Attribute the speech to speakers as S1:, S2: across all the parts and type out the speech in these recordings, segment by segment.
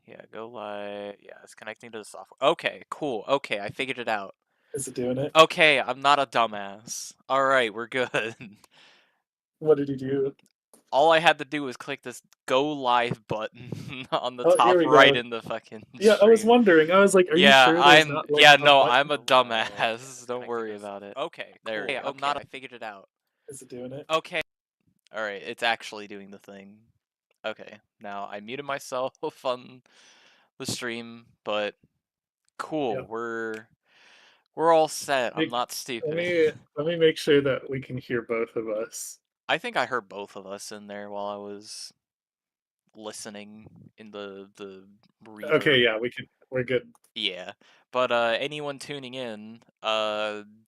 S1: Yeah, go live. Yeah, it's connecting to the software. Okay, cool. Okay, I figured it out.
S2: Is it doing it?
S1: Okay, I'm not a dumbass. Alright, we're good.
S2: What did you do?
S1: All I had to do was click this go live button on the
S2: Oh, here
S1: top
S2: we
S1: right
S2: go.
S1: in the fucking
S2: Yeah, I was
S1: stream.
S2: wondering. I was like, are you sure there's not like
S1: Yeah,
S2: a
S1: no, I'm
S2: button?
S1: a dumbass. Don't worry about it. Okay, there.
S2: Cool.
S1: I'm not. I figured it out.
S2: Is it doing it?
S1: Okay. Alright, it's actually doing the thing. Okay, now I muted myself on the stream, but cool.
S2: Yep.
S1: We're all set. I'm
S2: Make,
S1: not
S2: let
S1: stupid.
S2: me let me make sure that we can hear both of us.
S1: I think I heard both of us in there while I was listening in the
S2: Okay,
S1: reverb.
S2: yeah, we're good.
S1: Yeah. But anyone tuning in,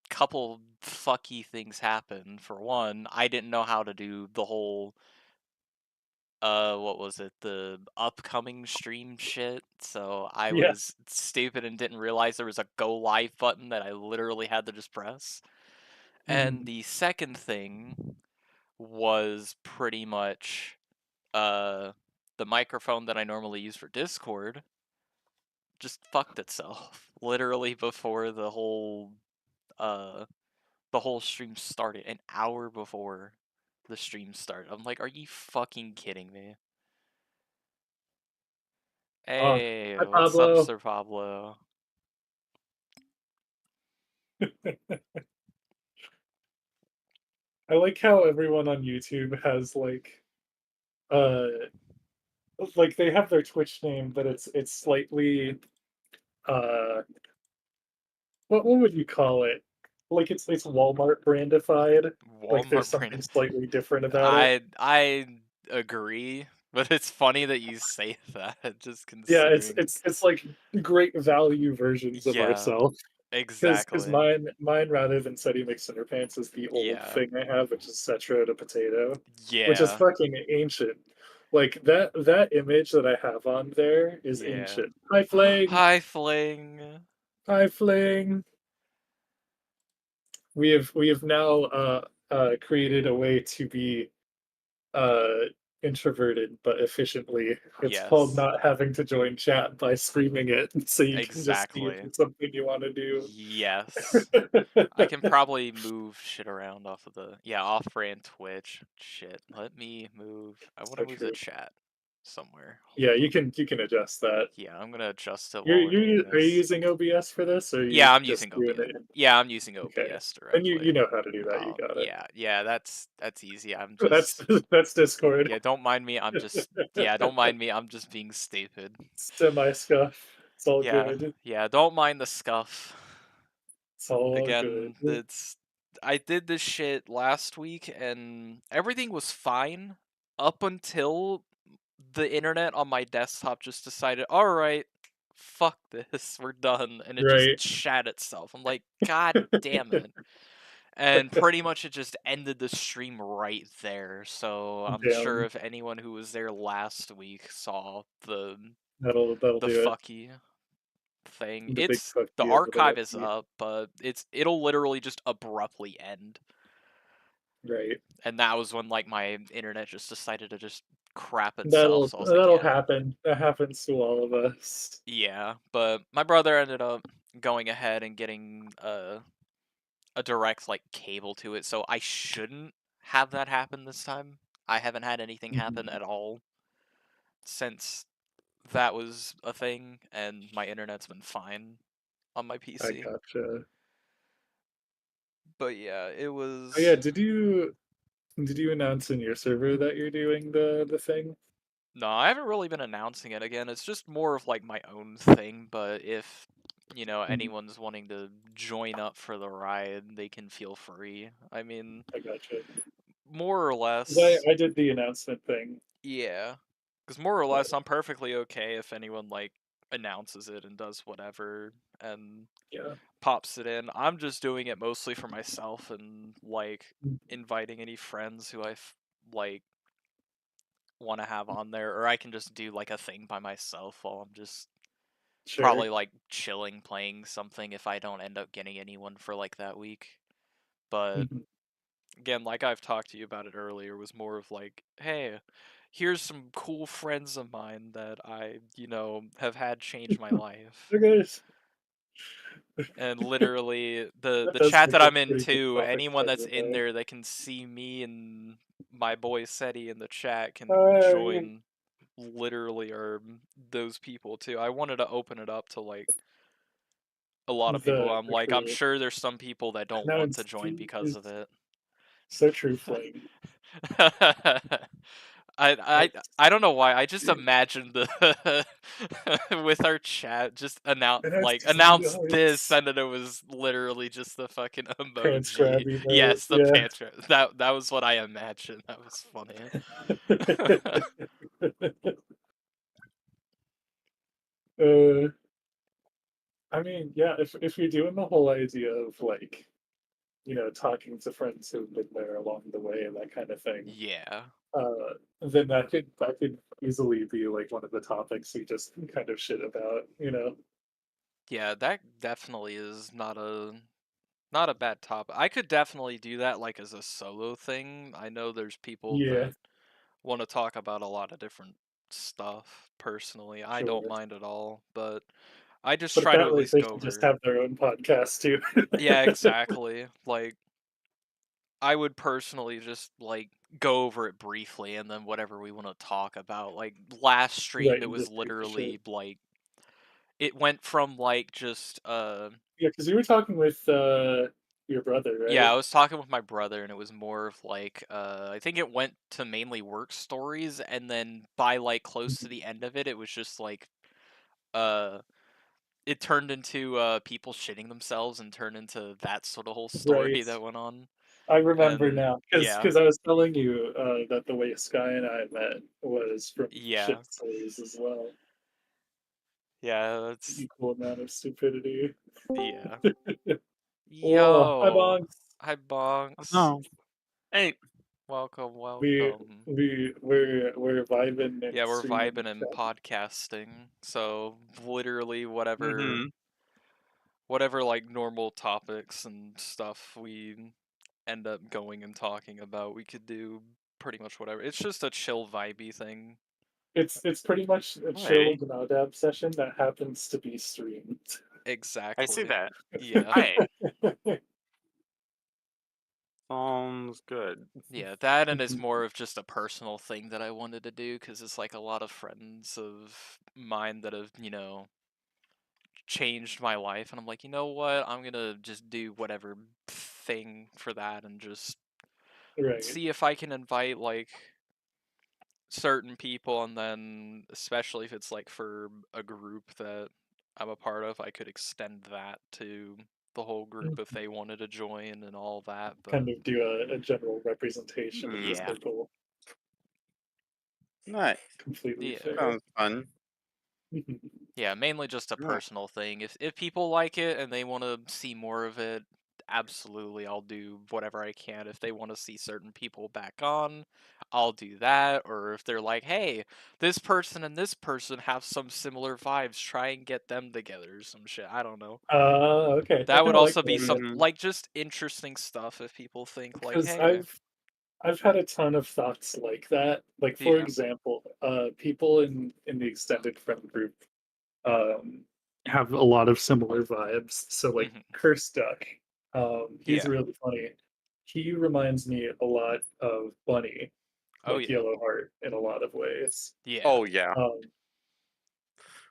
S1: couple fucky things happened. For one, I didn't know how to do the whole what was it? The upcoming stream shit. So I
S2: Yeah.
S1: was stupid and didn't realize there was a go live button that I literally had to just press. And
S2: Mhm.
S1: the second thing was pretty much uh the microphone that I normally use for Discord just fucked itself literally before uh the whole stream started, an hour before the stream started. I'm like, are you fucking kidding me? Hey,
S2: Hi,
S1: what's up,
S2: Pablo.
S1: Sir Pablo?
S2: I like how everyone on YouTube has uh like they have their Twitch name, but it's slightly uh what would you call it? Like it's Walmart brandified. Like there's
S1: Walmart
S2: something
S1: brand.
S2: slightly different about it.
S1: I agree, but it's funny that you say that, just
S2: Yeah,
S1: considering.
S2: it's like great value versions of
S1: Yeah,
S2: ourselves. Because
S1: exactly.
S2: mine rather than Seti Mix Underpants is the old
S1: Yeah.
S2: thing I have, which is Cetro to Potato, which is
S1: Yeah.
S2: fucking ancient. Like that image that I have on there is
S1: Yeah.
S2: ancient. Hi Fling,
S1: Hi, Fling.
S2: hi Fling. We have now created a way to be uh introverted but efficiently. It's called
S1: Yes,
S2: not having to join chat by screaming it, so you can just see if
S1: exactly.
S2: it's something you want to do.
S1: Yes. I can probably move shit around off of the off-brand Twitch. Shit. Let me move. I want to
S2: So
S1: move the
S2: true.
S1: chat somewhere.
S2: Yeah,
S1: Hold on.
S2: you can adjust that.
S1: Yeah, I'm gonna adjust it
S2: You're
S1: while we're doing
S2: are you
S1: this.
S2: using OBS for this, or are you
S1: Yeah, I'm
S2: just
S1: using
S2: doing
S1: OBS.
S2: it?
S1: Yeah, I'm using
S2: Okay,
S1: OBS
S2: then you
S1: directly.
S2: know how to do that. You got it.
S1: Yeah, that's easy. I'm
S2: That's
S1: just
S2: that's Discord.
S1: yeah, don't mind me. Don't mind me. I'm just being stupid.
S2: Semi scuff. It's all
S1: Yeah,
S2: good.
S1: yeah, don't mind the scuff.
S2: It's all good.
S1: Again, it's I did this shit last week and everything was fine up until the internet on my desktop just decided, all right, fuck this, we're done, and it just
S2: Right.
S1: shat itself. I'm like, god damn it. And pretty much it just ended the stream right there. So I'm sure
S2: Damn.
S1: if anyone who was there last week saw
S2: That'll
S1: the
S2: do it.
S1: fucky thing.
S2: The big
S1: It's
S2: fuck
S1: the
S2: you of the
S1: archive is
S2: website.
S1: up, but it'll literally just abruptly end.
S2: Right.
S1: And that was when like my internet just decided to just crap itself.
S2: That'll
S1: So I was like,
S2: that'll
S1: yeah.
S2: happen. That happens to all of us.
S1: Yeah, but my brother ended up going ahead and getting a direct like cable to it, so I shouldn't have that happen this time. I haven't had anything happen
S2: Mhm.
S1: at all since that was a thing, and my internet's been fine on my
S2: I
S1: PC.
S2: gotcha.
S1: But yeah, it
S2: Oh yeah,
S1: was.
S2: did you announce in your server that you're doing the thing?
S1: No, I haven't really been announcing it again. It's just more of like my own thing, but if
S2: Mhm.
S1: anyone's wanting to join up for the ride, they can feel free. I mean,
S2: I gotcha.
S1: more or
S2: 'Cause
S1: less,
S2: I did the announcement thing.
S1: yeah. Because more or
S2: But
S1: less, I'm perfectly okay if anyone like announces it and does whatever and
S2: yeah.
S1: pops it in. I'm just doing it mostly for myself and like
S2: Mm,
S1: inviting any friends who like want to have on there, or I can just do like a thing by myself while I'm just
S2: sure.
S1: probably like chilling playing something if I don't end up getting anyone for like that week. But
S2: Mhm.
S1: again, like I've talked to you about it earlier, was more of like, hey, here's some cool friends of mine that I, have had change my life.
S2: Okay,
S1: And literally the
S2: that does
S1: chat
S2: make
S1: that
S2: a
S1: I'm in
S2: pretty good
S1: too,
S2: topic
S1: anyone that's
S2: title,
S1: in
S2: though.
S1: there that can see me and my boy Seti in the chat can
S2: Hi.
S1: join literally are those people too. I wanted to open it up to like a lot of people. I'm
S2: The
S1: like, I'm
S2: crew.
S1: sure there's some people that don't want to
S2: Announced
S1: join because of it.
S2: so true, Flame.
S1: I I
S2: It's
S1: I don't know why. I just imagined the with our chat just
S2: announced he's in the
S1: announce this,
S2: audience.
S1: and then it was literally just the fucking
S2: Pants
S1: emoji.
S2: grab emote,
S1: Yes, the
S2: yeah.
S1: pantry. That was what I imagined. That was funny.
S2: uh, I mean, yeah, if you're doing the whole idea of like, talking to friends who've been there along the way and that kind of thing,
S1: Yeah.
S2: then that could easily be like one of the topics we just kind of shit about.
S1: Yeah, that definitely is not a bad topic. I could definitely do that like as a solo thing. I know there's people
S2: Yeah,
S1: that want to talk about a lot of different stuff personally. I don't
S2: sure.
S1: mind at all, but I just
S2: But at
S1: try to
S2: that
S1: at
S2: rate,
S1: least
S2: they
S1: go
S2: should just
S1: over.
S2: have their own podcast too.
S1: Yeah, exactly. Like I would personally just like go over it briefly and then whatever we want to talk about. Like last stream
S2: Right,
S1: it
S2: and
S1: was
S2: just take the shit.
S1: literally like it went from like just
S2: Yeah, because you were talking with your brother,
S1: yeah,
S2: right?
S1: I was talking with my brother and it was more of like I think it went to mainly work stories and then by like close to
S2: Mhm.
S1: the end of it it was just like uh it turned into people shitting themselves and turned into that sort of whole story
S2: Right.
S1: that went on.
S2: I remember
S1: And
S2: now, because
S1: yeah,
S2: I was telling you that the way Sky and I met was from
S1: yeah,
S2: shit stories as well.
S1: yeah, that's
S2: Equal amount of stupidity.
S1: yeah.
S2: Oh, hi
S1: Yo,
S2: Bongs.
S1: hi Bonks.
S3: No. Hey,
S1: Welcome,
S2: We
S1: welcome.
S2: we're vibing and
S1: Yeah, we're
S2: streaming
S1: vibing
S2: and
S1: and
S2: chatting.
S1: podcasting. So literally whatever
S3: mhm.
S1: whatever like normal topics and stuff we end up going and talking about, we could do pretty much whatever. It's just a chill vibey thing.
S2: It's pretty much a
S3: Hey,
S2: chilled Nodab session that happens to be streamed.
S3: I see
S1: Exactly.
S3: that.
S1: Yeah.
S3: Hi. Sounds good.
S1: Yeah, that and is more of just a personal thing that I wanted to do because it's like a lot of friends of mine that have, changed my life. And I'm like, you know what? I'm going to just do whatever thing for that and just
S2: Right.
S1: see if I can invite like certain people. And then, especially if it's like for a group that I'm a part of, I could extend that to the whole group if they wanted to join and all that. But
S2: Kind of do a general representation of the
S3: Hmm.
S1: yeah,
S2: circle.
S3: Nice.
S2: Completely
S1: yeah.
S2: fair.
S3: Sounds fun.
S1: Yeah, mainly just a
S3: Right.
S1: personal thing. If people like it and they want to see more of it, absolutely I'll do whatever I can. If they want to see certain people back on, I'll do that. Or if they're like, "Hey, this person and this person have some similar vibes, try and get them together," or some shit. I don't know.
S2: Okay. I
S1: That
S2: kind
S1: would
S2: of like
S1: also
S2: that
S1: be
S2: idea
S1: some
S3: Hmm.
S1: like just interesting stuff if people think like,
S2: because
S1: "Hey,
S2: I've had a ton of thoughts like that. Like for
S1: yeah,
S2: example, people in the extended friend group um have a lot of similar vibes. So like
S1: mhm,
S2: Curse Duck, he's
S1: yeah,
S2: really funny. He reminds me a lot of Bunny,
S1: oh
S2: like
S1: yeah,
S2: Yellowheart in a lot of ways.
S1: yeah,
S3: Oh yeah.
S2: Um,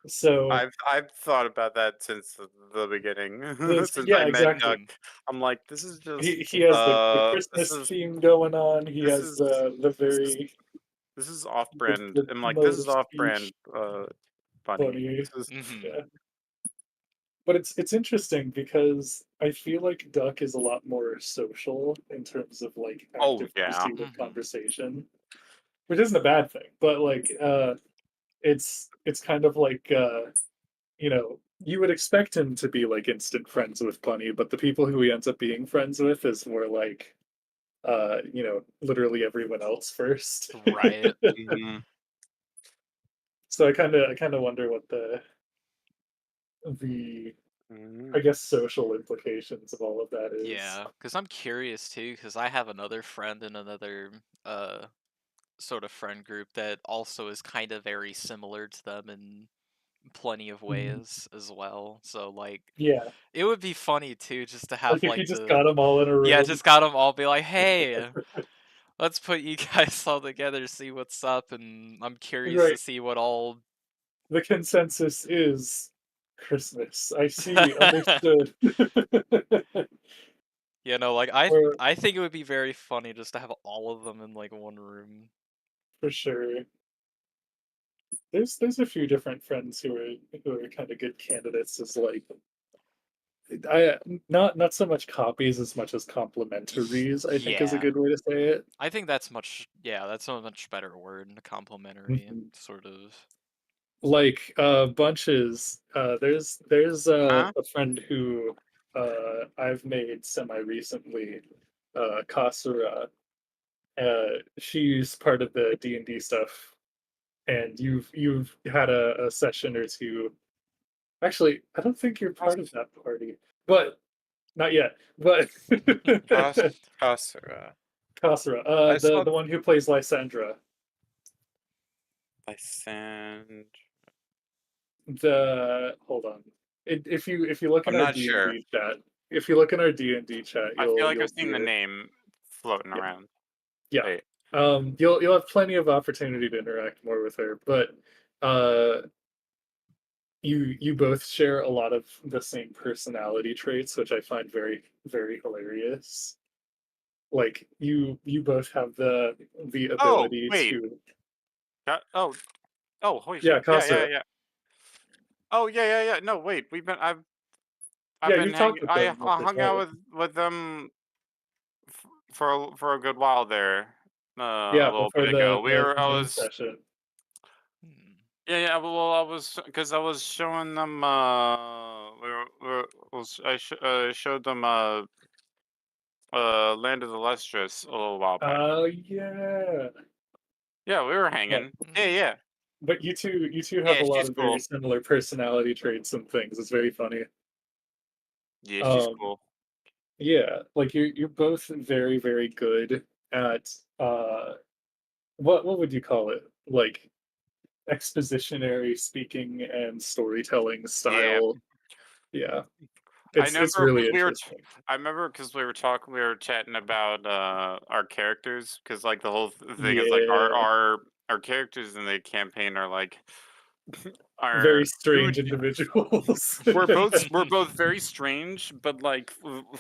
S2: so
S3: I've thought about that since the beginning. Since I
S2: yeah,
S3: met
S2: exactly.
S3: Duck.
S1: mhm,
S3: I'm like, this is just
S2: He has the
S3: this
S2: Christmas
S3: is
S2: theme going on. He
S3: this
S2: has
S3: is
S2: the
S3: this is
S2: very
S3: this is off
S2: the,
S3: brand.
S2: the
S3: I'm like, this
S2: mode
S3: is
S2: of
S3: off
S2: speech
S3: brand funny.
S2: funny.
S3: This is
S1: mhm,
S2: Yeah. But it's interesting because I feel like Duck is a lot more social in terms of like
S3: oh
S2: active
S3: yeah.
S2: pursuit of
S1: mhm,
S2: conversation, which isn't a bad thing. But like it's kind of like you would expect him to be like instant friends with Bunny, but the people who he ends up being friends with is more like literally everyone else first.
S1: right."
S3: Hmm.
S2: So I kind of wonder what the I
S3: Hmm.
S2: guess social implications of all of that is.
S1: Yeah, because I'm curious too, because I have another friend in another sort of friend group that also is kind of very similar to them in plenty of
S2: Mhm.
S1: ways as well. So like
S2: Yeah,
S1: it would be funny too just to
S2: like
S1: have
S2: if you
S1: like
S2: just
S1: the
S2: got them all in a
S1: yeah,
S2: room,
S1: just got them all be like, "Hey, let's put you guys all together, see what's up," and I'm curious to
S2: right?
S1: see what all
S2: The consensus is Christmas. I see. Understood.
S1: you know, like
S2: Or
S1: I think it would be very funny just to have all of them in like one room.
S2: for sure. There's a few different friends who are kind of good candidates as like I not so much copies as much as complementaries, I think is a
S1: Yeah.
S2: good way to say it.
S1: I think that's much yeah, that's a much better word, complimentary,
S2: Mhm.
S1: sort of.
S2: Like bunches. There's
S3: Huh?
S2: a friend who I've made semi recently, Kasura. She's part of the D&D stuff, and you've had a session or two. Actually, I don't think you're part of that party, but not yet. But
S3: Kasura.
S2: Kasura,
S3: I saw
S2: the one who plays Lysandra.
S3: Lysand.
S2: The hold on. If you look in
S3: I'm
S2: our
S3: not
S2: D and
S3: sure.
S2: D chat, if you look in our D&D chat,
S3: I feel like
S2: you'll
S3: I've
S2: see
S3: seen the
S2: it.
S3: name floating
S2: Yeah,
S3: around.
S2: yeah.
S3: Wait.
S2: You'll have plenty of opportunity to interact more with her, but uh, you both share a lot of the same personality traits, which I find very hilarious. Like you both have the
S3: Oh,
S2: ability
S3: wait.
S2: to
S3: Oh, oh, holy
S2: yeah,
S3: shit. Yeah, yeah,
S2: Kasura.
S3: yeah. Oh, yeah, yeah, yeah. No, wait. I've
S2: Yeah,
S3: been
S2: you've talked
S3: hanging.
S2: with
S3: I
S2: them
S3: hung out
S2: before.
S3: with them for a good while there. A
S2: Yeah,
S3: little
S2: before
S3: bit ago.
S2: the main session.
S3: Yeah, yeah. Well, I was because I was showing them. I showed them Land of the Lustrous a little while back.
S2: Oh yeah.
S3: Yeah, we were
S2: Yeah.
S3: hanging. Yeah,
S1: Mm.
S3: yeah,
S2: But you two have
S3: yeah.
S2: a lot
S3: She's
S2: of very
S3: cool.
S2: similar personality traits and things. It's very funny.
S3: Yeah, she's
S2: Um,
S3: cool.
S2: yeah, like you're both very good at what would you call it? Like expositionary speaking and storytelling
S3: Yeah,
S2: style. Yeah.
S3: I
S2: It's
S3: remember
S2: really
S3: because
S2: interesting.
S3: I remember because we were chatting about our characters because like the whole thing is like
S2: Yeah.
S3: our characters in the campaign are like are
S2: Very
S3: two
S2: strange individuals.
S3: we're both very strange, but like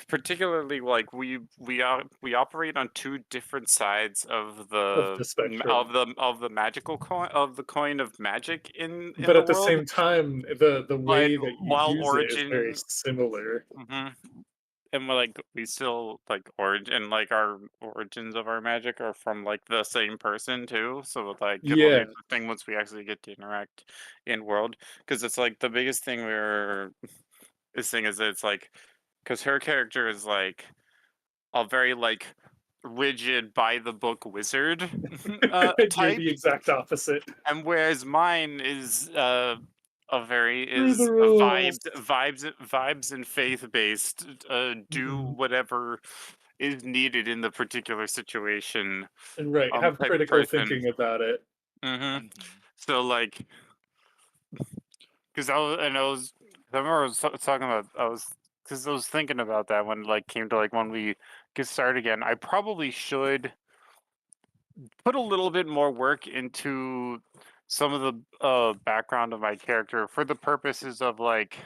S3: particularly like we operate on two different sides of
S2: Of the spectrum.
S3: of the magical coin of the coin of magic in
S2: But
S3: the
S2: at the
S3: world.
S2: same time, the
S3: But
S2: way that you
S3: while
S2: use it is very
S3: origin,
S2: similar.
S3: hmm and we're like we still like origin like our origins of our magic are from like the same person too. So like it'll be
S2: Yeah,
S3: interesting once we actually get to interact in world because it's like the biggest thing we're this thing is it's like because her character is like a very like rigid by the book wizard
S2: you're
S3: type,
S2: the exact opposite.
S3: and whereas mine is a very
S2: Through the
S3: is a
S2: rules.
S3: vibes and faith based, do
S2: Mhm.
S3: whatever is needed in the particular situation
S2: And right, have
S3: type of
S2: critical
S3: person.
S2: thinking about it.
S3: Hmm
S1: Mhm.
S3: So like because I remember I was talking about I was because I was thinking about that when like came to like when we get started again. I probably should put a little bit more work into some of the background of my character for the purposes of like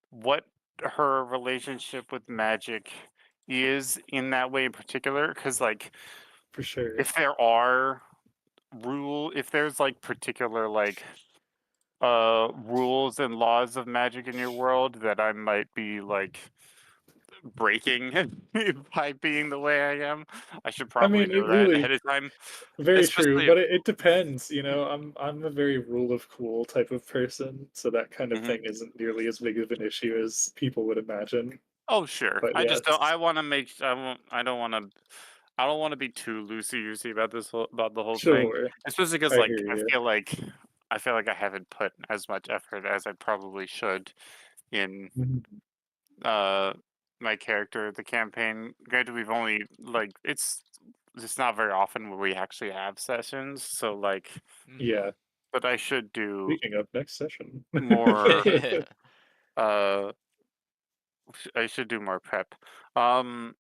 S3: what her relationship with magic is in that way in particular because like
S2: For sure.
S3: if there are if there's like particular like rules and laws of magic in your world that I might be like breaking by being the way I am. I should
S2: I
S3: probably
S2: mean,
S3: know
S2: it
S3: that
S2: really
S3: ahead of time,
S2: very true,
S3: especially.
S2: but it depends, you know. I'm a very rule of cool type of person, so that kind of
S3: Mhm.
S2: thing isn't nearly as big of an issue as people would imagine.
S3: Oh, sure.
S2: But
S3: I just don't.
S2: yes,
S3: I want to make. I won't. I don't want to. I don't want to be too loosey goosey about about the whole thing,
S2: sure.
S3: especially because
S2: I
S3: like
S2: hear you.
S3: I feel like I haven't put as much effort as I probably should in
S2: Mhm.
S3: uh my character, the campaign. Granted, we've only like it's it's not very often where we actually have sessions. So like,
S2: Yeah.
S3: but I should do
S2: Speaking of next session.
S3: more. Uh, I should do more prep. Um,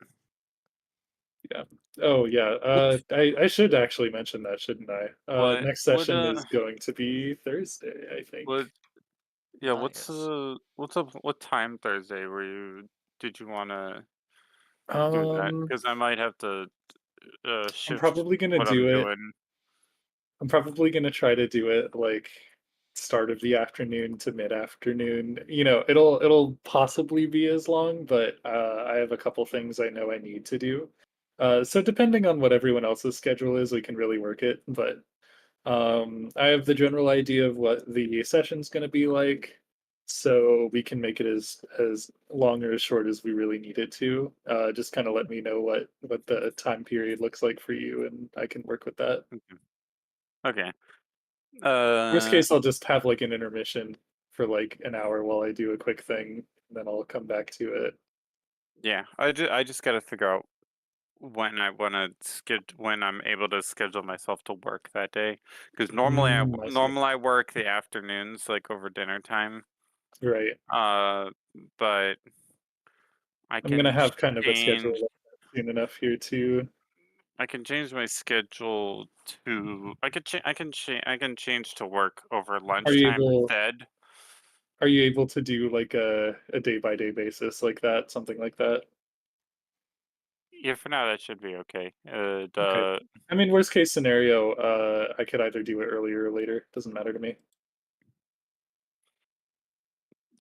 S2: Yeah. Oh yeah.
S3: what
S2: I should actually mention that, shouldn't I?
S3: what
S2: Next
S3: what
S2: session is going to be Thursday, I think.
S3: what yeah,
S1: Nice.
S3: what's up? What time Thursday were you? Did you want to do that?
S2: Um,
S3: Because I might have to
S2: I'm
S3: shift
S2: probably gonna
S3: what I'm
S2: do it.
S3: doing.
S2: I'm probably gonna try to do it like start of the afternoon to mid-afternoon. You know, it'll possibly be as long, but I have a couple things I know I need to do. So depending on what everyone else's schedule is, we can really work it. But I have the general idea of what the session's going to be like, so we can make it as long or as short as we really need it to. Just kind of let me know what the time period looks like for you, and I can work with that.
S3: Mhm. Okay.
S2: Worst
S3: Uh,
S2: case, I'll just have like an intermission for like an hour while I do a quick thing, and then I'll come back to it.
S3: yeah. I just gotta figure out when I want to when I'm able to schedule myself to work that day. Because
S2: I see.
S3: normally I work the afternoons, like over dinner time.
S2: Right.
S3: Uh, but I
S2: I'm gonna
S3: can
S2: have kind of a schedule
S3: change.
S2: like that soon enough here too.
S3: I can change my schedule to. I can change to work over
S2: Are you
S3: lunchtime
S2: able
S3: instead.
S2: are you able to do like a day by day basis like that, something like that?
S3: Yeah, for now that should be okay.
S2: Okay. I mean, worst case scenario, I could either do it earlier or later. Doesn't matter to me.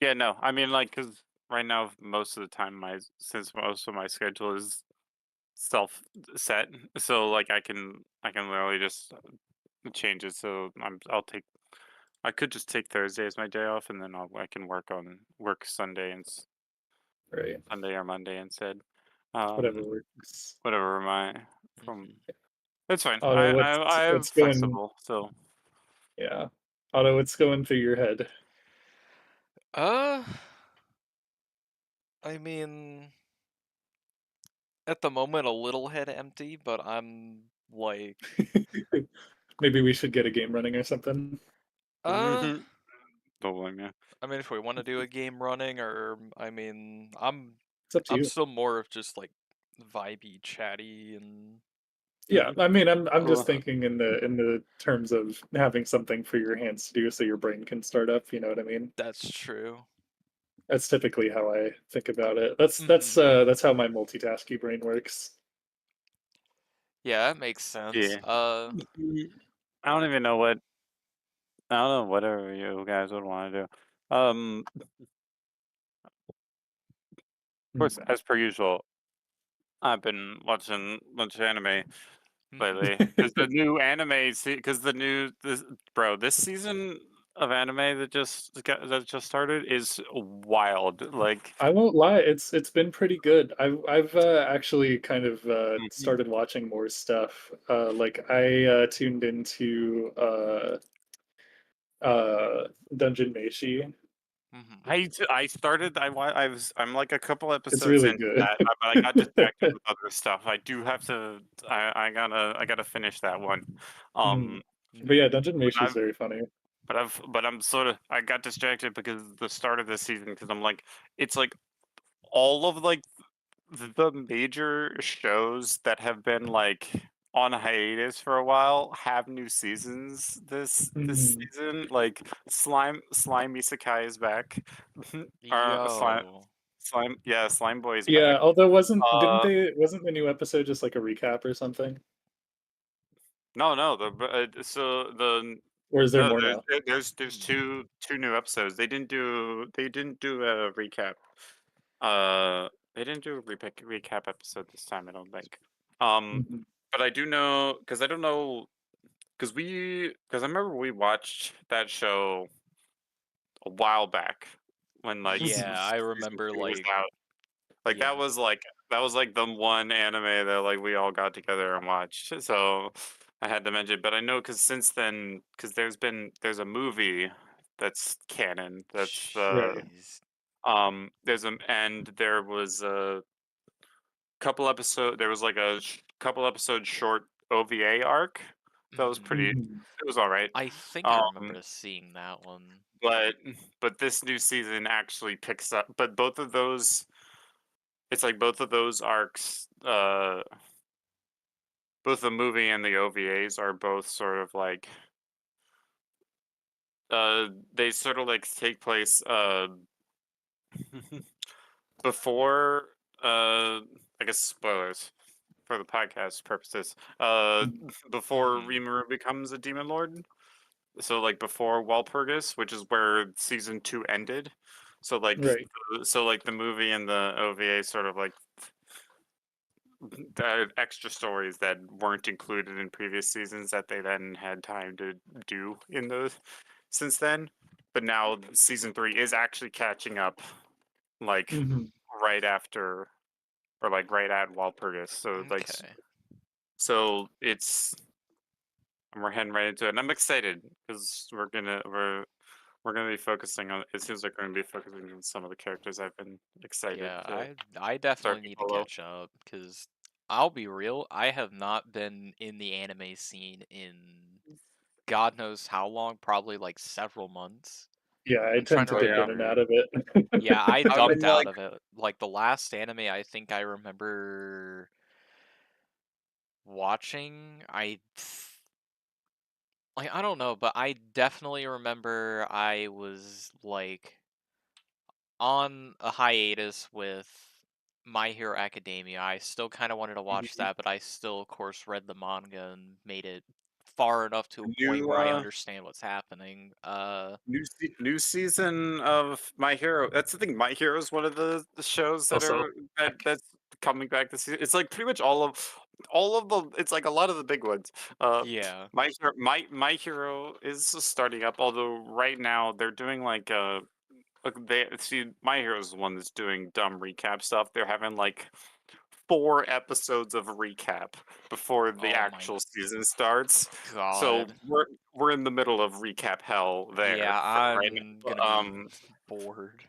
S3: Yeah, no, I mean, like, cause right now most of the time since most of my schedule is self set, so like I can literally just change it. So I could just take Thursday as my day off, and then I can work
S2: Right.
S3: Sunday or Monday instead.
S2: Whatever
S3: Um,
S2: works.
S3: whatever my from.
S1: Mhm.
S3: It's fine.
S2: Otto,
S3: I'm
S2: what's going?
S3: flexible, so
S2: Yeah. Otto, what's going through your head?
S1: Uh, I mean, at the moment, a little head empty, but I'm like,
S2: Maybe we should get a game running or something.
S1: uh,
S3: don't blame me.
S1: I mean, if we want to do a game running, or I mean,
S2: It's up to
S1: I'm
S2: you.
S1: still more of just like vibey, chatty, and
S2: Yeah, I mean, I'm just
S3: Cool.
S2: thinking in the terms of having something for your hands to do, so your brain can start up. You know what I mean?
S1: that's true.
S2: That's typically how I think about it.
S1: Hmm.
S2: That's how my multitasky brain works.
S1: Yeah, that makes sense.
S3: Yeah. I don't even know what I don't know. Whatever you guys would want to do. Of course,
S2: Hmm.
S3: as per usual, I've been watching a bunch of anime
S1: Hmm.
S3: lately because the new anime, because the new this season of anime that just started is wild. Like,
S2: I won't lie, it's been pretty good. I've actually kind of
S3: Mhm.
S2: started watching more stuff. Like I tuned into Dungeon Meshi.
S1: Hmm.
S3: I started. I'm like a couple
S2: It's
S3: episodes
S2: really
S3: into
S2: good.
S3: that, but I got distracted with other stuff. I do have to. I gotta finish that one.
S2: Mhm.
S3: Um,
S2: But yeah, Dungeon
S3: but
S2: Meshi is
S3: I've
S2: very funny.
S3: but I'm sort of I got distracted because the start of the season because I'm like it's like all of like the major shows that have been like on hiatus for a while have new seasons this
S2: Mhm.
S3: season. Like Slime Isekai is back. Slime
S1: Yo.
S3: Slime Boy is back.
S2: Yeah, although
S3: Uh
S2: wasn't the new episode just like a recap or something?
S3: no, so the
S2: Or is there
S3: no,
S2: more now?
S3: there's
S1: Hmm.
S3: two new episodes. They didn't do a recap. Uh, they didn't do a recap episode this time, I don't think. Um,
S2: Mhm.
S3: but I do know because I don't know because I remember we watched that show a while back when
S1: Yeah, I
S3: season
S1: remember
S3: two was
S1: like,
S3: out. Like
S1: yeah.
S3: that was like the one anime that like we all got together and watched. So I had to mention, but I know because since then, because there's a movie that's canon. That's
S2: Right.
S1: Jeez.
S3: there's a and there was a couple episode. There was like a couple episodes short OVA arc. That was pretty.
S1: Mhm.
S2: Mhm.
S3: It was all right.
S1: I think I
S3: Um,
S1: remember seeing that one.
S3: but this new season actually picks up. But both of those, it's like both of those arcs. Both the movie and the OVAs are both sort of like they sort of like take place before I guess spoilers for the podcast purposes. Before
S1: Mhm.
S3: Rimuru becomes a demon lord. So like before Walpurgis, which is where season 2 ended. So like
S2: Right.
S3: the movie and the OVA sort of like the extra stories that weren't included in previous seasons that they then had time to do in those since then. But now season 3 is actually catching up like
S2: Mhm.
S3: right after or like right at Walpurgis.
S1: Okay.
S3: So it's and we're heading right into it. And I'm excited because we're gonna be focusing on. It seems like we're gonna be focusing on some of the characters I've been excited
S1: Yeah,
S3: to
S1: I
S3: start
S1: definitely
S3: to
S1: need to
S3: follow.
S1: catch up because I'll be real, I have not been in the anime scene in God knows how long, probably like several months.
S2: Yeah, I
S1: I'm trying
S2: tend
S1: to
S2: to
S3: Oh
S2: dip
S3: yeah,
S2: in and out
S1: remember.
S2: of it.
S1: Yeah, I
S3: I've been
S1: ducked out
S3: like
S1: of it. Like the last anime I think I remember watching, like I don't know, but I definitely remember I was like on a hiatus with My Hero Academia. I still kind of wanted to watch
S3: mhm.
S1: that, but I still, of course, read the manga and made it far enough to a point
S3: new
S1: where I understand what's happening.
S3: new season of My Hero. That's the thing. My Hero is one of the shows that
S2: Also,
S3: are that's coming back this season. It's like pretty much all of the. It's like a lot of the big ones.
S1: Yeah.
S3: My Hero is starting up. Although right now they're doing they see My Hero is the one that's doing dumb recap stuff. They're having like 4 episodes of recap before the
S1: Oh my
S3: actual season starts. So
S1: god.
S3: we're in the middle of recap hell there
S1: Yeah,
S3: for right
S1: I'm gonna
S3: now.
S1: be bored.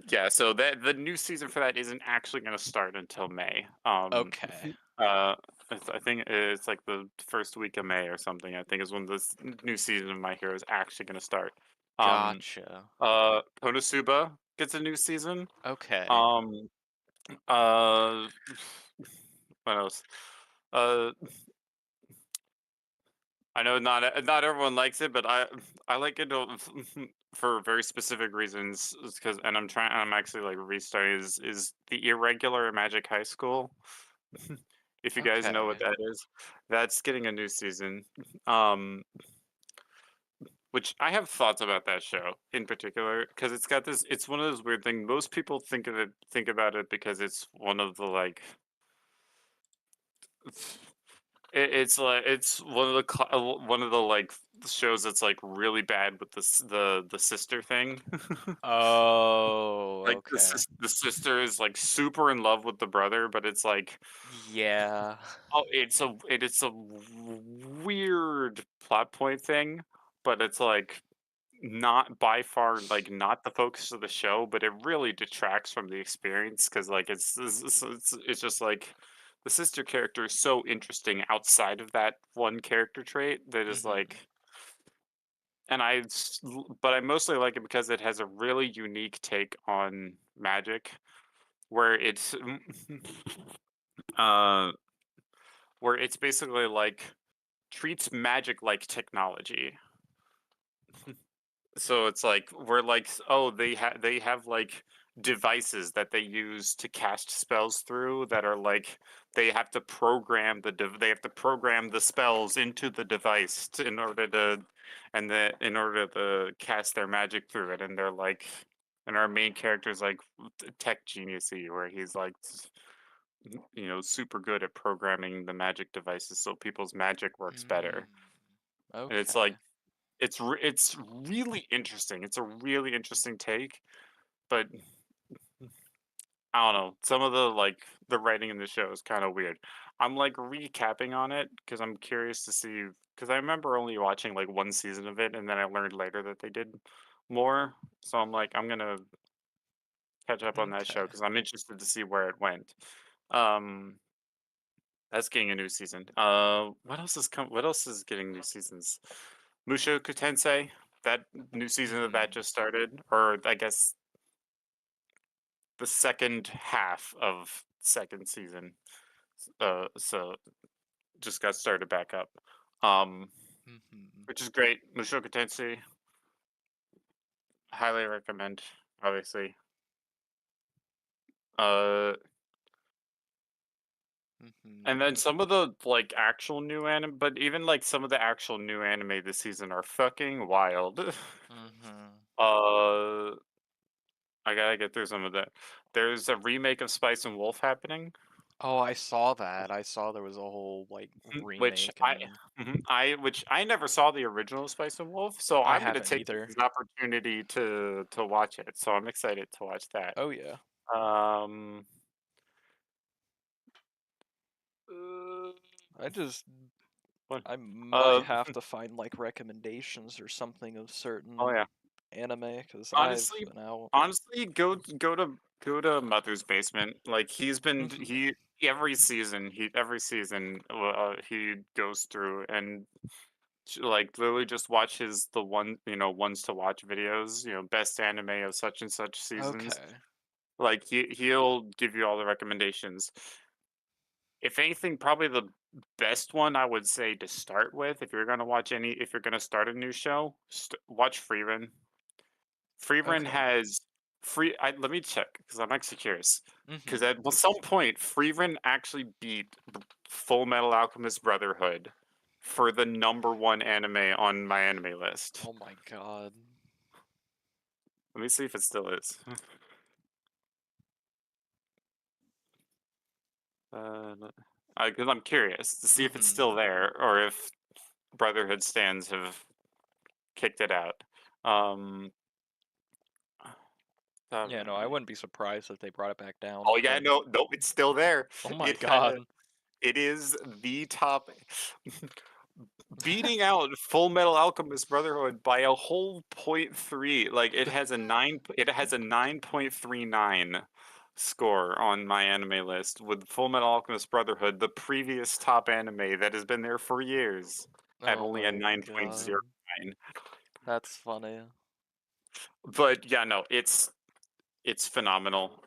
S3: Yeah, so that the new season for that isn't actually going to start until May.
S1: Okay.
S3: Uh, I think it's like the first week of May or something. I think is when this new season of My Hero is actually going to start. Um,
S1: Gotcha.
S3: Konosuba gets a new season.
S1: Okay.
S3: Um, uh, what else? Uh, I know not everyone likes it, but I like it for very specific reasons. Because and I'm actually like restarting is the irregular Magic High School. If you guys know what
S1: Okay.
S3: that is, that's getting a new season. Um, which I have thoughts about that show in particular because it's got this. It's one of those weird things. Most people think about it because it's one of the like it's like it's one of the one of the like shows that's like really bad with the sister thing.
S1: Oh,
S3: Like
S1: okay.
S3: the sister is like super in love with the brother, but it's like
S1: Yeah.
S3: it's a weird plot point thing, but it's like not by far like not the focus of the show, but it really detracts from the experience because like it's just like the sister character is so interesting outside of that one character trait that is
S1: Mhm.
S3: like but I mostly like it because it has a really unique take on magic where it's uh where it's basically like treats magic like technology. So it's like we're like, oh, they have like devices that they use to cast spells through that are like they have to program they have to program the spells into the device in order to in order to cast their magic through it. And they're like, and our main character is like tech geniusy where he's like super good at programming the magic devices so people's magic works
S1: Mm.
S3: better. And it's like
S1: Okay.
S3: it's really interesting. It's a really interesting take, but I don't know. Some of the writing in the show is kind of weird. I'm like recapping on it because I'm curious to see because I remember only watching like one season of it and then I learned later that they did more. So I'm like I'm gonna catch up on that show
S1: Okay.
S3: because I'm interested to see where it went. Um, That's getting a new season. What else is What else is getting new seasons? Mushoku Tensei. That new season of that
S1: Mhm.
S3: just started, or I guess the second half of second season. So just got started back up. Um,
S1: Mhm.
S3: which is great. Mushoku Tensei, highly recommend. Obviously. Uh,
S1: Mhm.
S3: and then some of the like actual new anime, but even like some of the actual new anime this season are fucking wild.
S1: Mhm.
S3: uh, I gotta get through some of that. There's a remake of Spice and Wolf happening,
S1: Oh, I saw that. I saw there was a whole like
S3: which
S1: remake and
S3: which I never saw the original Spice and Wolf, so
S1: I
S3: I'm gonna
S1: haven't
S3: take this
S1: either.
S3: as an opportunity to watch it. So I'm excited to watch that.
S1: Oh yeah.
S3: Um, uh,
S1: I just
S3: what?
S1: I might
S3: Uh,
S1: have to find like recommendations or something of
S3: oh
S1: certain
S3: yeah.
S1: anime because I've
S3: Honestly,
S1: been out.
S3: honestly, go to Mother's Basement. Like he's been
S1: Mhm.
S3: every season he goes through and like literally just watch his the one ones to watch videos. Best anime of such and such seasons.
S1: Okay.
S3: Like he'll give you all the recommendations. If anything, probably the best one I would say to start with if you're gonna start a new show, watch Freerun. Freerun
S1: Okay.
S3: has let me check because I'm actually curious. Because
S1: Mhm.
S3: at some point, Freerun actually beat Full Metal Alchemist Brotherhood for the number one anime on my anime list.
S1: Oh my god.
S3: Let me see if it still is. Because I'm curious to see if it's
S1: Mhm.
S3: still there or if Brotherhood stands have kicked it out. Um,
S1: Yeah, no, I
S3: right.
S1: wouldn't be surprised if they brought it back
S3: Oh
S1: down,
S3: yeah,
S1: but
S3: no, nope, it's still there.
S1: oh my
S3: It had
S1: god.
S3: it is the top. Beating out Full Metal Alchemist Brotherhood by a whole point three. Like it has a 9.39 score on my anime list with Full Metal Alchemist Brotherhood, the previous top anime that has been there for years at
S1: Oh
S3: only a
S1: my god.
S3: 9.09.
S1: That's funny.
S3: But yeah, no, it's phenomenal.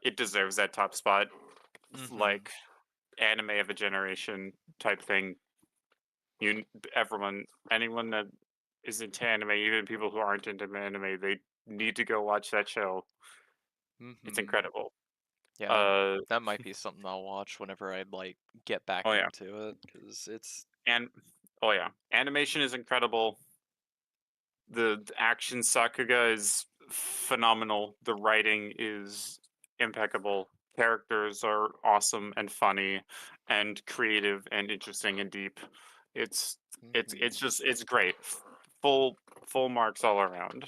S3: It deserves that top spot.
S1: Mhm.
S3: Like anime of a generation type thing. You everyone anyone that is into anime, even people who aren't into anime, they need to go watch that show. It's
S1: Mhm.
S3: incredible.
S1: Yeah,
S3: Uh
S1: that might be something I'll watch whenever I like get back
S3: oh yeah.
S1: into it because it's
S3: And oh yeah. Animation is incredible. The action sakuga is phenomenal. The writing is impeccable. Characters are awesome and funny and creative and interesting and deep. It's it's
S1: mhm.
S3: just it's great. Full full marks all around.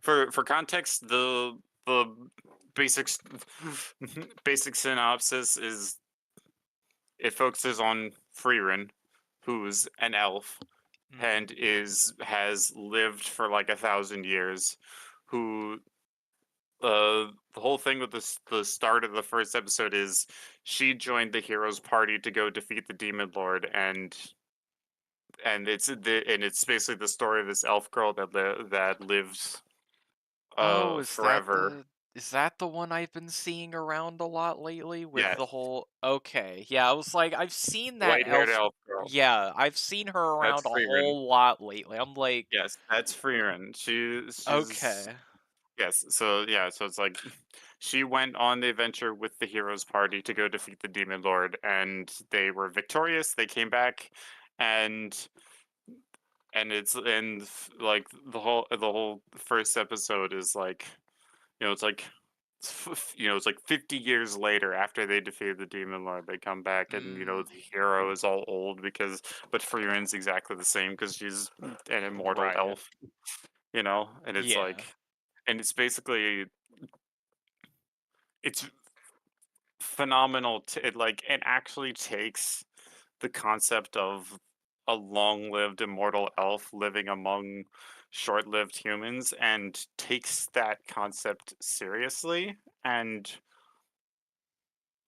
S3: For context, the basic basic synopsis is it focuses on Freerin, who's an elf and
S1: Mhm.
S3: is has lived for like 1,000 years. Who the whole thing with the start of the first episode is she joined the heroes party to go defeat the demon lord and it's basically the story of this elf girl that lives
S1: Oh,
S3: forever.
S1: is that the one I've been seeing around a lot lately with
S3: Yes,
S1: the whole okay. Yeah, I was like I've seen that
S3: white haired
S1: elf.
S3: elf girl.
S1: Yeah, I've seen her
S3: That's
S1: around a
S3: Freerin.
S1: whole lot lately. I'm like,
S3: Yes, that's Freerin. She's
S1: okay.
S3: yes. So yeah, so it's like she went on the adventure with the heroes party to go defeat the demon lord, and they were victorious. They came back, and like the whole first episode is like it's like it's like 50 years later after they defeated the demon lord they come back and
S1: Mm,
S3: the hero is all old because but Freeren's exactly the same because she's an immortal
S1: right.
S3: elf, and it's
S1: Yeah.
S3: like and it's basically it's phenomenal it like it actually takes the concept of a long-lived immortal elf living among short-lived humans and takes that concept seriously and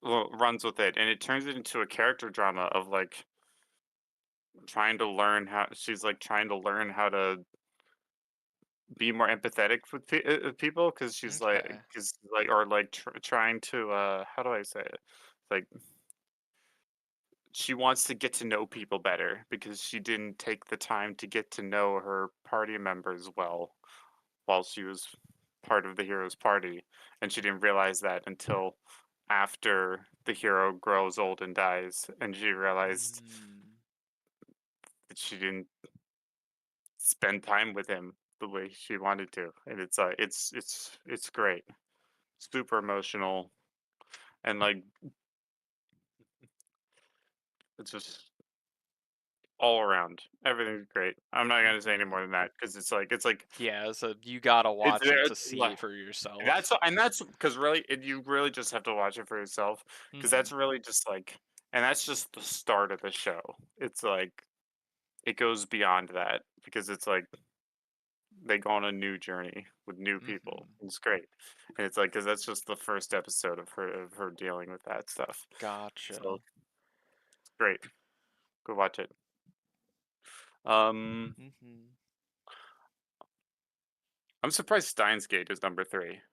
S3: runs with it, and it turns it into a character drama of like trying to learn how she's like trying to learn how to be more empathetic with people because
S1: Okay.
S3: or like trying to how do I say it, like she wants to get to know people better because she didn't take the time to get to know her party members well while she was part of the hero's party, and she didn't realize that until after the hero grows old and dies, and she realized
S1: Mm,
S3: that she didn't spend time with him the way she wanted to, and it's great, super emotional, and like it's just all around everything's great. I'm not gonna say any more
S1: mhm.
S3: than that because it's like
S1: Yeah, so you gotta
S3: it's
S1: watch it
S3: there.
S1: to see it for yourself.
S3: That's because really you really just have to watch it for yourself because
S1: Mhm.
S3: that's really just like, and that's just the start of the show. It's like it goes beyond that because it's like they go on a new journey with new people.
S1: Mhm.
S3: It's great, and it's like because that's just the first episode of her dealing with that stuff. So
S1: Gotcha.
S3: it's great. Go watch it. Um,
S1: Mhm.
S3: I'm surprised Steins Gate is number 3.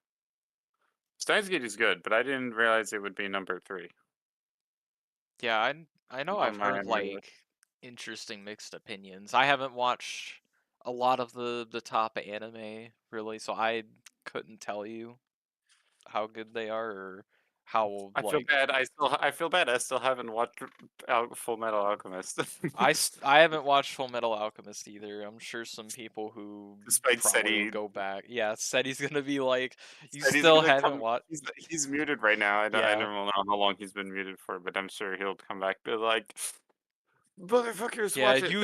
S3: Steins Gate is good, but I didn't realize it would be number 3
S1: Yeah, I know
S3: on
S1: I've
S3: my
S1: heard
S3: anime list.
S1: like interesting mixed opinions. I haven't watched a lot of the top anime really, so I couldn't tell you how good they are or how
S3: I feel
S1: like
S3: bad. I feel bad. I still haven't watched Full Metal Alchemist,
S1: I haven't watched Full Metal Alchemist either. I'm sure some people who
S3: despite
S1: probably will
S3: Seti.
S1: go back. Yeah, said he's gonna be like, you
S3: Said he's
S1: still
S3: gonna
S1: haven't
S3: come.
S1: watched.
S3: He's muted right now. I
S1: Yeah,
S3: don't know how long he's been muted for, but I'm sure he'll come back. Be like, motherfuckers,
S1: yeah,
S3: watch it.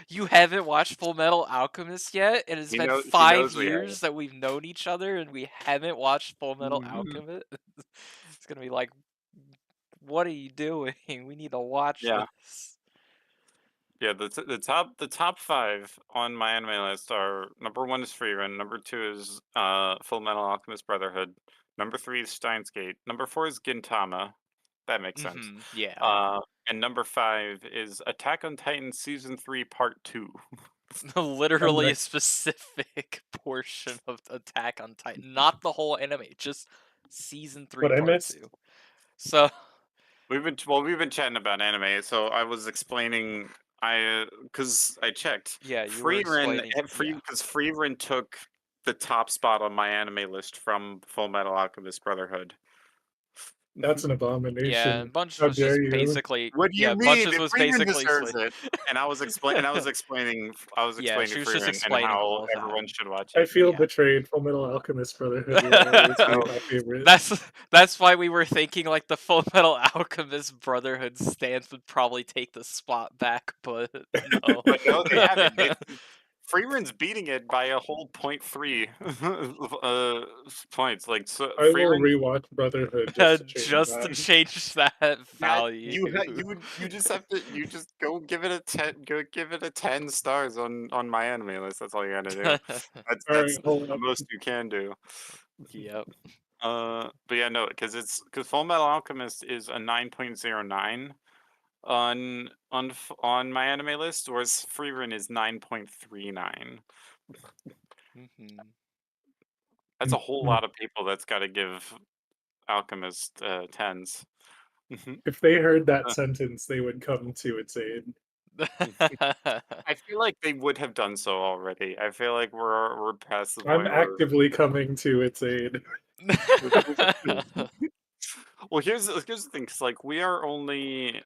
S1: you haven't watched Full Metal Alchemist yet, and it's been
S3: He
S1: 5
S3: knows we have.
S1: years that we've known each other, and we haven't watched Full Metal
S3: Mhm.
S1: Alchemist. It's gonna be like, what are you doing? We need to watch
S3: Yeah,
S1: this.
S3: yeah. The top 5 on my anime list are number 1 is Freerun, number 2 is Full Metal Alchemist Brotherhood, number 3 is Steins Gate, number 4 is Gintama. That makes sense.
S1: Yeah.
S3: Uh, and number 5 is Attack on Titan Season 3 Part 2.
S2: I'm
S1: Literally a
S2: next.
S1: specific portion of Attack on Titan, not the whole anime, just season 3
S2: What I
S1: part
S2: missed?
S1: 2. So,
S3: We've been chatting about anime, so I was explaining because I checked
S1: yeah, you were
S3: Freerun
S1: explaining, yeah.
S3: because Freerun took the top spot on my anime list from Full Metal Alchemist Brotherhood.
S2: That's an
S1: Yeah,
S2: abomination.
S1: and Bunch
S2: How
S1: was
S2: dare
S1: just
S2: you?
S1: basically
S3: What do you
S1: yeah,
S3: mean?
S1: Bunches
S3: If
S1: was
S3: Freerun
S1: basically
S3: deserves
S1: sli
S3: it, and I was
S1: Yeah,
S3: explaining
S1: she was just
S3: Freerun and
S1: explaining
S3: how
S1: all of that.
S3: everyone should watch
S2: I
S3: it.
S2: feel
S1: Yeah.
S2: betrayed. Full Metal Alchemist Brotherhood will always be
S3: Oh,
S2: my favorite.
S1: That's why we were thinking like the Full Metal Alchemist Brotherhood stance would probably take the spot back, but no.
S3: but no, they haven't. Freeman's beating it by a whole point 3 points. Like so,
S2: I will
S3: Freeman,
S2: rewatch Brotherhood just to change
S1: Just to
S2: that.
S1: change that
S3: that
S1: value.
S3: you just have to go give it a 10. Go give it a 10 stars on my anime list. That's all you gotta do.
S2: All right,
S3: That's
S2: hold
S3: the
S2: up.
S3: most you can do.
S1: Yep.
S3: But yeah, no, because Full Metal Alchemist is a 9.09 on my anime list, whereas Freerun is 9.39.
S1: Hmm.
S3: That's a whole
S2: Mhm.
S3: lot of people that's got to give Alchemist 10s. Mhm.
S2: If they heard that
S3: Uh,
S2: sentence, they would come to its aid.
S3: I feel like they would have done so already. I feel like we're past the
S2: I'm
S3: point where.
S2: actively coming to its aid.
S3: Well, here's the thing, because like we are only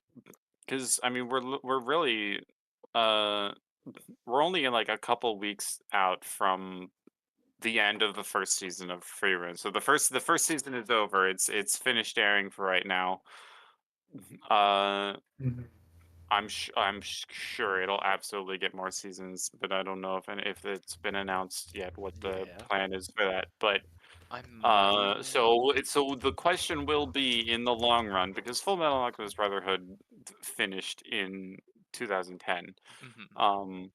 S3: because I mean we're really uh we're only in like a couple weeks out from the end of the first season of Free Run. So the first season is over. It's finished airing for right now. Uh,
S2: Mhm.
S3: sure it'll absolutely get more seasons, but I don't know if it's been announced yet what the
S1: Yeah.
S3: plan is for that. But
S1: I'm
S3: so the question will be in the long run because Full Metal Alchemist Brotherhood finished in 2010.
S1: mhm.
S3: Um,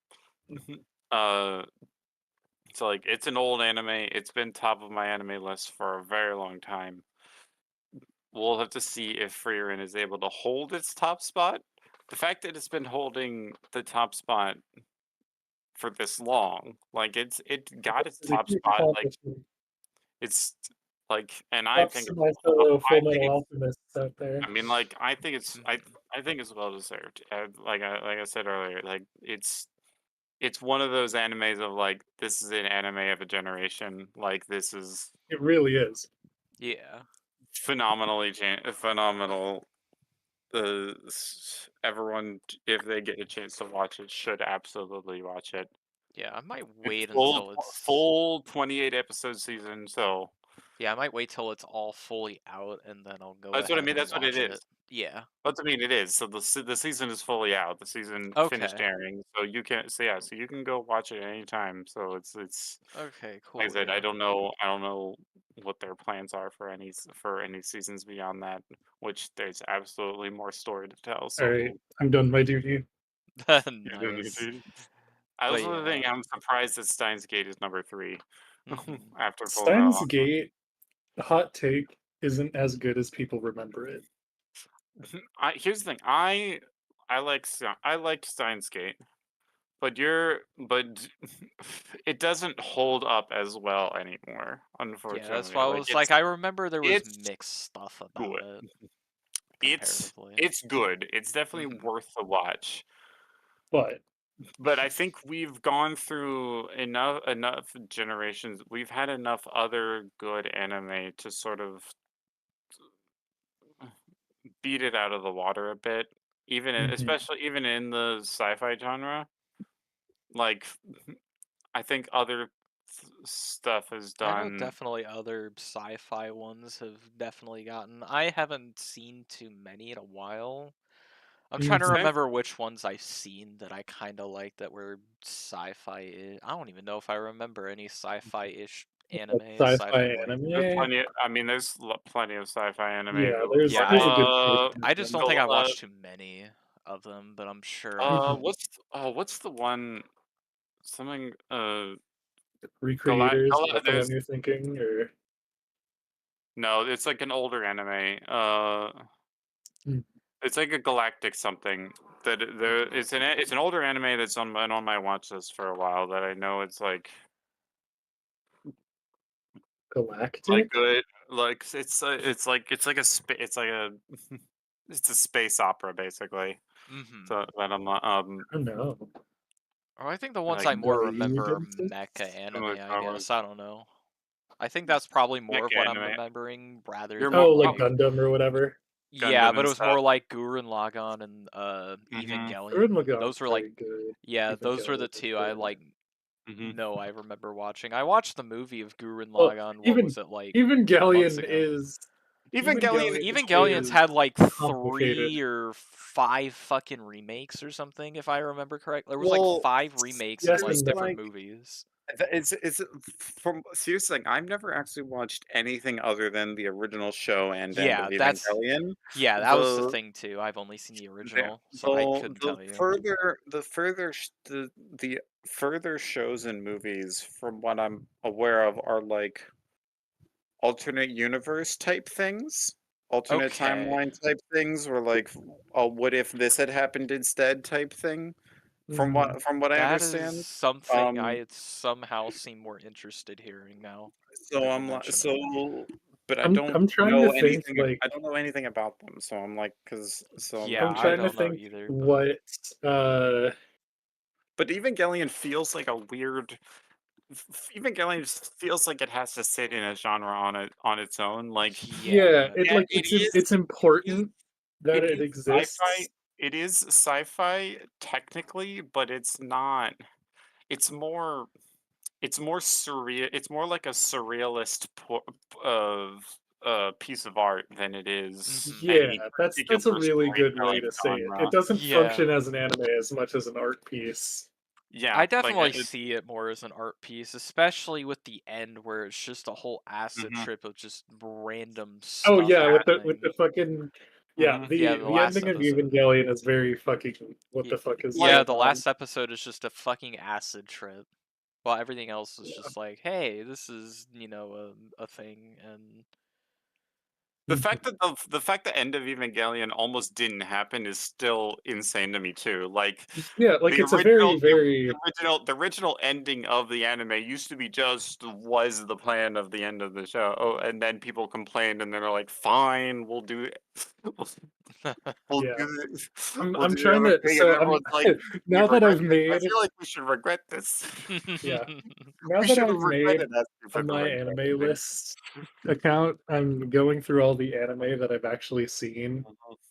S3: uh, so like it's an old anime. It's been top of my anime list for a very long time. we'll have to see if Frieren is able to hold its top spot. The fact that it's been holding the top spot for this long, like it got its
S2: This is a
S3: top
S2: huge
S3: spot, like
S2: accomplishment.
S3: it's like, and I
S2: Props
S3: think
S2: to
S3: it's,
S2: my fellow Full Metal Alchemists out there.
S3: I mean, like I think it's
S1: Mhm.
S3: I think it's well deserved. Like I said earlier, like it's one of those animes of like this is an anime of a generation. Like this is
S2: It really is.
S1: Yeah.
S3: phenomenal. Everyone, if they get a chance to watch it, should absolutely watch it.
S1: Yeah, I might
S3: It's
S1: wait until it's
S3: full 28 episode season, so
S1: Yeah, I might wait till it's all fully out and then I'll go
S3: that's what I
S1: ahead
S3: mean.
S1: and
S3: That's what it
S1: watch
S3: is.
S1: it. Yeah.
S3: That's what I mean. It is. So the season is fully out. The season finished
S1: Okay.
S3: airing, so you can so you can go watch it anytime. So it's
S1: Okay,
S3: like I
S1: cool,
S3: said,
S1: yeah.
S3: I don't know what their plans are for for any seasons beyond that. Which there's absolutely more story to tell.
S2: All
S3: So
S2: right, I'm done my duty.
S1: Nice.
S3: I
S1: But
S3: also
S1: yeah.
S3: think I'm surprised that Steins Gate is number 3
S1: Mhm.
S3: after Full Metal
S2: Steins
S3: Alchemist.
S2: Gate, hot take, isn't as good as people remember it.
S3: Here's the thing. I like Steins Gate, but it doesn't hold up as well anymore.
S1: Yeah, that's
S3: Unfortunately,
S1: why I
S3: like
S1: was like I remember there was
S3: it's
S1: mixed stuff about
S3: good.
S1: it comparatively.
S3: It's good. It's definitely
S1: Mhm.
S3: worth the watch.
S2: But
S3: But I think we've gone through enough generations. We've had enough other good anime to sort of beat it out of the water a bit,
S2: mhm,
S3: especially even in the sci-fi genre. Like I think other stuff has
S1: I know
S3: done.
S1: definitely other sci-fi ones have definitely gotten. I haven't seen too many in a while. I'm trying to
S2: mhm.
S1: remember which ones I've seen that I kind of like that were sci-fi. I don't even know if I remember any sci-fi-ish
S2: Like
S1: anime aside
S2: sci-fi
S1: from like
S3: There's
S2: anime.
S3: plenty. I mean, there's plenty of sci-fi anime.
S2: Yeah, there's a good portion of
S1: I just
S2: them.
S1: don't think I watched too many of them, but I'm sure I
S2: Mhm.
S1: have.
S3: what's the one? Something
S2: Recreators, is that the one
S3: there's
S2: you're thinking, or
S3: no, it's like an older anime.
S2: mm,
S3: It's like a galactic something that it's an older anime that's on my watch list for a while that I know it's like
S2: Galactic?
S3: good, like it's like a it's a space opera basically.
S1: Mm-hmm.
S3: So that I'm
S2: I don't know.
S1: Oh, I think the ones
S3: like
S1: I more
S2: Are you
S1: remember are
S2: against it?
S1: mecha anime,
S3: similar
S1: I
S3: genres.
S1: guess. I don't know. I think that's probably more of
S3: Mecha
S1: what I'm
S3: anime.
S1: remembering rather
S3: You're
S1: than
S3: more
S2: Oh, like
S1: like
S2: Gundam or whatever.
S1: yeah,
S3: Gundam
S1: but
S3: and
S1: it was
S3: stuff.
S1: more like Gurren Lagann and
S3: Mhm.
S2: Gurren
S1: Evangelion.
S2: Lagann's
S1: Those were like
S2: very good.
S1: yeah, those were the
S2: Evangelion is
S1: two I
S2: good.
S1: like
S3: Mhm.
S1: no, I remember watching. I watched the movie of Gurren
S2: Well,
S1: Lagann, what
S2: even
S1: was it like months
S2: Evangelion
S1: ago?
S2: is
S3: Evangelion
S2: Evangelion
S1: Evangelion's
S2: is
S1: had like
S2: complicated.
S1: 3 or 5 fucking remakes or something, if I remember correct. There was like
S3: Well,
S1: 5 remakes in
S2: Yes
S1: like
S2: and no.
S1: different movies.
S3: it's from seriously. Like, I've never actually watched anything other than the original show and end of
S1: Yeah, that's
S3: Evangelion.
S1: yeah, that was the
S3: The
S1: thing too. I've only seen the original, so I couldn't
S3: the
S1: tell you.
S3: further the further shows and movies from what I'm aware of are like alternate universe type things, alternate
S1: Okay.
S3: timeline type things, or like, oh, what if this had happened instead type thing.
S2: Mhm.
S3: From what I
S1: That is
S3: understand,
S1: something
S3: um,
S1: I somehow seem more interested hearing now
S3: so
S1: that you mention it.
S3: but
S2: I'm trying to think like
S3: I don't know anything about them. So I'm like, I'm
S1: Yeah,
S3: like,
S2: I'm
S1: I
S2: trying to
S1: don't know
S2: think
S1: either, but
S2: what uh
S3: but Evangelion feels like a weird. Evangelion just feels like it has to sit in a genre on its own. Like,
S2: yeah,
S1: yeah.
S2: it
S3: yeah,
S2: like it's important that
S3: it
S2: it
S3: is sci-fi.
S2: exists.
S3: It is sci-fi technically, but it's not. It's more. It's more surreal. It's more like a surrealist of piece of art than it is
S1: Mhm.
S2: Yeah,
S3: any
S2: that's a
S3: particular
S2: really good way
S3: storytelling
S2: to say it. It
S3: genre.
S2: doesn't
S1: Yeah.
S2: function as an anime as much as an art piece.
S3: Yeah,
S1: I definitely see it more as an art piece, especially with the end where it's just a whole acid
S3: mhm,
S1: trip of just random
S2: Oh
S1: stuff
S2: yeah, with
S1: happening.
S2: the fucking yeah,
S3: mhm.
S1: Yeah, the
S2: the
S1: last
S2: ending of
S1: episode.
S2: Evangelion is very fucking what
S1: Ye-
S2: the fuck is
S3: Like,
S1: Yeah,
S2: going
S1: the
S2: on?
S1: last episode is just a fucking acid trip. While everything else is
S2: Yeah.
S1: just like, hey, this is, a thing, and
S3: The fact that the fact that End of Evangelion almost didn't happen is still insane to me too. Like
S2: Yeah, like
S3: the
S2: it's a very,
S3: original
S2: very
S3: the original ending of the anime used to be just was the plan of the end of the show. Oh, and then people complained and they're like, "Fine, we'll do it. We'll
S2: yeah.
S3: do it. We'll
S2: I'm
S3: do the
S2: trying
S3: other
S2: to
S3: thing." And
S2: so I'm
S3: everyone's like, "We
S2: now that
S3: regret
S2: I've
S3: this." I
S2: made
S3: feel like we should regret this.
S2: yeah, now
S3: We
S2: that
S3: should have
S2: I've made
S3: regretted asking
S2: a
S3: for the
S2: my
S3: ring
S2: anime
S3: anime.
S2: list account, I'm going through all the anime that I've actually seen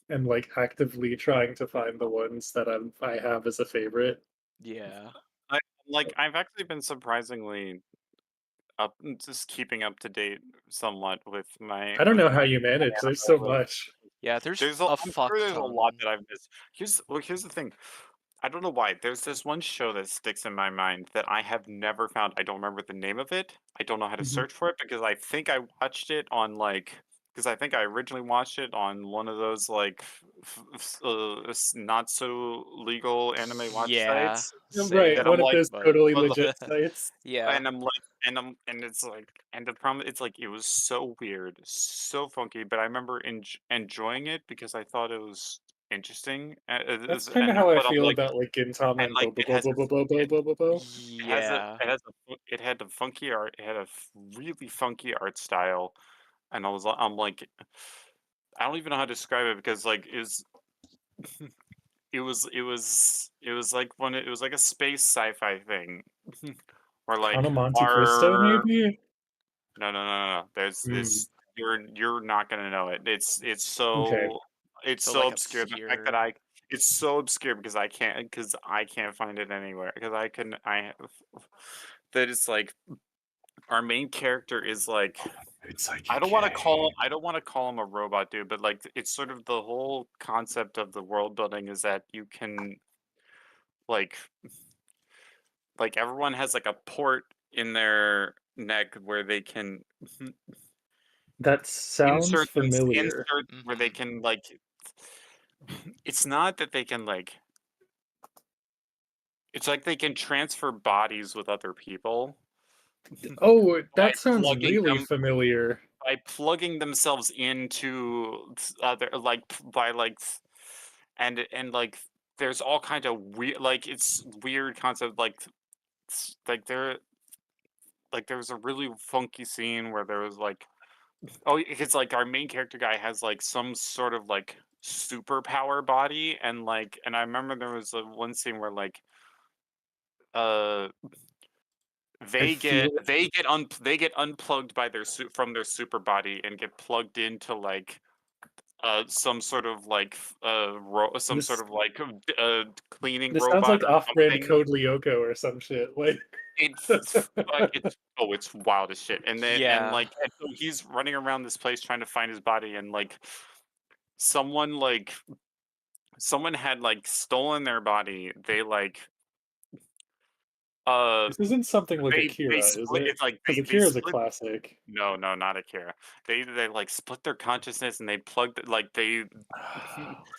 S2: and like actively trying to find the ones that I have as a favorite.
S1: Yeah.
S3: I've actually been surprisingly just keeping up to date somewhat
S2: I don't know how
S3: my
S2: you manage. There's so
S3: anime list.
S2: much.
S1: Yeah, there's
S3: There's a
S1: a
S3: I'm sure
S1: fuck
S3: there's a lot
S1: ton.
S3: that I've missed. Here's the thing. I don't know why. There's this one show that sticks in my mind that I have never found. I don't remember the name of it. I don't know how to
S2: Mhm.
S3: search for it because I think I watched it on because I think I originally watched it on one of those not so legal anime watch
S1: Yeah,
S3: sites
S2: Right,
S3: that
S1: same.
S3: I'm
S2: one of
S3: like,
S2: those
S1: But
S2: totally legit sites.
S1: yeah.
S3: and I'm like, and it's like, and the problem, it's like, it was so weird, so funky, but I remember enjoying it because I thought it was interesting,
S2: That's kind of how I
S3: but I'm
S2: feel
S3: like,
S2: about like Gintama
S3: and
S2: and
S3: like,
S2: Bo Bo Bo Bo Bo Bo Bo
S3: it,
S2: Bo Bo Bo.
S1: Yeah.
S3: it had the funky art, it had a really funky art style, and I'm like, I don't even know how to describe it because like it was like it was like a space sci-fi thing, or like
S2: Count of Monte Cristo,
S3: our
S2: maybe?
S3: no. There's
S2: Hmm.
S3: this. You're not gonna know it.
S2: Okay.
S3: It's
S1: So
S3: so
S1: like
S3: obscure. The fact that
S1: obscure.
S3: it's so obscure because I can't find it anywhere because I couldn't I that it's like our main character is like
S2: It's like okay.
S3: I don't want to call him a robot dude, but like it's sort of the whole concept of the world building is that you can like everyone has like a port in their neck where they can
S2: That sounds familiar.
S3: insert where they
S1: Mhm.
S3: can like it's not that they can like it's like they can transfer bodies with other people
S2: Oh,
S3: by
S2: that sounds
S3: plugging
S2: really
S3: them
S2: familiar.
S3: by plugging themselves into other by like like there's all kind of weird like it's weird concept like like there was a really funky scene where there was like oh, it's like our main character guy has like some sort of like superpower body, and I remember there was one scene where uh
S2: I feel
S3: they get unplugged by from their super body and get plugged into some sort of some sort
S2: this
S3: of cleaning
S2: this sounds
S3: robot
S2: like
S3: or
S2: off-brand
S3: something.
S2: Code Lyoko or some shit. Like
S3: It's wild as shit. And then
S1: Yeah.
S3: and so he's running around this place trying to find his body, and someone like someone had stolen their body. Uh
S2: this isn't something like
S3: they
S2: Akira, is
S3: split
S2: it?
S3: it's like
S2: Because
S3: they
S2: Akira is a
S3: split
S2: classic.
S3: no, no, not Akira. They split their consciousness, and they plugged
S2: Oh, what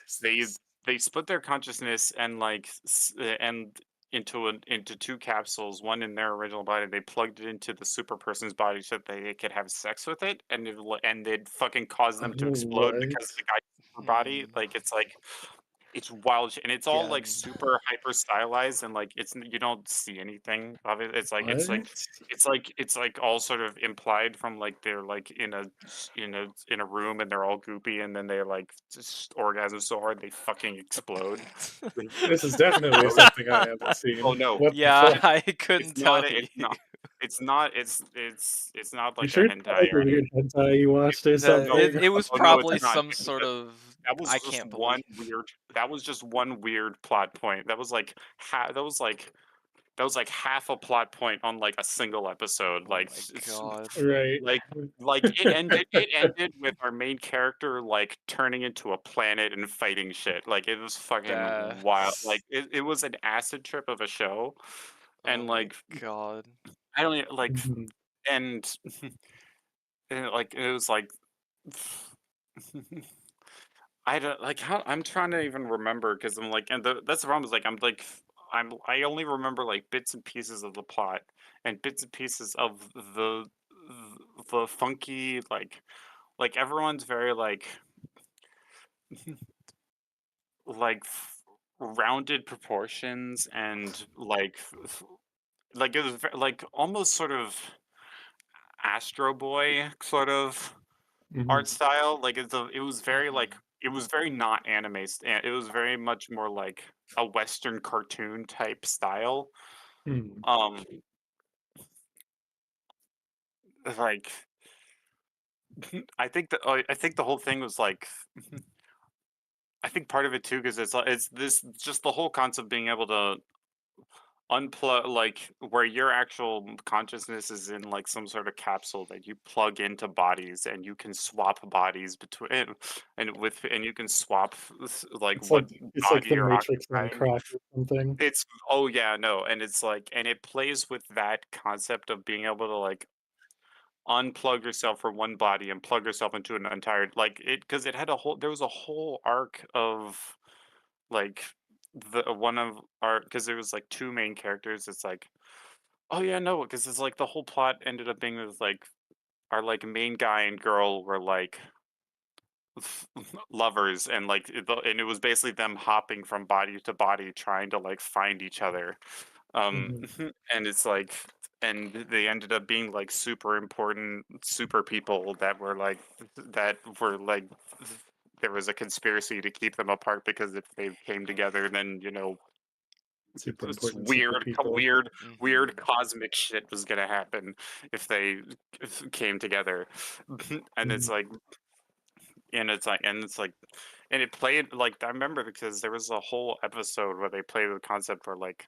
S2: is
S3: they
S2: this?
S3: they split their consciousness and and into two capsules, one in their original body. They plugged it into the super person's body so that they could have sex with it, and and they'd fucking cause them to
S2: Oh,
S3: explode
S2: what?
S3: because the guy's super body.
S1: Hmm.
S3: It's wild and it's all
S1: Again.
S3: super hyper stylized, and you don't see anything of it.
S2: What?
S3: It's all sort of implied from they're in a room, and they're all goopy, and then they just orgasm so hard they fucking explode. They
S2: This is
S3: fucking
S2: definitely
S3: explode.
S2: something I haven't
S3: Oh
S2: seen.
S3: no,
S2: What the
S1: Yeah,
S2: fuck?
S3: it's
S1: I couldn't tell you.
S3: it's not
S2: You
S3: like a
S2: sure it's not
S3: hentai
S2: like a
S3: or anything.
S2: weird hentai you watched or
S1: The
S3: No,
S1: it,
S2: something?
S1: it was
S3: oh no, it's
S1: probably
S3: not.
S1: some sort of
S3: That was
S1: I
S3: just
S1: can't believe.
S3: that was just one weird plot point. That was that was like half a plot point on a single episode.
S1: Oh my god.
S2: Right.
S3: Like it ended with our main character turning into a planet and fighting shit. It was fucking wild.
S1: That's
S3: It was an acid trip of a show, and
S1: oh my god.
S3: I don't even,
S2: Mhm.
S3: and, it was I don't how I'm trying to even remember because I'm and that's the problem is I only remember bits and pieces of the plot and bits and pieces of the funky like everyone's very like rounded proportions and like it was like almost sort of Astro Boy sort of art
S2: Mhm.
S3: style. Like it was very like
S1: Mhm.
S3: it was very not anime. It was very much more like a Western cartoon type style.
S2: Mhm.
S3: Um, like I think the whole thing was like I think part of it too because it's this just the whole concept of being able to unplug like where your actual consciousness is in like some sort of capsule that you plug into bodies and you can swap bodies between and you can swap like
S2: It's
S3: what
S2: like
S3: body
S2: the
S3: you're
S2: Matrix on
S3: occupying.
S2: crack or something.
S3: It's oh yeah, no, and it's like and it plays with that concept of being able to like unplug yourself from one body and plug yourself into an entire like it because it had a whole there was a whole arc of like the one of our because there was like two main characters. It's like oh yeah, no, because it's like the whole plot ended up being this like our like main guy and girl were like lovers and like and it was basically them hopping from body to body trying to like find each other.
S2: Mhm.
S3: And it's like and they ended up being like super important super people that were like there was a conspiracy to keep them apart because if they came together then you know
S2: Super
S3: this
S2: important super people.
S3: weird
S1: Mhm.
S3: cosmic shit was gonna happen if they came together. And it's
S2: Mhm.
S3: like and it's like and it played like I remember because there was a whole episode where they played the concept where like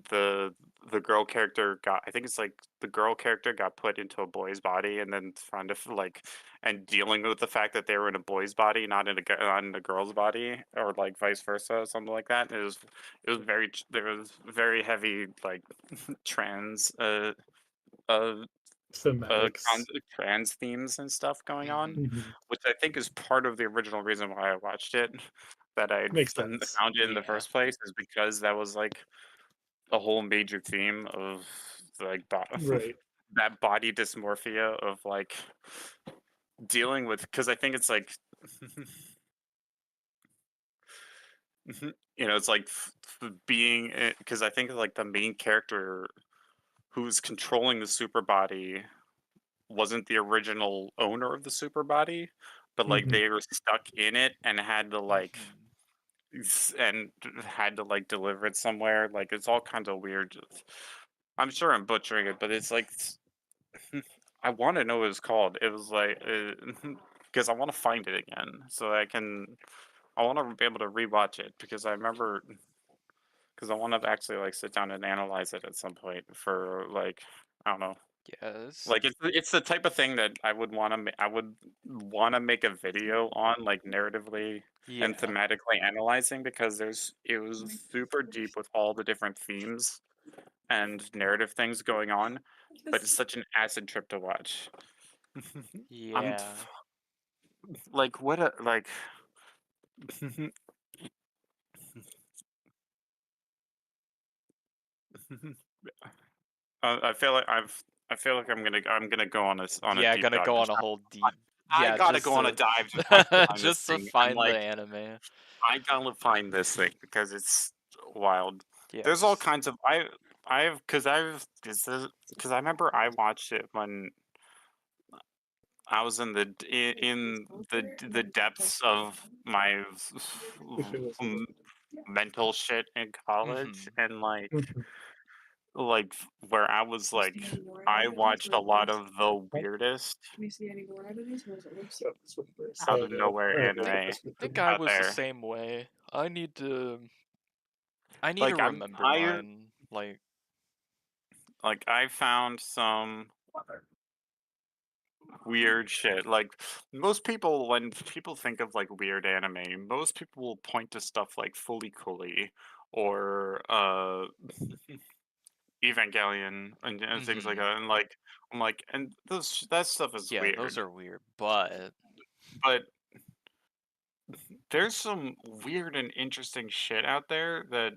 S3: the the girl character got I think it's like the girl character got put into a boy's body and then trying to like and dealing with the fact that they were in a boy's body not in a girl's body or like vice versa something like that. It was very there was very heavy like trans uh
S2: Thematics.
S3: trans themes and stuff going on,
S1: Mhm.
S2: Mhm.
S3: which I think is part of the original reason why I watched it that I
S2: Makes sense.
S3: found it in the
S1: Yeah.
S3: first place is because that was like a whole major theme of like
S2: Right.
S3: that body dysmorphia of like dealing with because I think it's like you know it's like being because I think like the main character who's controlling the super body wasn't the original owner of the super body but like
S2: Mhm.
S3: they were stuck in it and had to like
S1: Mhm.
S3: and had to like deliver it somewhere like it's all kinds of weird I'm sure I'm butchering it but it's like I want to know what it's called. It was like because I want to find it again so I can. I want to be able to rewatch it because I remember because I want to actually like sit down and analyze it at some point for like I don't know.
S1: Yes.
S3: Like it's the type of thing that I would want to I would want to make a video on like narratively and
S1: Yeah.
S3: thematically analyzing because there's it was super deep with all the different themes and narrative things going on, but it's such an acid trip to watch. I'm
S1: Yeah.
S3: like what a like I feel like I'm gonna go on a
S1: Yeah,
S3: deep
S1: gonna
S3: dive
S1: go
S3: to
S1: on a
S3: try.
S1: whole deep.
S3: I
S1: Yeah,
S3: gotta
S1: just
S3: go on a
S1: to
S3: dive to try to find this
S1: just to
S3: thing. I'm
S1: find the
S3: like
S1: anime.
S3: I gotta find this thing because it's wild. There's all
S1: Yes.
S3: kinds of I've because I remember I watched it when I was in the depths of my
S2: If it was
S3: mental shit in college
S1: Mhm.
S3: and
S2: Mhm.
S3: like where I was like I watched a lot of the
S2: Oh,
S3: weirdest
S2: so this one first.
S3: out of nowhere
S2: I have a
S3: anime
S2: purpose with
S1: Think
S2: them.
S1: I
S3: out
S1: was the
S3: there.
S1: same way. I need to
S3: Like
S1: remember mine.
S3: I found some weird shit. Like most people when people think of like weird anime, most people will point to stuff like Fully Cooley or Evangelion and things like
S1: Mhm.
S3: that. And like I'm like and those that stuff is
S1: Yeah, those
S3: weird.
S1: are weird, but
S3: But there's some weird and interesting shit out there that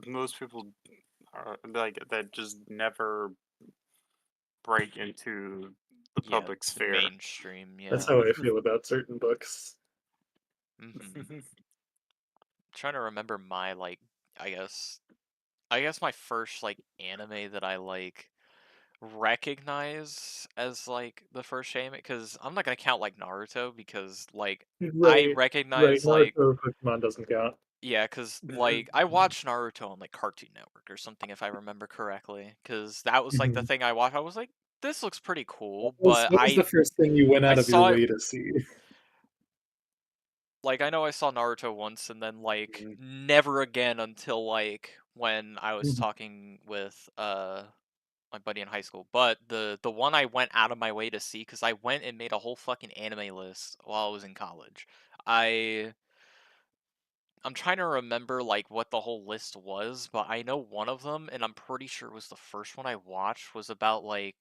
S3: most people are like that just never break into the
S1: Yeah,
S3: public
S1: the
S3: sphere.
S1: mainstream. Yeah.
S2: That's how I feel about certain books.
S1: Trying to remember my like, I guess, my first like anime that I like recognize as like the first anime, because I'm not gonna count like Naruto, because like I
S2: Right, right.
S1: recognize like,
S2: Naruto Pokemon doesn't count.
S1: yeah, because like I watched Naruto on like Cartoon Network or something, if I remember correctly, because that was like the
S2: Mhm.
S1: thing I watched. I was like, this looks pretty cool,
S2: What was
S1: but
S2: what was the first thing you went
S1: I
S2: out of your
S1: saw it,
S2: way to see?
S1: like I know I saw Naruto once, and then like
S2: Mhm.
S1: never again until like when I was
S2: Mhm.
S1: talking with my buddy in high school. But the one I went out of my way to see, because I went and made a whole fucking anime list while I was in college. I I'm trying to remember like what the whole list was, but I know one of them, and I'm pretty sure it was the first one I watched, was about like,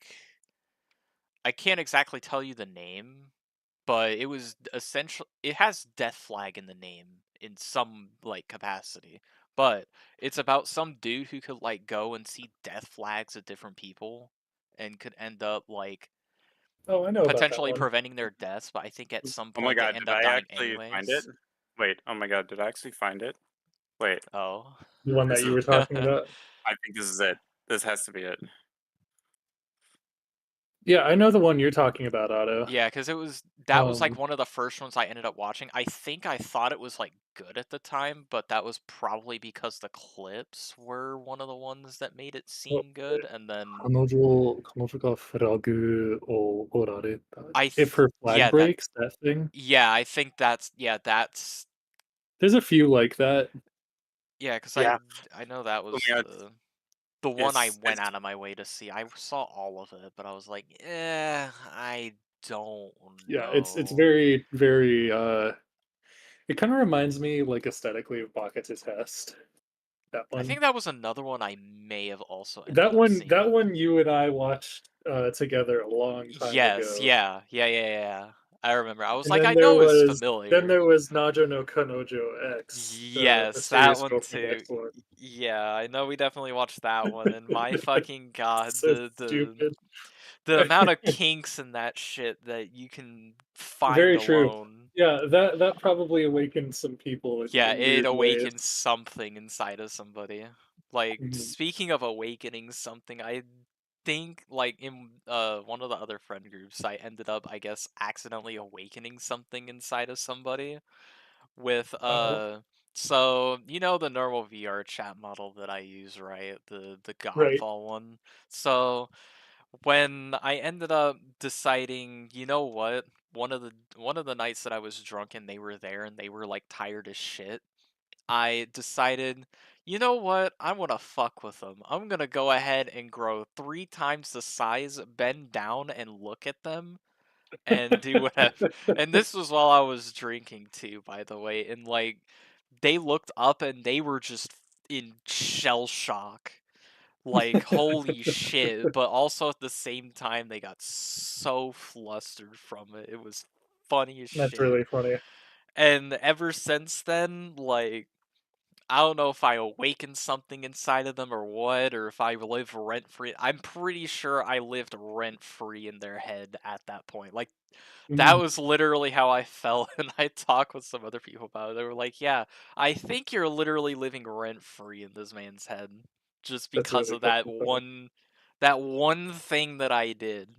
S1: I can't exactly tell you the name, but it was essential. It has Death Flag in the name in some like capacity, but it's about some dude who could like go and see death flags of different people, and could end up like
S2: Oh, I know about that
S1: potentially
S2: one.
S1: preventing their deaths. But I think at some
S3: Oh my
S1: point they
S3: god,
S1: end
S3: did
S1: up
S3: I
S1: dying
S3: actually find it?
S1: anyways.
S3: Wait, oh my god, did I actually find it? Wait,
S1: Oh.
S2: The one that
S3: this
S2: you
S3: is.
S2: were talking about?
S3: I think this is it. This has to be it.
S2: Yeah, I know the one you're talking about, Otto.
S1: Yeah, because that was like
S2: Um,
S1: one of the first ones I ended up watching. I think I thought it was like good at the time, but that was probably because the clips were one of the ones that made it
S2: what
S1: seem good. And then
S2: 彼女がフラグを折られた. If her flag
S1: yeah, that
S2: breaks, that thing.
S1: yeah, I think that's
S2: There's a few like that.
S1: yeah, because
S3: Yeah.
S1: I know that
S3: Oh
S1: was
S3: my god.
S1: the one I went
S3: It's
S1: out of my way to see. I saw all of it, but I was like, I don't
S2: Yeah, it's
S1: know.
S2: very very. It kind of reminds me like aesthetically of Baka Test. That
S1: I
S2: one.
S1: think that was another one I may have also ended
S2: That
S1: up
S2: one. That
S1: seeing.
S2: one you and I watched together a long time
S1: Yes,
S2: ago.
S1: yeah. I remember. I was
S2: And
S1: like,
S2: then
S1: I know it's
S2: then
S1: familiar.
S2: there was Najo no Kanojo X, the
S1: Yes, that
S2: serious
S1: one
S2: girlfriend
S1: too.
S2: X one.
S1: Yeah, I know we definitely watched that one, and my fucking god,
S2: So stupid.
S1: the amount of kinks in that shit that you can find
S2: Very true.
S1: alone.
S2: Yeah, that probably awakened some people
S1: Yeah,
S2: in
S1: it
S2: weird ways.
S1: awakens something inside of somebody. Like,
S2: Mhm.
S1: speaking of awakening something, I think like in one of the other friend groups, I ended up, I guess, accidentally awakening something inside of somebody with
S2: Uh,
S1: so you know the normal VR chat model that I use, right? The
S2: right.
S1: Godfall one. So when I ended up deciding, you know what? One of the nights that I was drunk and they were there and they were like tired as shit, I decided, you know what? I want to fuck with them. I'm gonna go ahead and grow 3 times the size, bend down and look at them, and do whatever. And this was while I was drinking too, by the way. And like, they looked up and they were just in shell shock. Like, holy shit. But also at the same time, they got so flustered from it. It was funny as
S2: That's
S1: shit.
S2: really funny.
S1: And ever since then, like, I don't know if I awakened something inside of them or what, or if I live rent free. I'm pretty sure I lived rent free in their head at that point. Like, that
S2: Mhm.
S1: was literally how I felt, and I talked with some other people about it. They were like, "Yeah, I think you're literally living rent free in this man's head, just
S2: That's
S1: because
S2: really
S1: of
S2: fucking funny.
S1: that one thing that I did."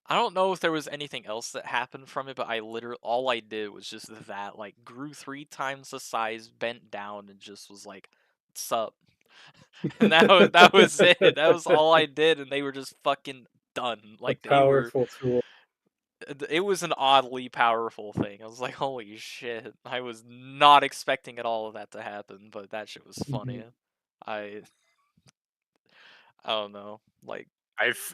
S1: I don't know if there was anything else that happened from it, but I literally all I did was just that, like, grew 3 times the size, bent down, and just was like, "Sup," and that was it. That was all I did, and they were just fucking done.
S2: A
S1: Like, they were
S2: powerful tool.
S1: it was an oddly powerful thing. I was like, holy shit. I was not expecting at all of that to happen, but that shit was funny.
S2: Mhm.
S1: I I don't know. Like,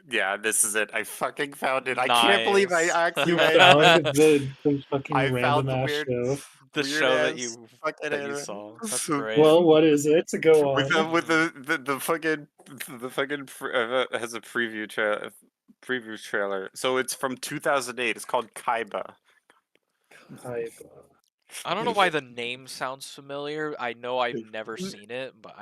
S3: Yeah, this is it. I fucking found it. I can't believe I
S1: nice.
S3: actually
S2: You
S3: managed
S2: found
S3: to.
S2: the fucking
S3: I found
S2: random
S3: the
S2: ass
S3: weird,
S2: show.
S1: The
S3: weird
S1: show
S3: ass fucking
S1: that you
S3: anime.
S1: saw. That's great.
S2: Well, what is it? To go
S3: with
S2: on.
S1: Mhm.
S3: the fucking has a preview trailer. So it's from 2008. It's called Kaiba.
S1: I don't know why the name sounds familiar. I know I've never seen it, but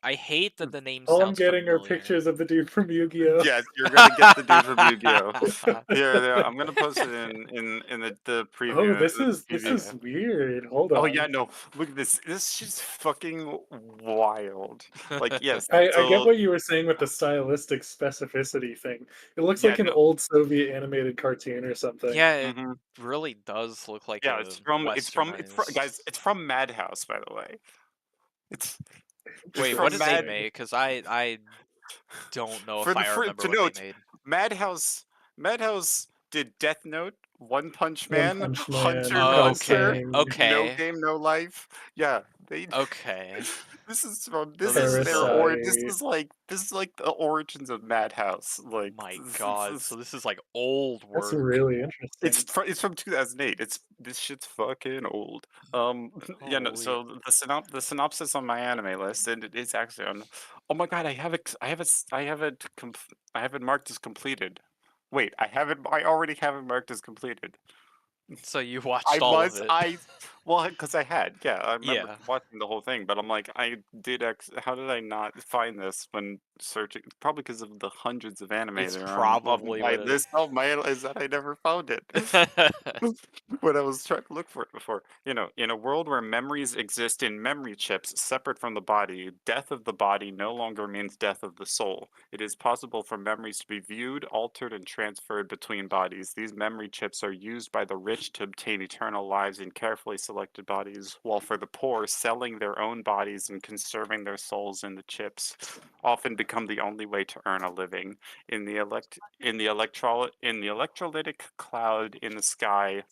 S1: I hate that the name
S2: All I'm
S1: sounds
S2: getting are
S1: familiar.
S2: pictures of the dude from Yu-Gi-Oh.
S3: Yeah, you're gonna get the dude from Yu-Gi-Oh. Here, I'm gonna post it in the
S2: Oh,
S3: preview.
S2: this
S3: The
S2: is
S3: preview.
S2: weird. Hold
S3: Oh yeah,
S2: on.
S3: no, look at this. This shit's fucking wild. Like, yes,
S2: I get
S3: so
S2: what you were saying with the stylistic specificity thing. It looks
S3: yeah,
S2: like an
S3: no,
S2: old Soviet animated cartoon or something.
S1: Yeah, it
S3: hmm
S1: really does look like
S3: yeah,
S1: a
S3: it's from
S1: westernized.
S3: guys. It's from Madhouse, by the way. It's it's
S1: Wait, what
S3: from
S1: did they
S3: Mad.
S2: Interesting.
S1: make? Because I don't know if
S3: For the
S1: I remember
S3: to
S1: what they
S3: note,
S1: made.
S3: Madhouse did Death Note, One Punch
S2: One
S3: Man,
S2: Punch Man,
S3: Hunter
S1: Oh,
S3: Hunter,
S1: okay,
S2: Hellsing,
S3: No
S1: okay,
S3: Game No Life. Yeah, they.
S1: okay.
S3: This
S1: So this
S3: is
S1: is
S3: their
S1: a
S3: or
S2: Parasite.
S3: this is like the origins of Madhouse. Like
S1: my god. So this is like old
S2: That's
S1: work.
S2: really interesting.
S3: it's from 2008. It's this shit's fucking old. Yeah, no.
S1: Holy.
S3: So the synopsis on my anime list, and it is actually on. Oh my god, I have it marked as completed. Wait, I already have it marked as completed.
S1: So you
S3: I
S1: watched all of
S3: must,
S1: it.
S3: I, well, because I had, yeah, I remember
S1: Yeah.
S3: watching the whole thing, but I'm like, how did I not find this when searching? Probably because of the hundreds of anime
S1: It's
S3: that are on of
S1: probably
S3: my
S1: what it
S3: list. Oh, my is that I never found it
S1: is.
S3: when I was trying to look for it before. In a world where memories exist in memory chips separate from the body, death of the body no longer means death of the soul. It is possible for memories to be viewed, altered, and transferred between bodies. These memory chips are used by the rich to obtain eternal lives in carefully selected bodies, while for the poor, selling their own bodies and conserving their souls in the chips often become the only way to earn a living. In the electrolytic cloud in the sky,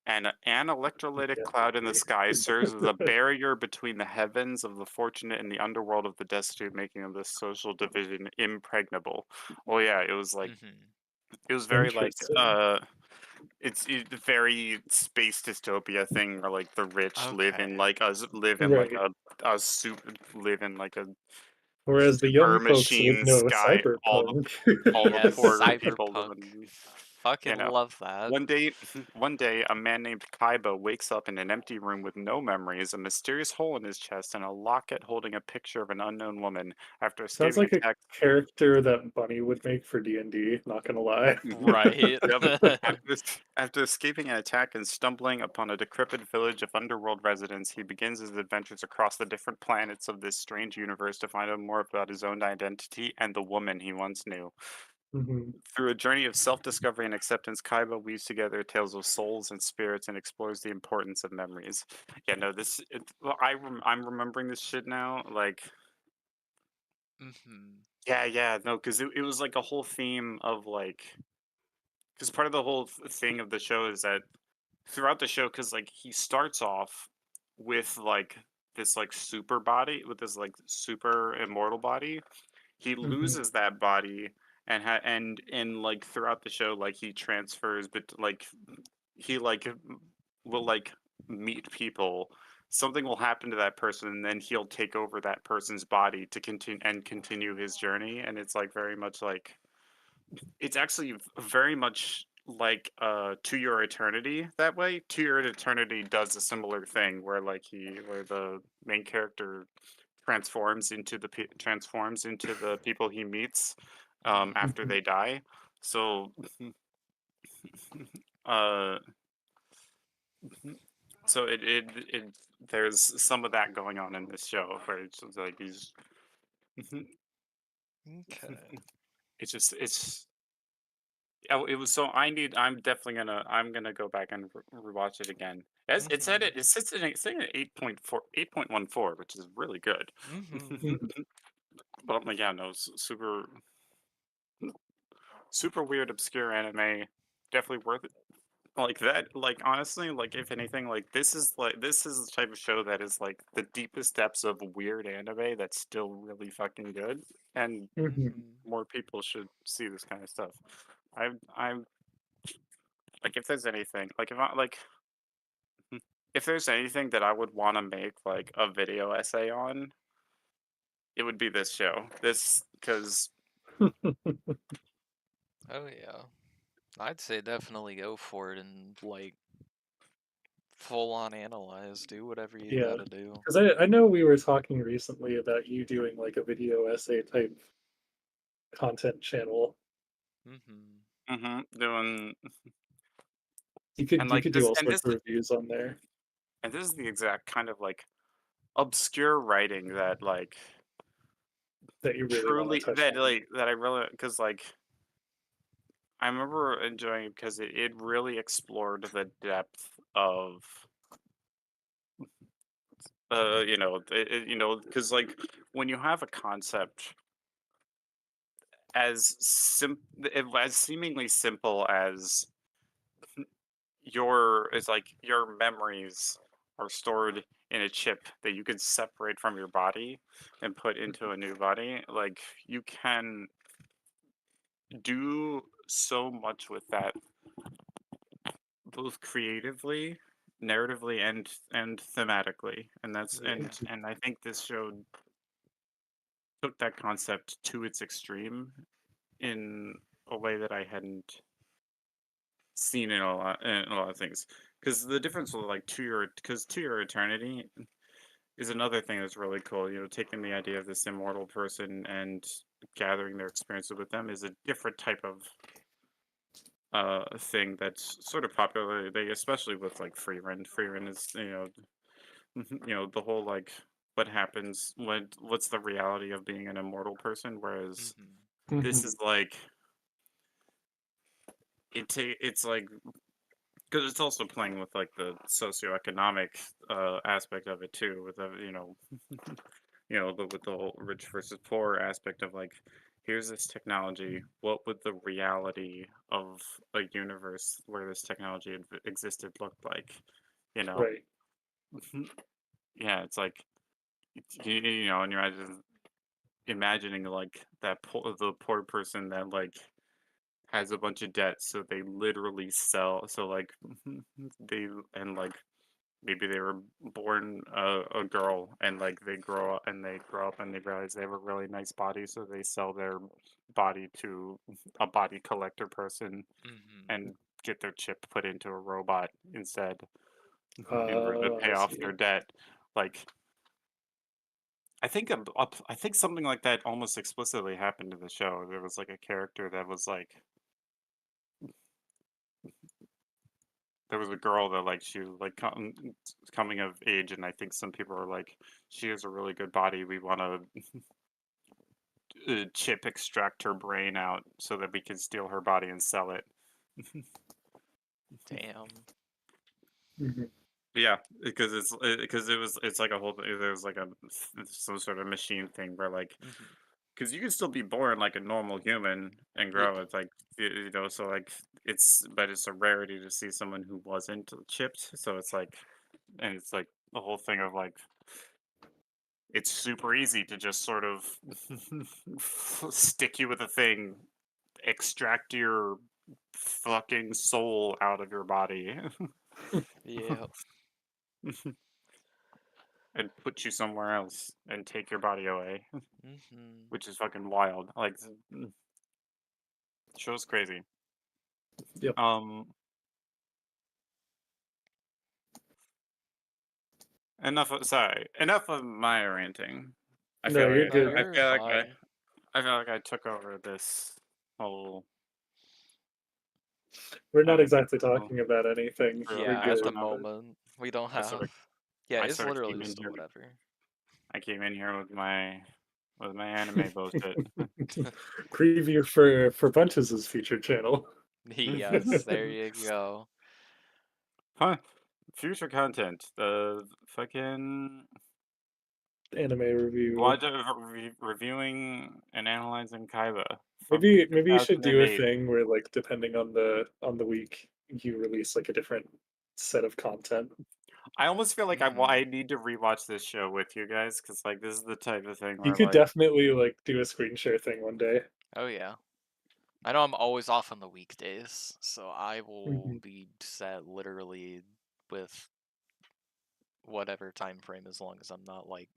S3: an electrolytic cloud in the sky serves as a barrier between the heavens of the fortunate and the underworld of the destitute, making this social division impregnable. Well, yeah,
S1: Mhm.
S3: it was very like
S2: Interesting.
S3: it's a very space dystopia thing where like the rich
S1: Okay.
S2: Right.
S3: live in like a
S2: Whereas the
S3: super
S2: young folks would
S3: machine
S2: know
S3: sky.
S2: cyberpunk.
S3: All the
S1: Yes,
S3: poor people live
S1: cyberpunk.
S3: in.
S1: Fucking
S3: You know,
S1: love that.
S3: one day, one day, a man named Kaiba wakes up in an empty room with no memories, a mysterious hole in his chest, and a locket holding a picture of an unknown woman. After
S2: Sounds
S3: escaping
S2: like a
S3: attack,
S2: character that Bunny would make for D&D, not gonna lie.
S1: Right.
S3: yep. After escaping an attack and stumbling upon a decrepit village of underworld residents, he begins his adventures across the different planets of this strange universe to find out more about his own identity and the woman he once knew.
S2: Mhm.
S3: Through a journey of self-discovery and acceptance, Kaiba weaves together tales of souls and spirits and explores the importance of memories. Yeah, no, I'm remembering this shit now. Like,
S1: Mhm.
S3: yeah, no, because it was like a whole theme of like, because part of the whole thing of the show is that throughout the show, because like he starts off with like this like super body, with this like super immortal body. He
S2: Mhm.
S3: loses that body and like throughout the show like he transfers but like he like will like meet people, something will happen to that person and then he'll take over that person's body to continue his journey, and it's like very much like it's actually very much like To Your Eternity. That way To Your Eternity does a similar thing where like where the main character transforms into the people he meets
S1: Mhm.
S3: after
S2: Mhm.
S3: they die. So uh so it there's some of that going on in this show where it's just like he's
S1: Okay.
S3: it's oh, it was so I'm definitely gonna go back and rewatch it again. As it said
S1: Mhm.
S3: it it's saying at 8.14, which is really good.
S1: Mhm.
S2: Mhm.
S3: But I'm like, yeah, no, super weird, obscure anime. Definitely worth it. Like that, like honestly, like if anything, this is the type of show that is like the deepest depths of weird anime that's still really fucking good, and
S2: Mhm.
S1: Mhm.
S3: more people should see this kind of stuff. I'm like if there's anything, like if there's anything that I would want to make like a video essay on, it would be this show. This because
S1: Oh yeah. I'd say definitely go for it and like full on analyze. Do whatever you
S2: Yeah,
S1: gotta do.
S2: because I know we were talking recently about you doing like a video essay type content channel.
S3: Doing and
S2: You
S3: like
S2: could do
S3: this
S2: all
S3: and
S2: sorts
S3: this
S2: of reviews on there
S3: and this is the exact kind of like obscure writing that like
S2: that you really want to
S3: truly
S2: touch
S3: that
S2: on.
S3: like that I really because like I remember enjoying it because it really explored the depth of because like when you have a concept as seemingly simple as your memories are stored in a chip that you can separate from your body and put into a new body, like you can do so much with that, both creatively, narratively, and thematically. And that's
S2: Yeah.
S3: and I think this show took that concept to its extreme in a way that I hadn't seen in a lot of things. Because the difference with like to your eternity is another thing that's really cool. You know, taking the idea of this immortal person and gathering their experiences with them is a different type of thing that's sort of popular. They especially with like free rent. Free rent is the whole like what happens what's the reality of being an immortal person, whereas this is like it's like because it's also playing with like the socioeconomic aspect of it too, with the with the whole rich versus poor aspect of like, here's this technology. What would the reality of a universe where this technology existed look like? You know,
S2: Right.
S3: yeah, it's like and you're imagining like the poor person that like has a bunch of debt, so they literally sell. So like they and like maybe they were born a girl and like they grow up and they realize they have a really nice body, so they sell their body to a body collector person and get their chip put into a robot instead in order to
S2: I
S3: pay off
S2: see.
S3: their debt. Like I think something like that almost explicitly happened in the show. There was like a character that was like there was a girl that like she was like coming of age, and I think some people are like, she has a really good body. We want to chip extract her brain out so that we can steal her body and sell it.
S1: Damn.
S2: Mhm.
S3: Yeah, because it's like a whole there was like some sort of machine thing where like because you can still be born like a normal human and
S1: Yeah.
S3: grow. It's like so like it's a rarity to see someone who wasn't chipped. So it's like and it's like the whole thing of like it's super easy to just sort of stick you with a thing, extract your fucking soul out of your body,
S1: Yeah.
S3: and put you somewhere else and take your body away,
S1: Mm-hmm.
S3: which is fucking wild. Like, show's crazy.
S2: Yep.
S3: Enough of my ranting. I
S2: No,
S3: feel
S2: you're
S3: like
S1: No,
S2: good.
S1: you're fine.
S3: I feel like I took over this whole.
S2: We're not
S3: This
S2: exactly
S3: whole
S2: talking about anything. We're
S1: Yeah, at
S2: good.
S1: the moment. We don't
S3: I sort
S1: have.
S3: of
S1: Yeah,
S3: I
S1: it's
S3: sort of
S1: literally
S3: came in
S1: just a
S3: here.
S1: whatever.
S3: I came in here with my anime bullshit.
S2: Preview for Bunches' future channel.
S1: Yes, there you go.
S3: Huh. Future content. The fucking
S2: Anime review.
S3: reviewing and analyzing Kaiba from
S2: Maybe you should do a
S3: 2008.
S2: thing where like depending on the week you release like a different set of content.
S3: I almost feel like
S1: Mm-hmm.
S3: I need to rewatch this show with you guys because like this is the type of thing
S2: You
S3: where
S2: could
S3: like
S2: definitely like do a screen share thing one day.
S1: Oh yeah. I know I'm always off on the weekdays, so I will
S2: Mhm.
S1: be set literally with whatever time frame as long as I'm not like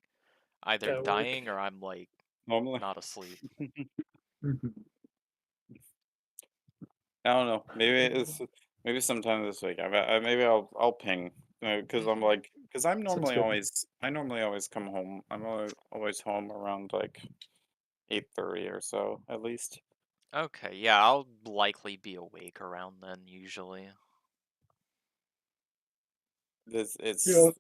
S1: either
S2: At work.
S1: dying or I'm like
S3: normally.
S1: not asleep.
S2: Mhm.
S3: I don't know. Maybe sometime this week. Maybe I'll ping because I'm like, because
S2: Sounds good.
S3: I normally always come home. I'm always home around like 8:30 or so, at least.
S1: Okay, yeah, I'll likely be awake around then usually.
S3: This
S2: Yeah.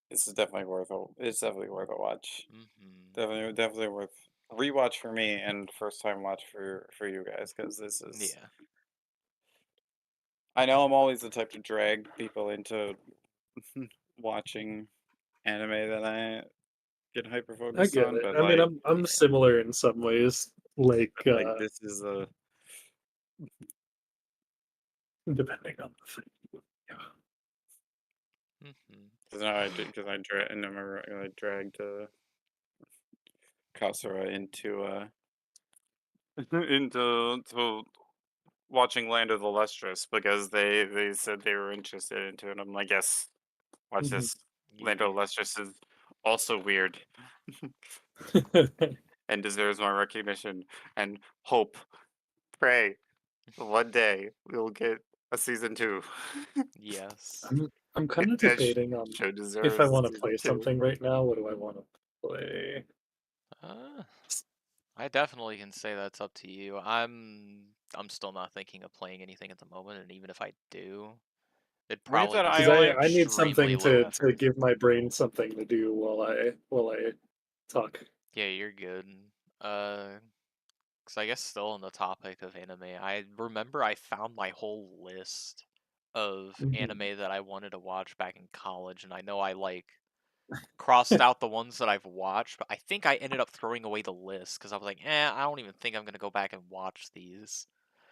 S3: it's definitely it's definitely worth a watch.
S1: Mhm.
S3: Definitely worth rewatch for me and first time watch for you guys because this is.
S1: Yeah.
S3: I know I'm always the type to drag people into watching anime that I get hyper
S2: I
S3: focused
S2: get
S3: on,
S2: it.
S3: but
S2: I mean, I'm
S1: Yeah.
S2: similar in some ways, like
S3: this is a
S2: depending on the thing. Yeah.
S1: Mhm.
S3: because I did because I dra and I remember I dragged Kasura into into watching Land of the Lustrous because they said they were interested into it. I'm like, yes, watch
S2: Mhm.
S3: this. Land of the
S1: Yeah.
S3: Lustrous is also weird and deserves more recognition and hope. Pray one day we'll get a season two.
S1: Yes.
S2: I'm kind of
S3: That
S2: debating on
S3: show
S2: if I
S3: deserves a
S2: want to
S3: season
S2: play
S3: two.
S2: something right now. What do I want to play?
S1: Uh, I definitely can say that's up to you. I'm still not thinking of playing anything at the moment, and even if I do, it'd
S3: Weird
S1: probably
S3: that
S1: be
S3: I
S2: Because
S1: something
S3: only
S2: I need
S1: extremely
S2: something
S1: low
S2: to
S1: effort.
S2: give my brain something to do while I talk.
S1: Yeah, you're good. Uh, because I guess still on the topic of anime, I remember I found my whole list of
S2: Mhm.
S1: anime that I wanted to watch back in college, and I know I like crossed out the ones that I've watched, but I think I ended up throwing away the list because I was like, I don't even think I'm gonna go back and watch these.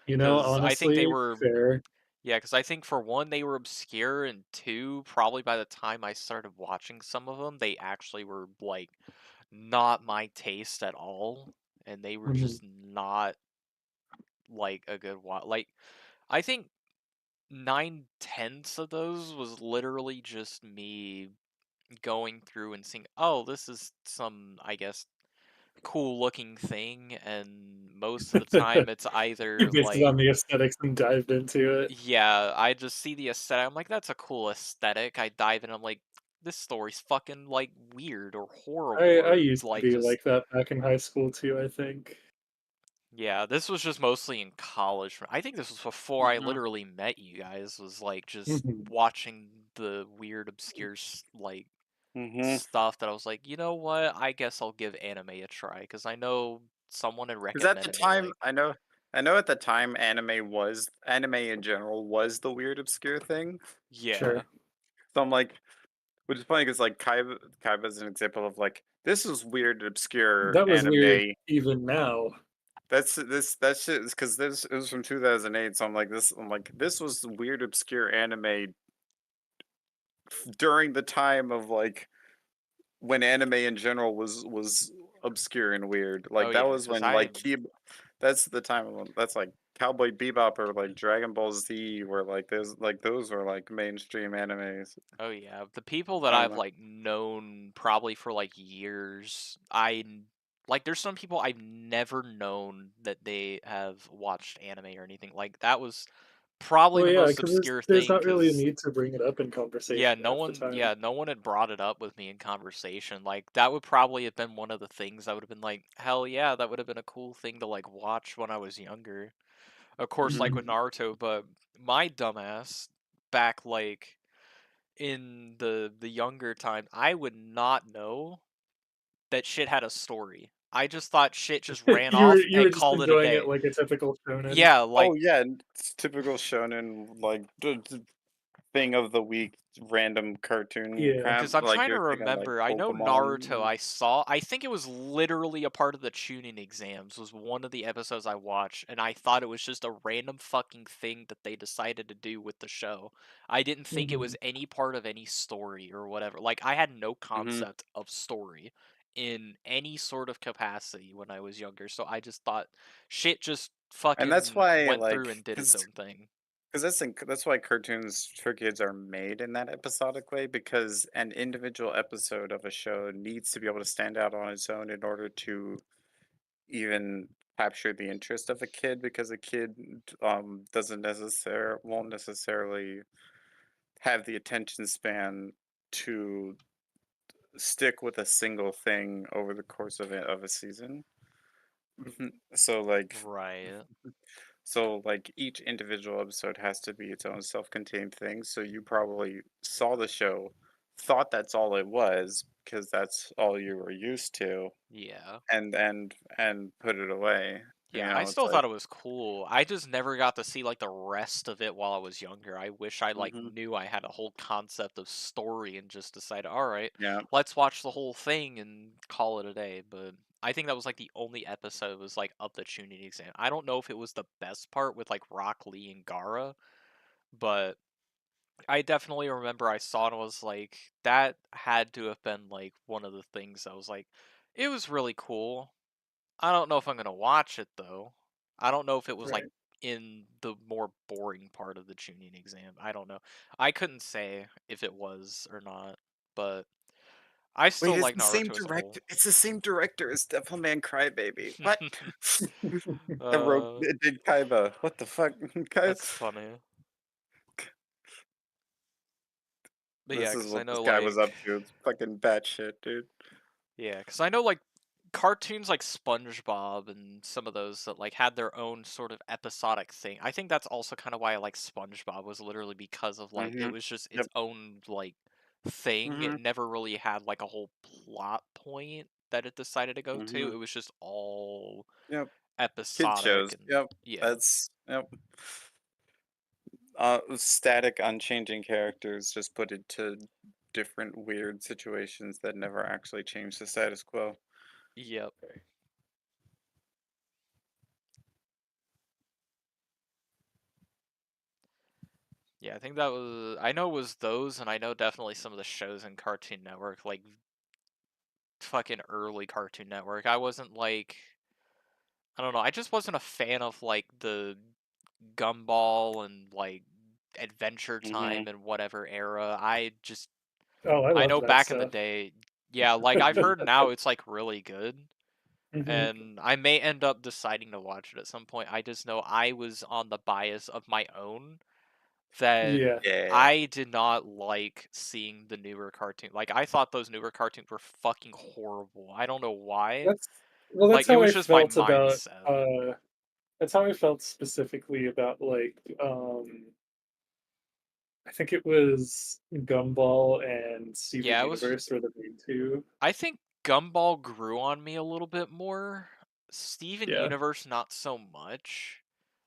S2: You know,
S1: Because I think they
S2: honestly,
S1: were,
S2: fair.
S1: yeah, because I think for one, they were obscure, and two, probably by the time I started watching some of them, they actually were, like, not my taste at all, and they were
S2: Mhm.
S1: just not, like, a good watch. Like, I think 9/10 of those was literally just me going through and seeing, oh, this is some, I guess, cool looking thing, and most of the time it's
S2: You
S1: either
S2: based it on
S1: like,
S2: the aesthetics and dived into it.
S1: yeah, I just see the aesthetic. I'm like, that's a cool aesthetic. I dive in. I'm like, this story's fucking like weird or horrible
S2: I
S1: or
S2: used to
S1: like
S2: be
S1: just,
S2: like that back in high school too, I think.
S1: yeah. This was just mostly in college. I think this was before I
S3: Mhm.
S1: literally met you guys. Was like just
S2: Mhm.
S1: watching the weird, obscure like
S3: Mhm.
S1: stuff that I was like, you know what? I guess I'll give anime a try because I know someone had
S3: Because at the
S1: recommended me
S3: time,
S1: like,
S3: I know at the time, anime in general was the weird obscure thing.
S1: yeah,
S2: Sure.
S3: So I'm like, which is funny because like Kaiba is an example of like this is weird obscure
S2: That was weird
S3: anime.
S2: even now.
S3: That shit is because this it was from 2008. So I'm like this was weird obscure anime during the time of like when anime in general was obscure and weird.
S1: oh
S3: Like that
S1: yeah,
S3: was
S1: because
S3: when
S1: I,
S3: that's the time when that's like Cowboy Bebop or like Dragon Ball Z were like those were like mainstream animes.
S1: oh yeah, the people that
S3: I'm
S1: I've
S3: like,
S1: like known probably for like years, like there's some people I've never known that they have watched anime or anything. Like that was probably
S2: Well,
S1: the
S2: yeah,
S1: most
S2: because
S1: obscure
S2: there's
S1: thing
S2: not really a
S1: because
S2: need to bring it up in
S1: yeah,
S2: conversation half the time.
S1: no one had brought it up with me in conversation. Like that would probably have been one of the things I would have been like, hell yeah, that would have been a cool thing to like watch when I was younger. Of course, like with
S2: Mhm.
S1: Naruto, but my dumbass back like in the younger time, I would not know that shit had a story. I just thought shit just ran off
S2: You were
S1: and
S2: just
S1: called it a
S2: enjoying it
S1: day.
S2: like a typical shonen.
S1: Yeah,
S3: oh
S1: like
S3: yeah, it's typical shonen like thing of the week, random cartoon
S2: Yeah.
S3: crap.
S1: because I'm
S3: Like
S1: trying to
S3: you're thinking like
S1: remember. I know Naruto.
S3: Pokemon.
S1: I think it was literally a part of the tuning exams. Was one of the episodes I watched, and I thought it was just a random fucking thing that they decided to do with the show. I didn't think it was
S2: Mhm.
S1: any part of any story or whatever. Like I had no
S3: Hmm.
S1: concept of story in any sort of capacity when I was younger. So I just thought shit just
S3: And that's
S1: fucking
S3: why
S1: went through
S3: like
S1: and did its own thing.
S3: because that's why cartoons for kids are made in that episodic way because an individual episode of a show needs to be able to stand out on its own in order to even capture the interest of a kid because a kid doesn't necessarily won't necessarily have the attention span to stick with a single thing over the course of a season. So like
S1: Right.
S3: each individual episode has to be its own self-contained thing. So you probably saw the show, thought that's all it was because that's all you were used to,
S1: Yeah.
S3: and put it away.
S1: Yeah, I
S3: It's
S1: still
S3: like,
S1: thought it was cool. I just never got to see like the rest of it while I was younger. I wish I like
S3: hmm
S1: knew I had a whole concept of story and just decided, all right,
S3: yeah,
S1: let's watch the whole thing and call it a day. But I think that was like the only episode was like of the tuning exam. I don't know if it was the best part with like Rock Lee and Gara, but I definitely remember I saw it and was like, that had to have been like one of the things I was like, it was really cool. I don't know if I'm gonna watch it though. I don't know if it was like
S2: Right.
S1: in the more boring part of the tuning exam. I don't know. I couldn't say if it was or not, but I
S3: wait,
S1: still
S3: it's
S1: like
S3: the same
S1: Naruto as a
S3: director.
S1: whole.
S3: It's the same director as Devilman Crybaby. What? That wrote
S1: uh,
S3: it did Kaiba. What the fuck?
S1: that's funny. But yeah,
S3: This is
S1: because I
S3: what this
S1: know
S3: guy was
S1: like
S3: up to. It's fucking batshit, dude.
S1: yeah, because I know like cartoons like SpongeBob and some of those that like had their own sort of episodic thing. I think that's also kind of why I like SpongeBob was literally because of like it
S3: Mhm.
S1: was just its
S3: Yep.
S1: own like thing. It
S3: Mhm.
S1: never really had like a whole plot point that it decided to go to.
S3: Mhm.
S1: It was just all
S3: Yep. Kid
S1: episodic
S3: shows.
S1: and
S3: Yep.
S1: yeah.
S3: That's yep. Static, unchanging characters just put into different weird situations that never actually change the status quo.
S1: Yep. Yeah, I think that was I know it was those and I know definitely some of the shows in Cartoon Network like fucking early Cartoon Network. I wasn't like I don't know. I just wasn't a fan of like the Gumball and like Adventure
S3: Mhm.
S1: Time and whatever era. I just
S2: Oh, I
S1: I
S2: loved
S1: know
S2: that
S1: back in the
S2: stuff.
S1: day, yeah, like I've heard now it's like really good
S2: Hmm.
S1: and I may end up deciding to watch it at some point. I just know I was on the bias of my own that
S2: Yeah.
S3: Yeah.
S1: I did not like seeing the newer cartoon. Like I thought those newer cartoons were fucking horrible. I don't know why.
S2: That's well,
S1: Like
S2: that's
S1: it
S2: how
S1: was
S2: I
S1: just my
S2: felt about
S1: mindset.
S2: that's how I felt specifically about like I think it was Gumball and Steven
S1: Yeah, it was
S2: Universe were the main two.
S1: I think Gumball grew on me a little bit more. Steven
S2: Yeah.
S1: Universe, not so much.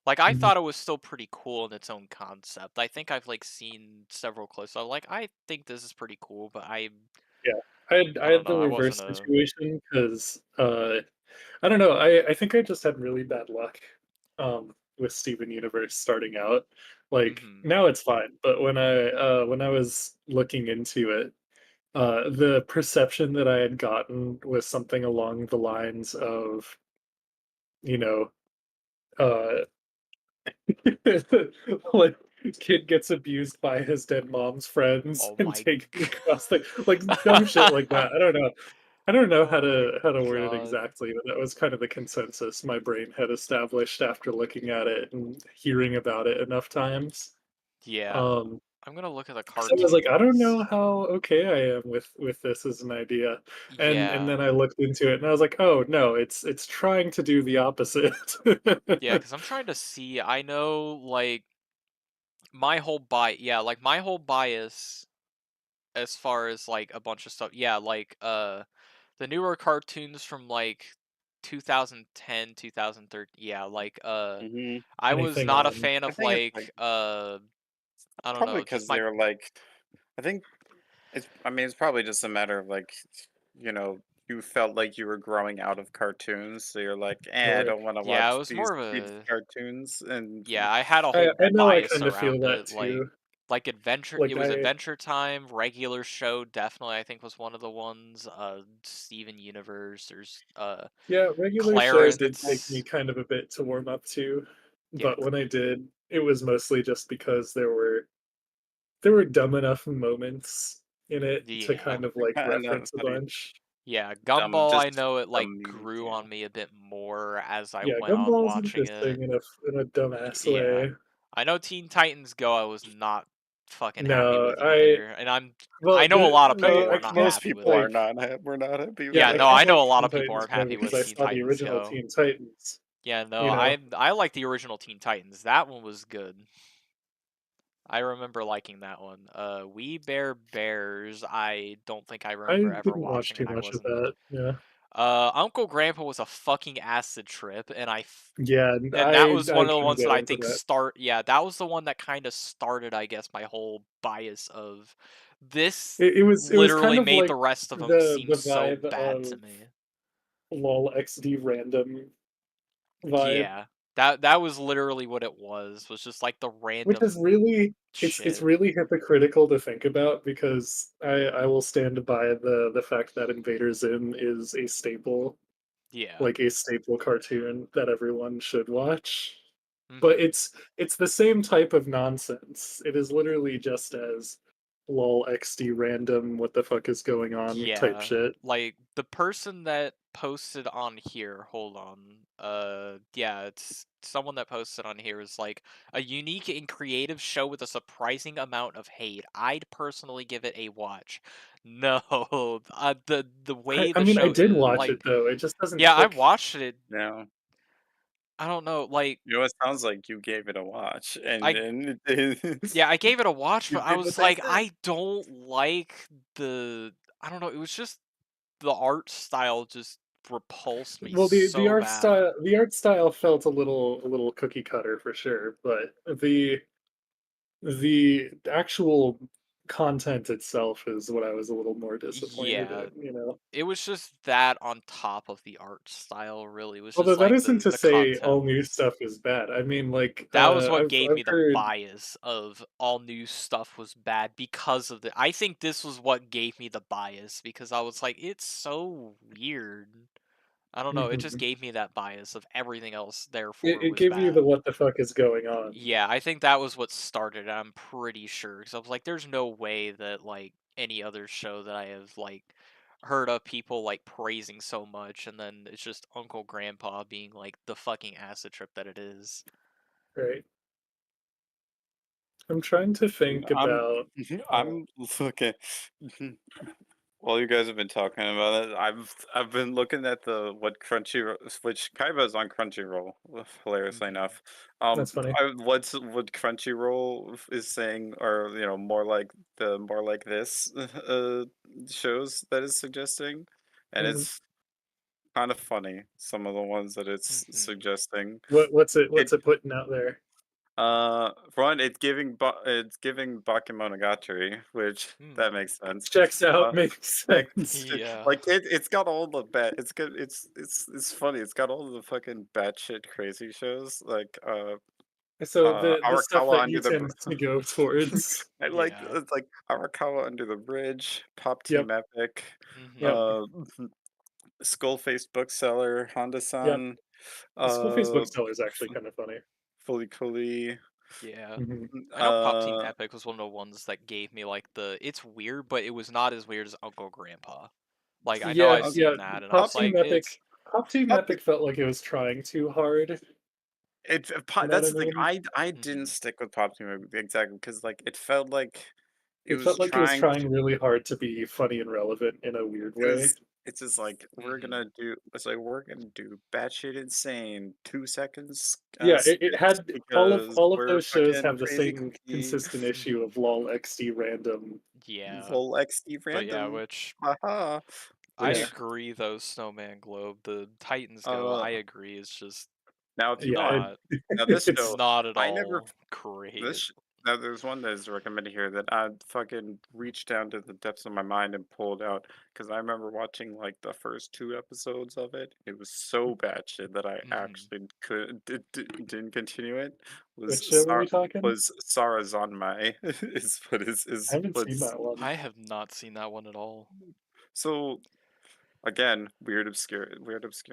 S1: Like I
S2: Mhm.
S1: thought it was still pretty cool in its own concept. I think I've like seen several clips. I'm like, I think this is pretty cool, but
S2: Yeah. I
S1: I don't
S2: had
S1: know.
S2: the
S1: I wasn't
S2: reverse
S1: a.
S2: situation because I don't know, I think I just had really bad luck with Steven Universe starting out. Like
S1: Mm-hmm.
S2: now it's fine, but when I was looking into it, the perception that I had gotten was something along the lines of, you know, uh like kid gets abused by his dead mom's friends
S1: Oh
S2: and
S1: my
S2: taken across the like dumb shit like
S1: god.
S2: that. I don't know. I don't know
S1: Oh my
S2: how to word it
S1: god.
S2: exactly, but that was kind of the consensus my brain had established after looking at it and hearing about it enough times.
S1: Yeah.
S2: Um,
S1: I'm gonna look at the
S2: so I was like, I don't know
S1: cartoons.
S2: how okay I am with this as an idea, and
S1: Yeah.
S2: then I looked into it and I was like, oh no, it's trying to do the opposite.
S1: Yeah, because I'm trying to see. I know like my whole bias as far as like a bunch of stuff. Yeah, like the newer cartoons from like 2010, 2013. Yeah, like
S3: Mhm.
S1: I was
S2: Anything
S1: not a
S2: on
S1: fan
S3: I
S1: of
S3: think it's
S1: like
S3: like
S1: I don't
S3: probably
S1: know, just
S3: because
S1: my
S3: they're like. I think it's. I mean, it's probably just a matter of like, you know, you felt like you were growing out of cartoons, so you're like, I
S2: sure.
S3: don't want to
S1: yeah, it
S3: watch
S1: was
S3: these
S1: more of
S3: kids
S1: a
S3: cartoons, and
S1: yeah, I had a whole
S2: I know I
S1: bias
S2: kind of feel
S1: around
S2: that
S1: it
S2: too.
S1: like adventure it
S2: Like
S1: was
S2: I
S1: Adventure Time, regular show definitely I think was one of the ones Steven Universe, there's
S2: Yeah, regular show did take me
S1: Clarence.
S2: kind of a bit to warm up to,
S1: Yeah,
S2: but when I did, it was mostly just because there were dumb enough moments in it to
S1: yeah.
S2: kind of like
S3: I know
S2: reference a
S3: how do you
S2: bunch.
S1: Yeah,
S3: dumb
S1: Gumball, I
S3: just
S1: know it
S3: dumb
S1: like
S3: memes,
S1: grew
S3: yeah.
S1: on me a bit more as I
S2: Yeah,
S1: went on
S2: Gumball's
S1: watching it.
S2: interesting in a dumbass
S1: Yeah.
S2: way.
S1: I know Teen Titans Go I was not fucking happy
S2: No,
S1: with either, and I
S2: well,
S1: know a lot of people
S2: I
S1: were
S3: Most
S1: not
S2: can't
S3: most
S1: happy with
S3: people
S1: it.
S3: are
S2: like
S3: not. We're not happy with
S2: yeah,
S1: Yeah,
S2: I
S3: it.
S1: no,
S2: can't
S1: I know
S2: like
S1: a lot
S2: Teen
S1: of people
S2: Titans
S1: aren't
S2: Go
S1: happy
S2: because
S1: with
S2: I
S1: Teen
S2: saw the
S1: Titans
S2: original
S1: Go.
S2: Teen Titans.
S1: Yeah, no,
S2: You know,
S1: I like the original Teen Titans. That one was good. I remember liking that one. We Bear Bears. I don't think I
S2: I
S1: remember ever
S2: didn't watch
S1: watching,
S2: too
S1: and I
S2: much of
S1: wasn't.
S2: that. Yeah,
S1: Uncle Grandpa was a fucking acid trip,
S2: yeah,
S1: and that was
S2: I
S1: one of the
S2: couldn't
S1: ones
S2: get
S1: that I
S2: into
S1: think
S2: that.
S1: yeah, that was the one that kind of started, I guess, my whole bias of this
S2: It was kind
S1: literally
S2: of
S1: made the
S2: like
S1: rest of them seem
S2: the
S1: so
S2: vibe
S1: bad to
S2: of
S1: me.
S2: lol XD random vibe,
S1: Yeah. That was literally what it was just like the
S2: which is
S1: random
S2: really it's
S1: shit.
S2: really hypocritical to think about because I will stand by the fact that Invader Zim is a staple,
S1: Yeah.
S2: like a staple cartoon that everyone should watch. But
S1: Mhm.
S2: it's the same type of nonsense. It is literally just as lol XD random what the fuck is going on type
S1: Yeah.
S2: shit.
S1: Like the person that posted on here, hold on. Yeah, it's someone that posted on here is like a unique and creative show with a surprising amount of hate. I'd personally give it a watch. No, the way
S2: I
S1: the
S2: mean I
S1: show
S2: did
S1: is
S2: watch
S1: like
S2: it though. It just doesn't
S1: yeah, I
S2: click.
S1: watched it.
S3: No,
S1: I don't know, like
S3: you know, it sounds like you gave it a watch, and
S1: I yeah, I gave it a watch,
S3: you
S1: but I
S3: did what
S1: was
S3: they
S1: like,
S3: said.
S1: I don't like I don't know, it was just the art style just repulsed me
S2: Well,
S1: so bad.
S2: the art style felt a little cookie cutter for sure, but the actual content itself is what I was a little more disappointed
S1: Yeah,
S2: in, you know.
S1: it was just that on top of the art style, really. It was
S2: Although
S1: just
S2: that
S1: like
S2: isn't to
S1: the
S2: say
S1: content.
S2: all new stuff is bad. I mean, like
S1: That was what gave
S2: I've
S1: me the
S2: heard
S1: bias of all new stuff was bad because of the. I think this was what gave me the bias because I was like, it's so weird. I don't know. It just
S2: mhm.
S1: gave me that bias of everything else, therefore,
S2: It
S1: was
S2: gave you the
S1: bad.
S2: what the fuck is going on.
S1: Yeah, I think that was what started it, I'm pretty sure. Because I was like, there's no way that, like, any other show that I have, like, heard of people, like, praising so much, and then it's just Uncle Grandpa being, like, the fucking acid trip that it is.
S2: Right. I'm trying to think
S3: I'm
S2: about uh,
S3: I'm okay. While you guys have been talking about it, I've been looking at the what Crunchyroll, which Kaiba is on Crunchyroll, hilariously
S1: Mhm.
S3: enough.
S2: that's funny.
S3: What's what Crunchyroll is saying, or you know, more like the more like this shows that it's suggesting, and
S2: Mhm.
S3: it's kind of funny. Some of the ones that it's
S1: Mhm.
S3: suggesting. It
S2: What's it putting out there?
S3: for one, it's giving Bakemonogatari, which
S1: Hmm.
S3: that makes sense.
S2: Checks out,
S3: Uh,
S2: makes
S3: like
S2: sense.
S1: Yeah.
S3: like it's got all the bad. It's good. It's funny. It's got all the fucking batshit crazy shows like
S2: So the stuff
S3: Arakawa
S2: that you
S3: under the
S2: tend to go towards.
S3: I like
S1: Yeah.
S3: it's like Arakawa under the bridge, Pop
S2: Yep,
S3: Team Epic,
S1: Mhm.
S2: yep,
S3: uh, Skull-faced bookseller,
S2: yep.
S3: Honda-san,
S2: Schoolface
S3: uh,
S2: Bookseller is actually kind of funny.
S3: Fully Cooley,
S1: Yeah.
S2: Hmm.
S1: I know Pop Team Epic was one of the ones that gave me, like, it's weird, but it was not as weird as Uncle Grandpa. Like, I know
S2: Yeah,
S1: I've
S3: uh,
S2: yeah.
S1: seen that, and I
S2: Pop
S1: was
S3: Pop
S2: Team
S1: like,
S2: Epic, Pop Team
S3: Pop
S2: Epic felt like it was trying too hard.
S3: It's
S2: You know what
S3: that's
S2: I
S3: the thing.
S2: mean?
S3: I didn't
S1: mhm.
S3: stick with Pop Team exactly because like it felt like it
S2: It
S3: was
S2: felt like it was
S3: trying
S2: trying really hard to be funny and relevant in a weird way.
S3: because it's just like
S1: Mhm.
S3: we're gonna do batshit insane 2 seconds
S2: Yeah, it
S3: skits
S2: had
S3: because
S2: all of
S3: we're
S2: those shows
S3: fucking
S2: have the
S3: crazy
S2: same
S3: cookie
S2: consistent issue
S1: Mhm.
S2: of lol XD random.
S1: Yeah.
S3: full XD
S1: But yeah,
S3: random
S1: which
S3: haha
S1: I
S2: Yeah,
S3: which
S1: agree though, Snowman Globe, the Titans Go,
S3: uh
S1: I agree, it's just
S3: now if you
S2: yeah.
S3: want
S1: not
S3: now this
S2: It's
S3: show
S1: not at
S3: I never
S1: all great.
S3: This now there's one that is recommended here that I fucking reached down to the depths of my mind and pulled out because I remember watching like the first 2 episodes of it. It was so bad shit that I
S1: Mhm.
S3: actually didn't continue it.
S2: which show were we talking?
S3: Was Sarah's on my
S2: I haven't seen
S3: was
S2: that one.
S1: I have not seen that one at all.
S3: so again weird obscure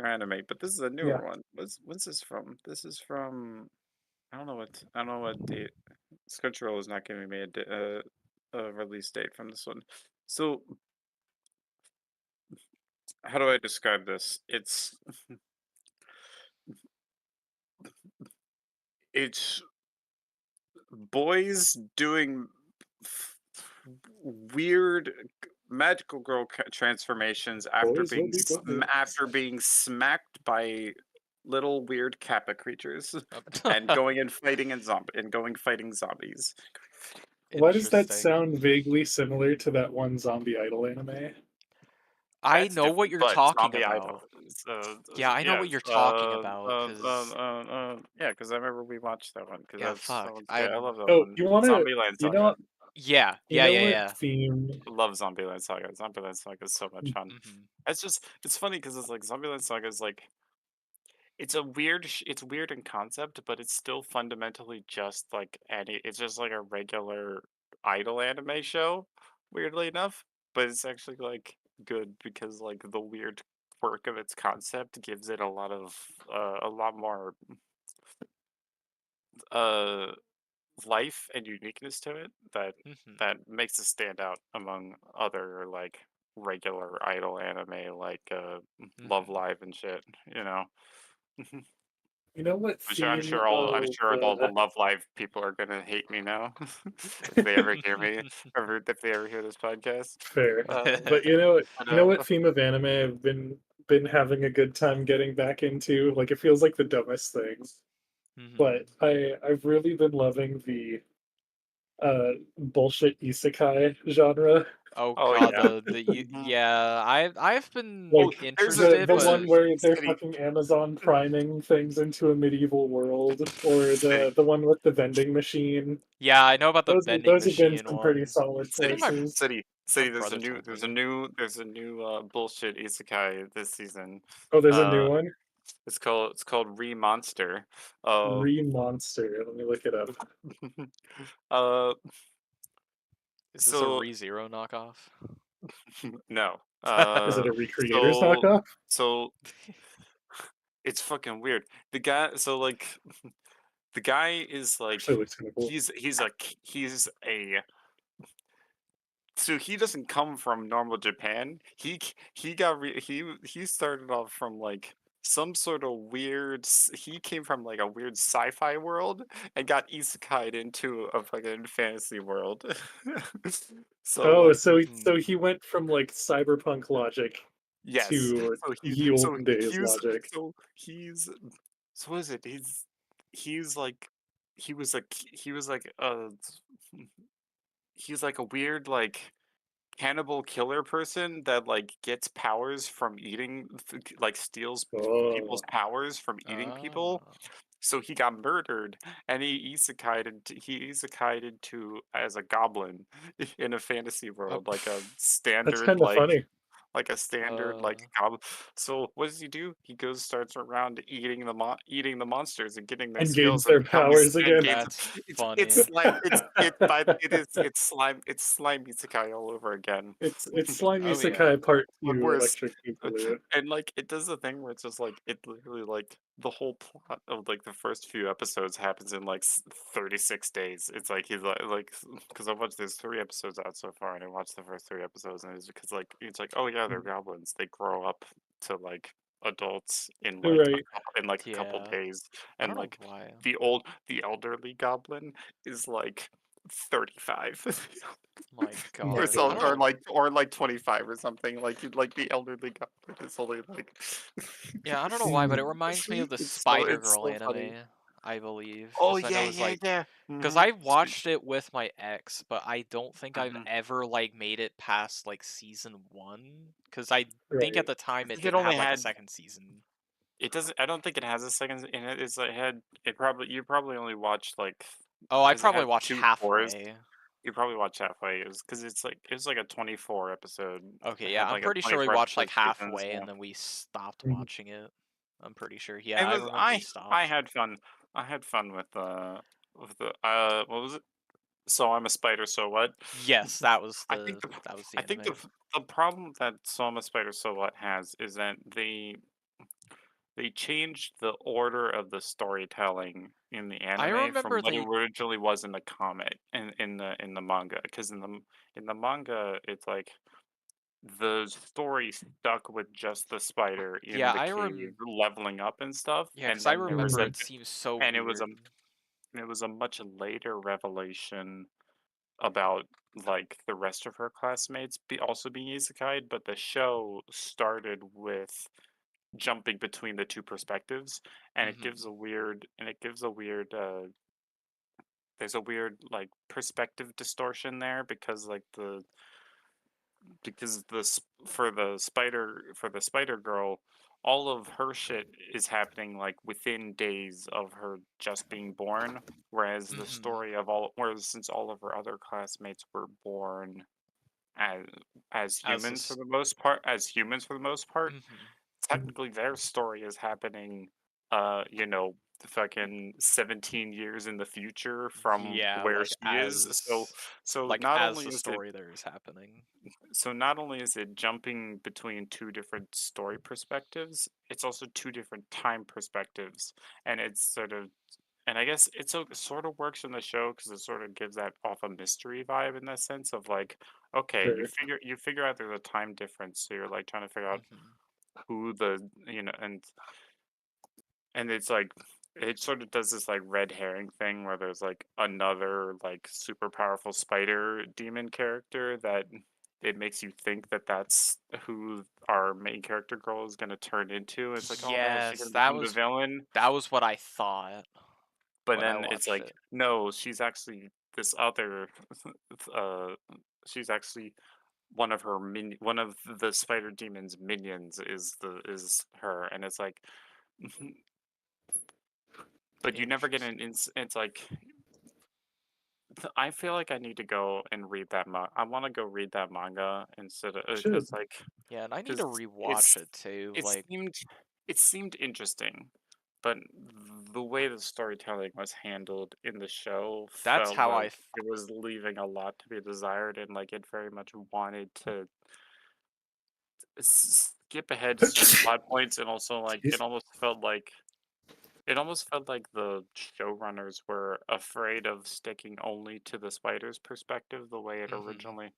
S3: anime, but this is a
S2: Yeah.
S3: newer one. What's this from? This is from I don't know what date. Crunchyroll is not giving me a release date from this one. So how do I describe this? It's boys doing weird magical girl transformations after
S2: Boys will
S3: being
S2: be boys.
S3: after being smacked by little weird kappa creatures and going and fighting zombies.
S2: Why does that
S1: Interesting.
S2: sound vaguely similar to that one Zombie Idol anime?
S1: I
S3: That's
S1: know what
S3: different,
S1: you're
S3: but
S1: talking
S3: zombie idol.
S1: about. Yeah, I know
S3: Yeah,
S1: what you're talking about, cause
S3: yeah, because I remember we watched that one because
S1: yeah,
S3: that's that
S1: fuck.
S3: one's great. I love that
S2: Oh,
S3: one.
S2: you wanna
S3: Zombieland
S2: you know
S3: Saga.
S2: what
S1: Yeah,
S2: you
S1: yeah,
S2: know
S1: yeah,
S2: what
S1: yeah.
S2: theme
S3: I love Zombieland Saga. Zombieland Saga is so much fun.
S1: Mhm.
S3: It's funny because it's like Zombieland Saga is like it's weird in concept, but it's still fundamentally just like it's just like a regular idol anime show, weirdly enough. But it's actually like good because like the weird quirk of its concept gives it a lot more uh life and uniqueness to it
S1: Mhm.
S3: that makes it stand out among other like regular idol anime like Love
S1: Mhm.
S3: Live and shit, you know.
S2: you know what theme
S3: I'm
S2: of
S3: sure all the Love Live people are gonna hate me now if they ever hear me, if they ever hear this podcast.
S2: fair.
S3: Uh,
S2: But
S3: but
S2: you know what theme of anime I've been having a good time getting back into? Like it feels like the dumbest thing. But
S1: Mhm.
S2: I've really been loving the bullshit isekai genre.
S1: Oh
S3: oh
S1: god,
S3: yeah. Mhm.
S1: yeah, I've been
S3: Oh,
S2: Like
S1: interested,
S2: the
S3: there's a
S2: one
S1: but
S2: where they're
S3: city
S2: fucking Amazon priming things into a medieval world, or
S3: city
S2: the one with the vending machine.
S1: yeah, I know about the vending
S2: Those have been
S1: machine
S2: some pretty
S1: one.
S2: solid
S1: I think
S2: choices.
S1: my
S3: There's a
S1: brother told me.
S3: there's a new bullshit isekai this season.
S2: Oh, there's a new
S3: Uh,
S2: one.
S3: it's called Re Monster. Uh,
S2: Re Monster. Let me look it up.
S3: uh,
S1: Is this a
S3: so
S1: ReZero knockoff?
S3: no.
S2: Is it a Recreators
S3: So
S2: knockoff?
S3: so it's fucking weird. The guy, so like the guy is like
S2: Actually, looks kind of cool.
S3: he's a so he doesn't come from normal Japan. He started off from like some sort of he came from like a weird sci-fi world and got isekai'd into a fucking fantasy world. So
S2: Oh,
S3: like
S2: so
S1: Mhm.
S2: he went from like cyberpunk logic
S3: yes.
S2: to
S3: So
S2: ye olden days
S3: he's
S2: logic.
S3: so he's so what is it? He's like he was like he's like a weird like cannibal killer person that like gets powers from eating like steals people's
S2: Oh,
S3: powers from eating people.
S1: Ah.
S3: So he got murdered and he isekai'd into as a goblin in a fantasy world like a
S2: that's
S3: standard
S2: kind of funny.
S3: like
S1: Uh,
S3: goblin. So what does he do? He goes starts around eating eating the monsters and getting their
S2: And gains
S3: skills and
S2: their
S3: becoming
S2: powers
S3: and
S2: again.
S3: gains
S1: that's funny.
S3: it's slime isekai all over again.
S2: It's Slimy
S1: Oh yeah.
S2: Sakai Part
S3: But
S2: 2
S3: worse,
S2: Electric Boogaloo.
S3: and like it does the thing where it's just like it literally like the whole plot of like the first few episodes happens in like 36 days. It's like he's like because I watched there's 3 episodes out so far, and I watched the first 3 episodes, and it's because like it's like oh yeah they're goblins. They grow up to like adults in like
S2: Right.
S3: a couple
S1: Yeah.
S3: days,
S1: I
S3: and
S1: don't know
S3: like
S1: why.
S3: the elderly goblin is like 35.
S1: My
S2: My
S1: god. I don't
S2: god.
S1: know.
S3: Or like 25 or something like the elderly goblin is only like
S1: Yeah, I don't know why, but it
S2: Hmm.
S1: reminds me of the
S3: it's
S1: Spider-Girl
S3: so funny.
S1: anime, I believe.
S3: Oh
S1: Because I
S3: yeah,
S1: know it's
S3: yeah,
S1: like,
S3: yeah.
S1: because
S3: Mm-hmm.
S1: I watched it with my ex, but I don't think I've
S3: Hmm.
S1: ever like made it past like season one. Because I think at
S2: Right.
S1: the
S3: I
S1: time it
S3: think it
S1: didn't
S3: only
S1: have like a
S3: had
S1: second season.
S3: it doesn't I don't think it has a second in it. It's like had it probably you probably only watched like
S1: Oh, I
S3: because it
S1: probably
S3: had
S1: watched
S3: 2 fours.
S1: halfway.
S3: You probably watched halfway. Because it's like a 24 episode.
S1: Okay,
S3: It
S1: yeah,
S3: had
S1: I'm
S3: like a
S1: pretty sure we
S3: 24
S1: watched
S3: episode
S1: like
S3: seasons.
S1: halfway
S3: Yeah.
S1: and then we stopped
S2: Mhm.
S1: watching it. I'm pretty sure. Yeah,
S3: It
S1: I
S3: was
S1: remember we
S3: I
S1: stopped.
S3: had fun. I had fun with the what was it? So I'm a spider. So what?
S1: Yes,
S3: I think
S1: that was the
S3: I think
S1: anime.
S3: the problem that So I'm a spider. So what has is that they changed the order of the storytelling in the
S1: I
S3: anime from
S1: remember
S3: what it
S1: they
S3: originally was in the comic in the manga. Because in the manga, it's like the story stuck with just the spider in
S1: yeah,
S3: the cave leveling up and stuff,
S1: yeah,
S3: and
S1: because I
S3: then there was
S1: remember
S2: Mhm.
S1: it seems so
S3: and it was
S1: weird.
S3: it was a much later revelation about like the rest of her classmates also being isekai'd, but the show started with jumping between the two perspectives, and it gives a weird there's a weird like perspective distortion there because like for the spider girl, all of her shit is happening like within days of her just being born, whereas since all of her other classmates were born as
S1: As
S3: humans for
S1: this.
S3: the most part, technically their story is happening fucking 17 years in the future from
S1: Yeah,
S3: where she is. So
S1: like
S3: not
S1: as
S3: only
S1: the
S3: is it
S1: story there is happening.
S3: jumping between two different story perspectives, it's also two different time perspectives, and it's sort of and I guess sort of works in the show because it sort of gives that off a mystery vibe in the sense of like, okay,
S2: Sure.
S3: you figure out there's a time difference, so you're like trying to figure out
S1: Hmm.
S3: who the and it's like it sort of does this like red herring thing where there's like another like super powerful spider demon character that it makes you think that that's who our main character girl is going to turn into. It's like, oh no, is she
S1: Yes,
S3: going to become the villain?
S1: that was what I thought
S3: But
S1: when I
S3: then it's
S1: watched
S3: like,
S1: it.
S3: no, she's actually this other uh she's actually one of the spider demon's minions is her, and it's like but you never get
S1: Interesting.
S3: it's like I feel like I need to go and read that I want to go read that manga instead of
S2: Should.
S3: because like
S1: Yeah, and I need to
S3: because
S1: rewatch
S3: it's
S1: it too.
S3: it
S1: Like
S3: seemed it seemed interesting, but the way the storytelling was handled in the show
S1: that's
S3: felt
S1: how
S3: like it was leaving a lot to be desired, and like it very much wanted to skip ahead to certain plot points, and also like
S2: Jeez.
S3: it almost felt like the showrunners were afraid of sticking only to the spider's perspective the way it
S1: hmm
S3: originally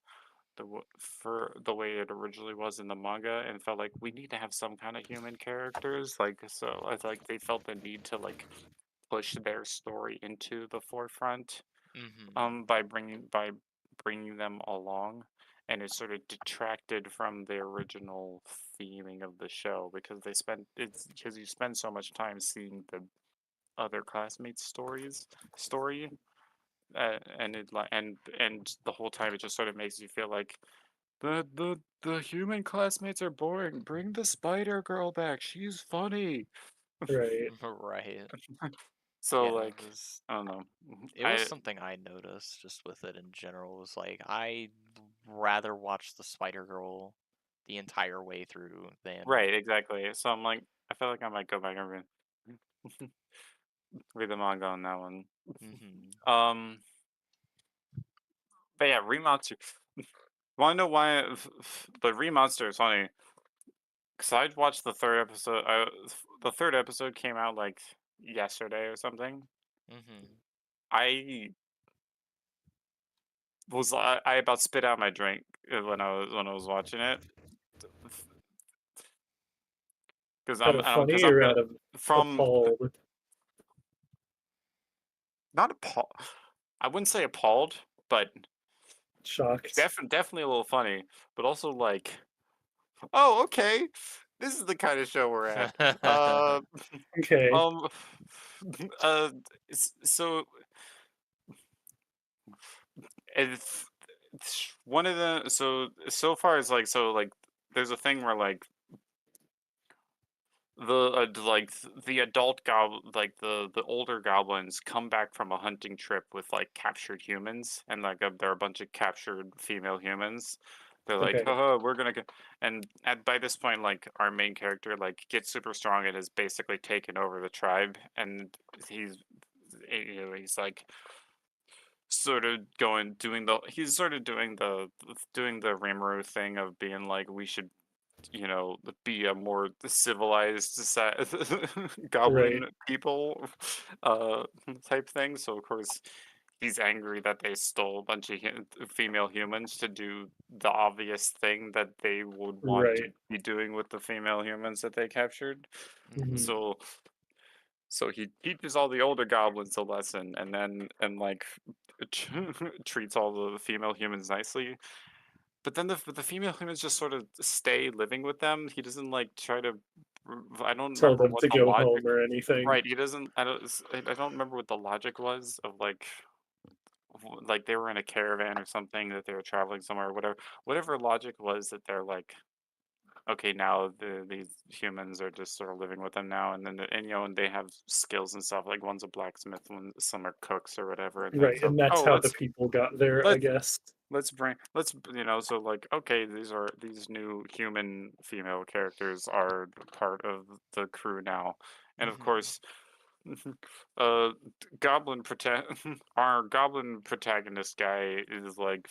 S3: for the way it originally was in the manga, and felt like we need to have some kind of human characters, like so I like they felt the need to like push their story into the forefront
S1: hmm
S3: by bringing them along, and it sort of detracted from the original theming of the show because you spend so much time seeing the other classmates' story, and it like and the whole time it just sort of makes you feel like the human classmates are boring. Bring the spider girl back. She's funny.
S2: Right.
S1: Right.
S3: So
S1: Yeah,
S3: like I don't know.
S1: it was
S3: I
S1: something I noticed just with it in general. It was like I'd rather watch the Spider Girl the entire way through than
S3: right, exactly. So I'm like I feel like I might go back and read the manga on that one.
S1: hmm
S3: Um, but yeah, Remonster. Want to know why? The Remonster is funny because I watched the third episode. The third episode came out like yesterday or something.
S1: hmm
S3: I I about spit out my drink when I was watching it because
S2: Out of funny
S3: I'm
S2: or
S3: gonna
S2: out of
S3: from
S2: appalled?
S3: not appalled. I wouldn't say appalled, but
S2: Shocked.
S3: definitely a little funny, but also like, oh, okay, this is the kind of show we're at. Uh,
S2: Okay.
S3: um, uh, so if one of the so far is like there's a thing where like the adult like the older goblins come back from a hunting trip with like captured humans, and like there are a bunch of captured female humans. They're like,
S2: Okay.
S3: haha, we're gonna get, and by this point, like our main character like gets super strong and has basically taken over the tribe, and he's he's like sort of he's sort of doing the Rimuru thing of being like we should be a more civilized
S2: Right.
S3: goblin people type thing. So of course he's angry that they stole a bunch of female humans to do the obvious thing that they would want to
S2: Right.
S3: be doing with the female humans that they captured.
S2: Mhm.
S1: hmm
S3: So So he teaches all the older goblins a lesson, and like treats all the female humans nicely. But then the female humans just sort of stay living with them. He doesn't like try to. I don't
S2: Tell
S3: remember
S2: them
S3: what
S2: to
S3: the
S2: go
S3: logic.
S2: home or anything.
S3: Right, he doesn't. I don't remember what the logic was of like they were in a caravan or something that they were traveling somewhere or whatever logic was that they're like, okay, now these humans are just sort of living with them now, and then and and they have skills and stuff, like one's a blacksmith, some are cooks or whatever, and then
S2: Right,
S3: so
S2: and that's
S3: oh
S2: how the people got there, I
S3: let's
S2: guess.
S3: let's so like, okay, these new human female characters are part of the crew now, and of
S1: Mhm.
S3: course uh our goblin protagonist guy is like,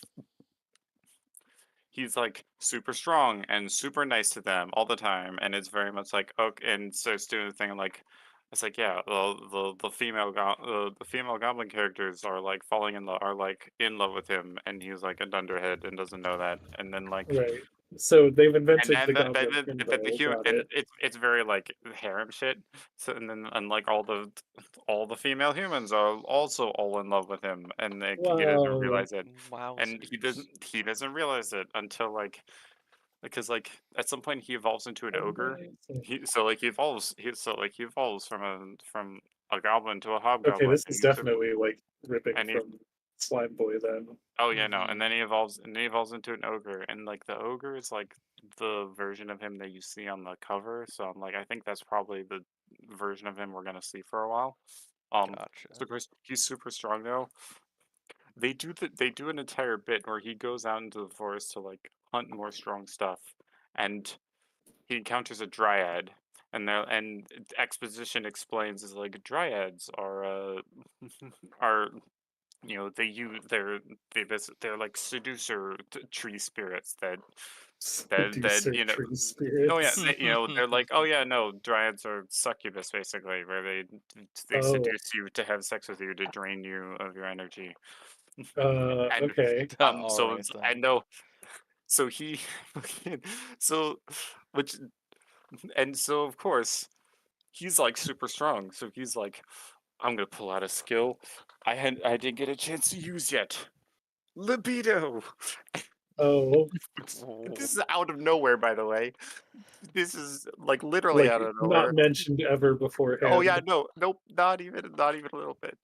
S3: he's like super strong and super nice to them all the time, and it's very much like, okay, and starts doing the thing like, it's like, yeah, the female goblin characters are like are like in love with him, and he's like a dunderhead and doesn't know that, and then like,
S2: Right. So they've
S3: and
S2: invented
S3: then
S2: the goblin
S3: but the
S2: himbo,
S3: human,
S2: got
S3: and
S2: it.
S3: it's very like harem shit. So and then and like all the female humans are also all in love with him, and like he doesn't
S2: Wow.
S3: realize it, and
S1: Wowzers.
S3: he doesn't realize it until like, because like at some point he evolves into an ogre.
S2: Amazing.
S3: He evolves from a goblin to a
S2: Okay,
S3: hobgoblin,
S2: this is definitely like ripping
S3: and he
S2: from Slime Boy then.
S3: oh yeah, no, and then
S1: Mhm.
S3: he evolves into an ogre, and like the ogre is like the version of him that you see on the cover. So I'm like, I think that's probably the version of him we're gonna see for a while. So
S1: Gotcha.
S3: of course he's super strong though. They do an entire bit where he goes out into the forest to like hunt more strong stuff, and he encounters a dryad, and exposition explains is like dryads are are, they use they're like seducer tree spirits that
S2: Seducer tree
S3: oh yeah,
S2: spirits.
S3: they're like, oh yeah, no, dryads are succubus basically, where they
S2: Oh,
S3: seduce you to have sex with you to drain you of your energy. And
S2: okay.
S1: All
S3: so
S1: right
S3: I
S1: then.
S3: know, so he so which and so of course he's like super strong, so he's like, I'm gonna pull out a skill I didn't get a chance to use yet, libido.
S2: Oh,
S3: This is out of nowhere, by the way. This is like literally
S2: like
S3: out of
S2: not
S3: nowhere.
S2: mentioned ever
S3: Oh yeah,
S2: beforehand.
S3: no, nope, not even a little bit.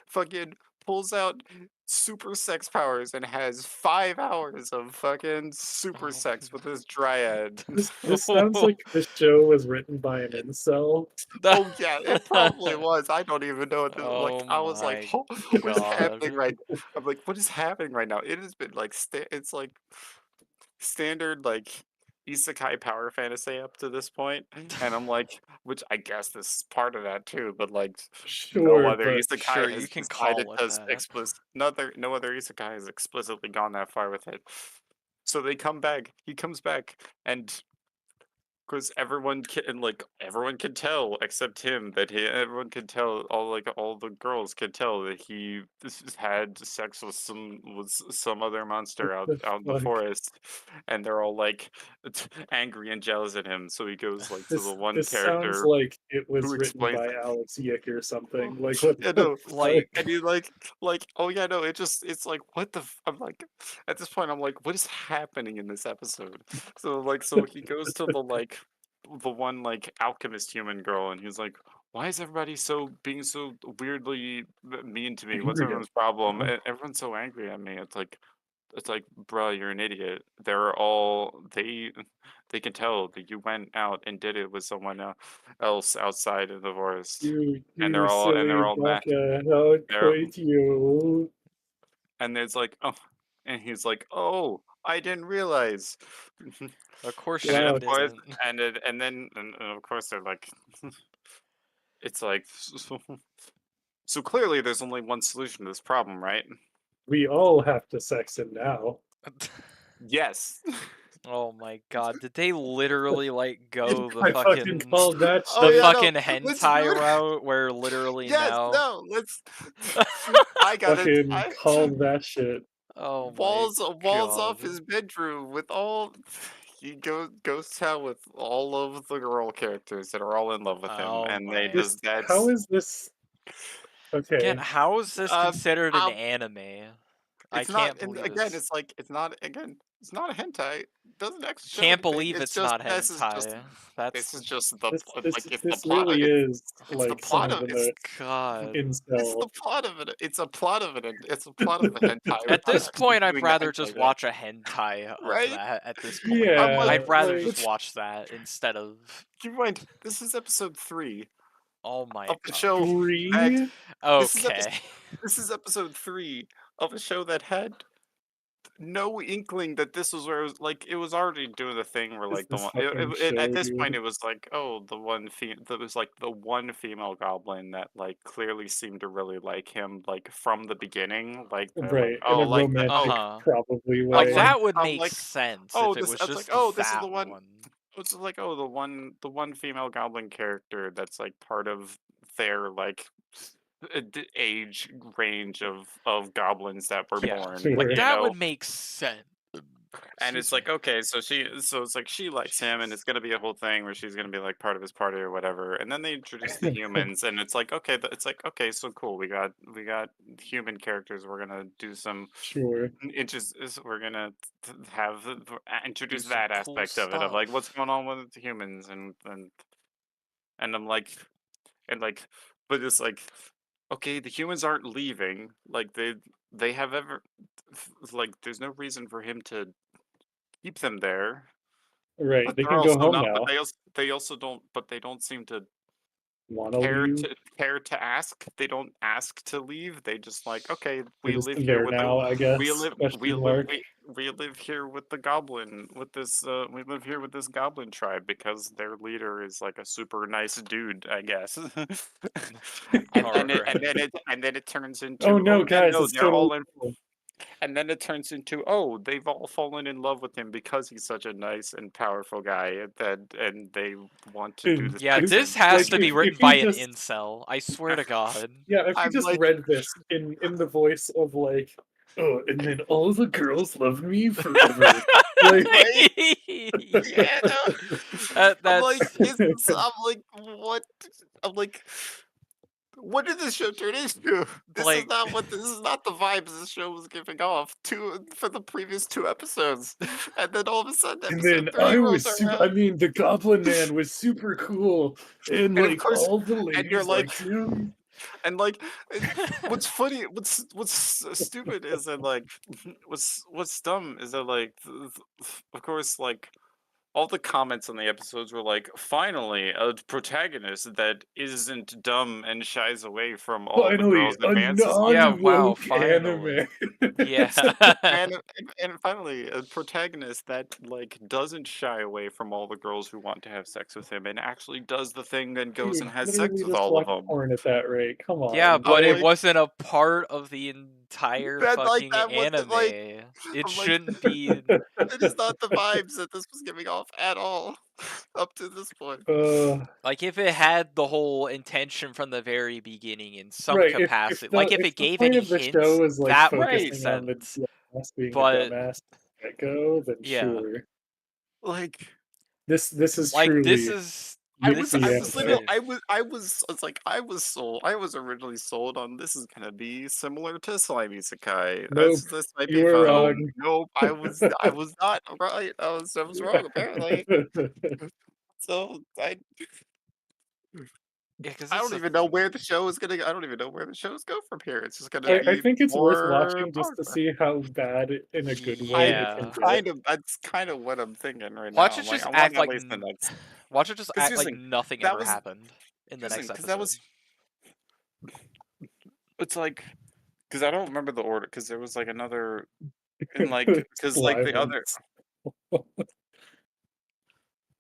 S3: Fucking pulls out super sex powers and has 5 hours of fucking super
S1: Oh
S3: sex with
S1: my
S3: this dryad.
S2: This sounds like this show was written by an incel.
S3: Oh yeah, it probably was. I don't even know what this, like.
S1: Oh
S3: I was like,
S1: my
S3: what is
S1: god.
S3: happening right? I'm like, what is happening right now? It has been like, it's like standard like isekai power fantasy up to this point, and I'm like, which I guess this is part of that too, but like no
S2: Sure,
S3: other
S2: but
S1: Sure,
S3: isekai
S1: you
S3: has
S1: can
S3: decided
S1: call it
S3: to
S1: that.
S3: no other isekai has explicitly gone that far with it. So they come back. He comes back, and because everyone can tell except him that everyone can tell, all the girls can tell that he had sex with some other
S2: what
S3: monster
S2: the
S3: out in the
S2: fuck?
S3: forest, and they're all like angry and jealous at him. So he goes like to the one
S2: This sounds
S3: character
S2: like it
S3: who
S2: was written
S3: explains
S2: by
S3: it.
S2: Alex Yick or something.
S3: Oh,
S2: Like what
S3: yeah,
S2: the
S3: no,
S1: Like,
S2: fuck?
S3: and he oh yeah, no, it's like what the I'm like, at this point I'm like, what is happening in this episode? So like, so he goes to the one like alchemist human girl, and he's like, why is everybody being so weirdly mean to me? What's
S2: Angry at
S3: everyone's problem?
S2: me.
S3: Everyone's so angry at me. It's like, bruh, you're an idiot. They're all they can tell that you went out and did it with someone else outside in the forest, and
S2: You silly
S3: they're all mad.
S2: baka, how
S3: They're
S2: could you?
S3: and it's like, oh, and he's like, oh, I didn't realize.
S1: of course
S3: And then
S1: you
S2: Wow,
S3: of course,
S1: didn't.
S3: and of course they're like, it's like, so clearly there's only one solution to this problem, right?
S2: we all have to sex him now.
S3: Yes.
S1: Oh my god, did they literally like go
S2: I fucking called that
S3: Oh
S1: the
S3: yeah,
S2: shit.
S3: no.
S1: fucking
S3: Let's
S1: hentai route where literally
S3: yes,
S1: now
S3: no, let's I got it.
S2: Fucking
S3: I
S2: called that shit.
S1: oh my
S3: walls off
S1: god.
S3: his bedroom with all he goes to town with all of the girl characters that are all in love with him,
S1: Oh
S3: and they
S1: my.
S3: just
S2: How
S3: that's
S2: is this?
S1: Again,
S2: Okay,
S1: how is this
S3: um
S1: considered an
S3: um
S1: anime? I
S3: it's not,
S1: can't
S3: and
S1: believe
S3: again,
S1: this.
S3: it's not, again, it's not a hentai. It doesn't actually show
S1: Can't
S3: anything.
S1: believe
S3: It's
S1: it's
S3: just
S1: not hentai.
S3: this
S1: That's
S3: is just the
S2: this
S3: like
S2: this
S3: it's the
S2: this
S3: plot.
S2: really is
S3: It's the
S2: like some
S3: plot
S2: of
S3: of
S2: the
S3: it's
S2: most
S1: God.
S3: it's the
S2: incel.
S3: plot of it. It's a plot of it. It's a plot of a hentai
S1: At
S3: without
S1: this
S3: actually
S1: point, I'd
S3: doing the
S1: rather
S3: hentai
S1: just
S3: bit,
S1: watch a hentai of
S3: right?
S1: that at this point.
S3: I'm like,
S2: Yeah,
S1: I'd rather
S2: like
S1: just
S3: which
S1: watch that instead of.
S3: keep in mind, this is episode 3
S1: Oh my
S3: of the
S1: god.
S3: show that
S2: 3.
S3: this is
S1: Okay.
S3: episode this is episode 3 of a show that had no inkling that this was where it was like it was already doing the thing where
S2: What is
S3: like the
S2: this
S3: one
S2: fucking
S3: at
S2: show,
S3: this point
S2: dude?
S3: it was like, oh, that was like the one female goblin that like clearly seemed to really like him like from the beginning, like they're like,
S2: Right, in
S3: oh,
S2: a
S3: like the
S1: Uh
S2: romantic
S1: huh.
S2: probably
S1: Like
S3: I'm like
S2: way.
S1: that would
S3: I'm
S1: make
S3: like
S1: sense
S3: oh,
S1: if it
S3: this
S1: was
S3: it's like,
S1: just
S3: oh, this is the
S1: that
S3: one.
S1: one.
S3: It's like, oh, the one female goblin character that's like part of their like age range of goblins that were
S1: Yeah.
S3: born,
S1: Like
S2: Sure.
S3: you
S1: that
S3: know.
S1: would make sense.
S3: And
S1: Excuse
S3: it's
S1: me.
S3: like, okay, so it's like she likes him, and
S1: Jeez.
S3: it's gonna be a whole thing where she's gonna be like part of his party or whatever. And then they introduce the humans, and it's like, okay, it's like, okay, so cool. We got human characters. We're gonna do some
S2: Sure.
S3: we're gonna have
S1: Do
S3: introduce
S1: some
S3: that
S1: cool
S3: aspect of it of like what's
S1: stuff.
S3: going on with the humans, and I'm like, and like, but it's like, okay, the humans aren't leaving. Like they have ever like there's no reason for him to keep them there.
S2: Right,
S3: But
S2: they
S3: they're
S2: can go
S3: also
S2: home
S3: not,
S2: now.
S3: they also don't, but they don't seem to
S2: Wanna
S3: care
S2: leave?
S3: to ask. They don't ask to leave. They just like, okay,
S2: They're
S3: we
S2: just
S3: live here
S2: there
S3: with the
S2: now, I
S3: we
S2: guess?
S3: live we
S2: Question
S3: live
S2: mark.
S3: we live here with the goblin with this we live here with this goblin tribe because their leader is like a super nice dude, I guess.
S1: Alright.
S3: And then it turns
S2: Oh
S3: into, oh
S2: no,
S3: yeah,
S2: guys,
S3: no,
S2: it's
S3: they're
S2: totally
S3: all in.
S2: cool.
S3: And then it turns into, oh, they've all fallen in love with him because he's such a nice and powerful guy, and they want to do
S2: And
S3: the
S1: Yeah,
S3: sex
S1: this
S3: thing
S1: has
S3: because
S2: like
S1: to
S3: of
S1: be
S3: it.
S1: written
S2: if
S1: by
S2: you
S1: an
S2: just
S1: incel. I swear to God.
S2: yeah, if you
S3: I'm
S2: just
S3: like,
S2: read this in the voice of like, oh, and then all the girls love me forever. Like
S3: right?
S1: Yeah.
S3: Yeah, no. I'm like,
S1: That's
S3: I'm like, what? I'm like, what did this show turn into?
S1: like
S3: This is not the vibes this show was giving off for the previous 2 episodes. And then all of a sudden,
S2: and
S3: episode
S2: then
S3: 3 rolls
S2: I
S3: around.
S2: mean, the Goblin Man was super cool, and
S3: And of
S2: like
S3: course,
S2: all the
S3: and you're
S2: ladies
S3: like,
S2: liked him.
S3: and like, what's funny, stupid is that like, what's dumb is that like, of course, like all the comments on the episodes were like, finally, a protagonist that isn't dumb and shies away from all the
S2: Finally,
S3: girls'
S2: a
S3: advances on
S1: yeah,
S3: him.
S1: wow,
S2: non-woke anime.
S1: finally. Yeah.
S3: And finally, a protagonist that like doesn't shy away from all the girls who want to have sex with him and actually does the thing and goes
S2: Dude,
S3: and has sex
S2: literally
S3: with
S2: just
S3: all of
S2: watch
S3: them.
S2: porn at that rate. Come
S1: Yeah,
S2: on,
S3: I'm
S1: but it
S2: like
S3: like,
S1: wasn't a part of the entire fucking
S3: that wasn't
S1: anime.
S3: like,
S1: It
S3: I'm like,
S1: shouldn't be.
S3: that is not the vibes that this was giving off at all up to this point.
S2: uh
S1: Like, if it had the whole intention from the very beginning in some
S2: right.
S1: capacity, like, if
S2: If
S1: it
S2: the
S1: gave
S2: point
S1: any
S2: of the
S1: hints,
S2: show is like
S1: that would make
S3: Right.
S2: focusing on the
S1: sense.
S2: dumbass being a
S1: But,
S2: dumbass get go, then
S1: yeah.
S2: sure.
S3: Like,
S2: This is
S1: Like, this
S2: truly
S1: is.
S2: youth
S1: This
S3: I
S1: is
S3: was literally,
S2: anime.
S1: insane.
S3: I was like, I was originally sold on this is gonna be similar to Slimy Sakai.
S2: Nope,
S3: This might
S2: you
S3: be
S2: were
S3: fun. Oh,
S2: wrong.
S3: nope, I was not right. I was wrong apparently. So
S1: Yeah, because
S3: I
S1: this is
S3: don't
S1: the
S3: even know
S1: thing.
S3: where the show is gonna. I don't even know where the shows go from here. It's just gonna
S2: I
S3: be
S2: think it's worth
S3: more
S2: watching just to
S3: powerful.
S2: see how bad in a good way
S3: I
S2: it can
S1: Yeah.
S2: get.
S3: that's kind of what I'm thinking right
S1: Watch
S3: now.
S1: it
S3: I'm like,
S1: just
S3: I want
S1: act
S3: at
S1: like.
S3: least the next.
S1: Watch it just
S3: Because
S1: act like
S3: using
S1: nothing
S3: that
S1: ever
S3: was
S1: happened in the next
S3: using because that
S1: episode.
S3: was it's like because I don't remember the order because there was like another and like because like
S2: Live
S3: the
S2: on
S3: other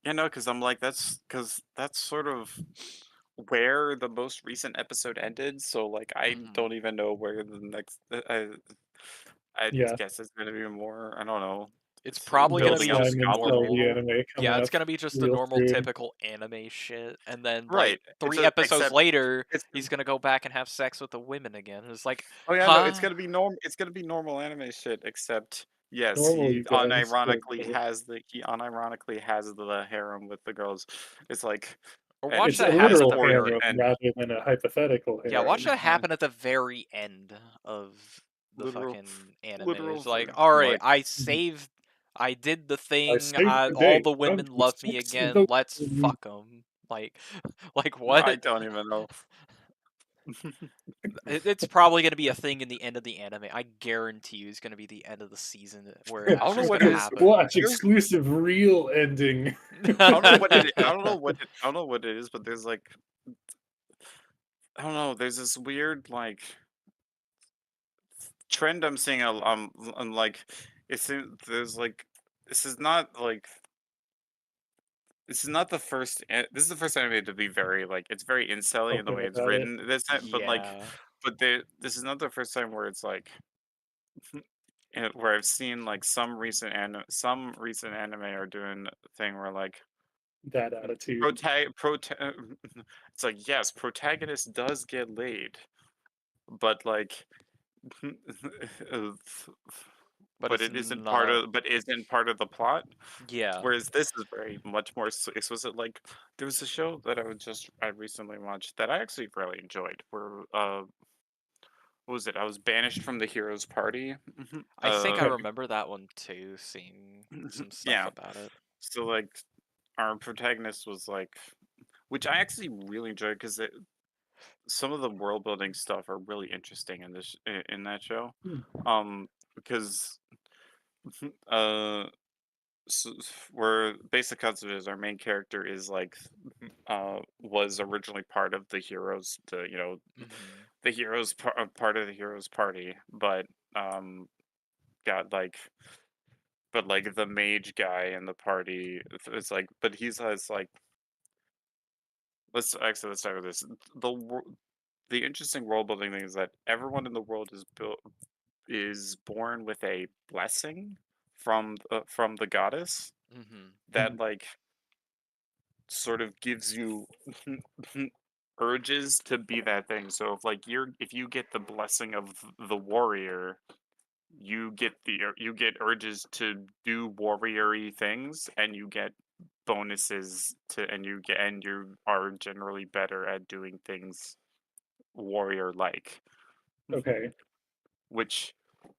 S3: because I'm like because that's sort of where the most recent episode ended. So like I
S1: Mhm.
S3: don't even know where the next. I
S2: yeah.
S3: guess it's gonna be more. I don't know.
S1: It's
S3: It's
S1: probably gonna
S3: building
S1: be
S3: up
S2: Slime
S1: just
S3: to more
S2: Incel
S1: normal.
S2: the
S3: people.
S2: anime coming
S1: Yeah, it's
S2: up
S1: gonna be just the
S2: real
S1: normal,
S2: soon.
S1: typical anime shit, and then like
S3: Right. It's
S1: 3
S3: a
S1: episodes
S3: except
S1: later,
S3: it's
S1: he's gonna go back and have sex with the women again. It's like,
S3: oh yeah, no,
S1: huh?
S3: it's gonna be normal anime shit, except Yes,
S2: Normally does, but
S3: he unironically has the harem with the girls. It's like,
S1: Or
S3: and
S1: watch
S2: it's a
S1: that
S3: it has
S1: happen at
S2: literal
S1: the
S3: order
S1: very
S2: harem
S3: and
S2: rather than a hypothetical
S1: yeah, watch
S2: harem.
S1: that happen at the very end of the
S3: literal
S1: fucking anime.
S3: literal
S1: It's like,
S3: for
S1: all right,
S3: like
S1: I did the
S2: I
S1: thing.
S2: saved the
S1: All
S2: day.
S1: the
S2: Time
S1: women
S2: to
S1: love me
S2: sex
S1: again.
S2: the
S1: Let's fuck them. Like, like what?
S3: I don't even know.
S1: It's probably gonna be a thing in the end of the anime. I guarantee you, it's gonna be the end of the season where it
S3: I don't know
S1: actually is
S3: what
S1: gonna
S3: it is.
S1: happen.
S2: Watch exclusive real ending.
S3: I don't know what it. I don't know what. I don't know what it is, but there's like I don't know. There's this weird like trend I'm seeing. I'm like there's like this is not like this is not the first. This is the first anime to be very like it's very incel in the way
S2: Open
S3: it's
S2: about it.
S3: written this time, but like
S1: Yeah.
S3: this is not the first time where it's like where I've seen like some recent anime are doing a thing where like
S2: That attitude.
S3: it's like yes, protagonist does get laid, but like uh,
S1: But
S3: but
S1: it's
S3: it isn't part
S1: not.
S3: of the plot.
S1: Yeah.
S3: Whereas this is very much more explicit. Like there was a show that I recently watched that I actually really enjoyed. Where what was it? I was banished from the hero's party.
S1: I think I
S2: Okay.
S1: remember that one too, seeing some stuff
S3: Yeah.
S1: about it.
S3: So like our protagonist was like, which I actually really enjoyed because some of the world building stuff are really interesting in in that show.
S2: Hmm.
S3: Because uh so where basic concept is our main character is like was originally part of the heroes the you know
S1: Hmm.
S3: the heroes part of the heroes party um got like but like the mage guy in the party it's like but he's has like let's start with this the interesting world building thing is that everyone in the world is born with a blessing from the goddess
S1: Hmm.
S3: that like sort of gives you urges to be that thing. So if you get the blessing of the warrior, you get urges to do warrior-y things, and you get bonuses to and you are generally better at doing things warrior like,
S2: Okay.
S3: which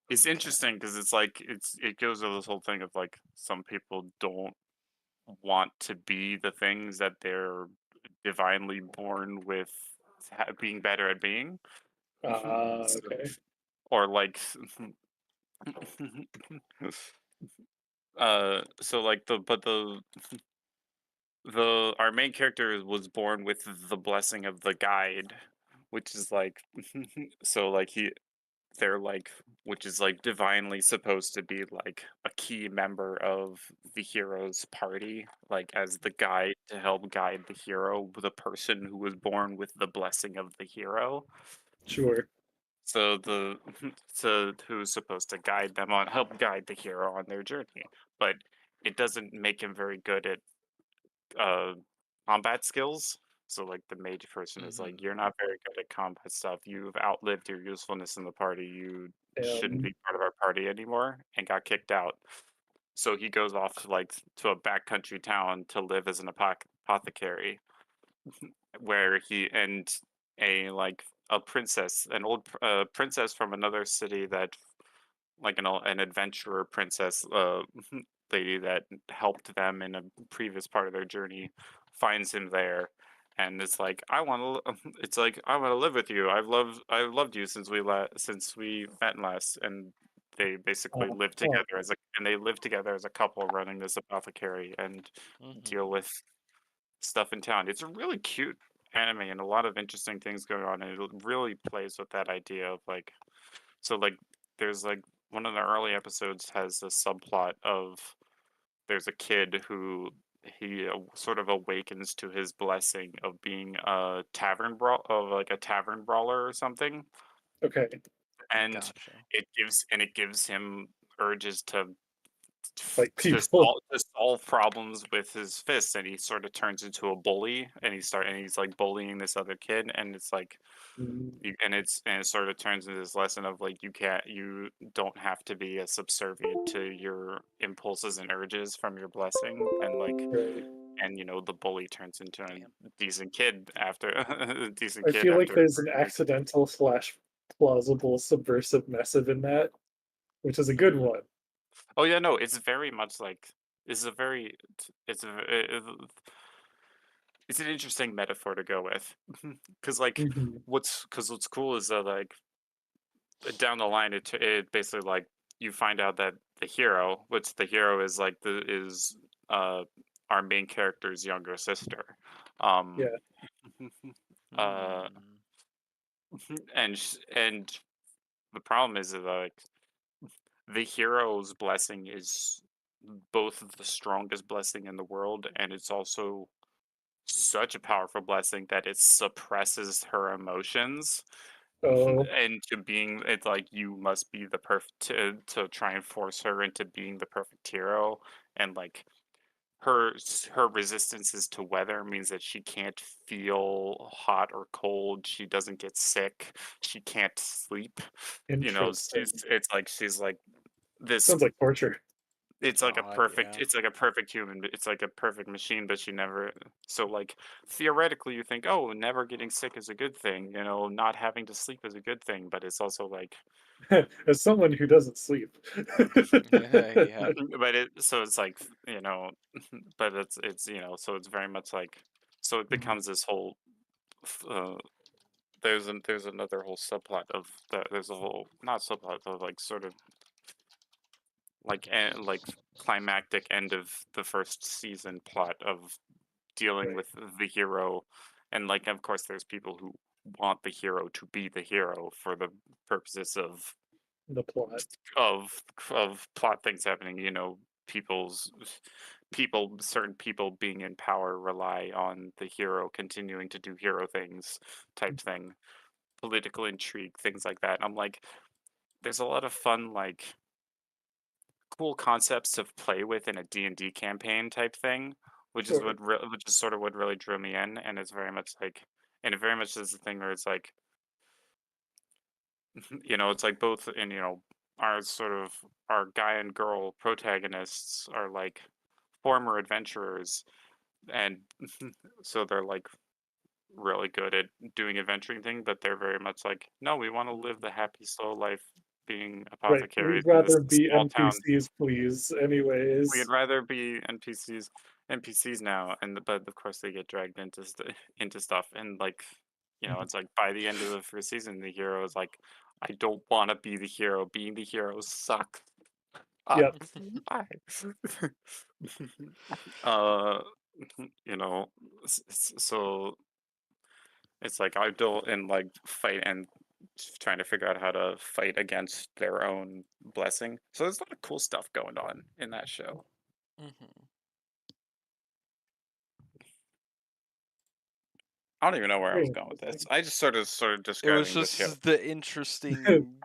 S3: is
S1: Okay.
S3: interesting because it's like it goes to this whole thing of like some people don't want to be the things that they're divinely born with being better at being. So-
S2: Okay.
S3: or like so like the our main character was born with the blessing of the guide, which is like so like they're like which is like divinely supposed to be like a key member of the hero's party, like as the guide to help guide the hero, the person who was born with the blessing of the hero.
S2: Sure.
S3: So the so who's supposed to guide them on help guide the hero on their journey, but it doesn't make him very good at uh combat skills. So like the mage person is like,
S1: Hmm.
S3: you're not very good at combat stuff. You've outlived your usefulness in the party. You shouldn't
S2: Um,
S3: be part of our party anymore, and got kicked out. So he goes off to like to a backcountry town to live as an apothecary, where he and a like a princess, an old princess from another city that like an adventurer princess lady that helped them in a previous part of their journey finds him there, and it's like I want to it's like I want to live with you. I've loved you since we met last. And they basically
S2: oh,
S3: live
S2: oh,
S3: together as a couple running this apothecary and
S1: Hmm.
S3: deal with stuff in town. It's a really cute anime and a lot of interesting things going on, and it really plays with that idea of like so like there's like one of the early episodes has a subplot of there's a kid who he sort of awakens to his blessing of being a tavern brawler or something,
S2: okay.
S3: and
S1: Gotcha.
S3: it gives him urges to
S2: Fight people.
S3: to solve problems with his fists, and he sort of turns into a bully, and he's like bullying this other kid, and it's like
S2: Mm,
S3: and it sort of turns into this lesson of like you don't have to be as subservient to your impulses and urges from your blessing, and like
S2: right.
S3: the bully turns into a
S1: Damn.
S3: decent kid after a decent
S2: I
S3: kid
S2: feel like
S3: after.
S2: there's an accidental slash plausible subversive missive in that, which is a good
S1: Mm.
S2: one.
S3: Oh yeah, no, it's very much like it's a very it's a it's an interesting metaphor to go with because like
S2: Hmm.
S3: what's cool is that like down the line it basically like you find out that the hero, which the hero is like the is uh our main character's younger sister, um
S2: Yeah.
S3: uh
S1: Mm.
S3: and the problem is that like the hero's blessing is both the strongest blessing in the world, and it's also such a powerful blessing that it suppresses her emotions
S2: Oh,
S3: into being it's like you must be the perfect to try and force her into being the perfect hero, and like her resistances to weather means that she can't feel hot or cold, she doesn't get sick, she can't sleep,
S2: interesting.
S3: she's like this
S2: Sounds like torture.
S1: God, yeah.
S3: it's like a perfect human, it's like a perfect machine, but she never so like theoretically you think, oh, never getting sick is a good thing, not having to sleep is a good thing, but it's also like
S2: As someone who doesn't sleep.
S1: Yeah.
S3: but it so it's like but it's so it's very much like so it
S2: Mhm.
S3: becomes this whole uh there's another whole subplot of there's a whole not subplot but like sort of like climactic end of the first season plot of dealing
S2: Right.
S3: with the hero, and like of course there's people who want the hero to be the hero for the purposes
S2: The plot.
S3: of of plot things happening, people's certain people being in power rely on the hero continuing to do hero things type thing, political intrigue, things like that. I'm like there's a lot of fun like cool concepts to play with in a D&D campaign type thing,
S2: Sure.
S3: which is sort of what really drew me in, and it's very much like and it very much is the thing where it's like it's like both and our sort of our guy and girl protagonists are like former adventurers, and so they're like really good at doing adventuring thing, but they're very much like, no, we want to live the happy slow life being
S2: Right.
S3: apothecaries
S2: We'd
S3: in this
S2: rather be
S3: small town.
S2: NPCs, please.
S3: We'd
S2: Anyways.
S3: rather be NPCs now, but of course they get dragged into into stuff, and like,
S2: Mhm.
S3: it's like by the end of the first season, the hero is like, I don't want to be the hero. Being the hero sucks. Uh,
S2: Yep.
S3: I, uh, so it's like I don't and like fight and trying to figure out how to fight against their own blessing. So there's a lot of cool stuff going on in that show.
S1: Mhm.
S3: I don't even know where I
S2: Very
S3: was going with this.
S2: interesting.
S3: I just sort of
S1: It was
S3: describing the show.
S1: just the interesting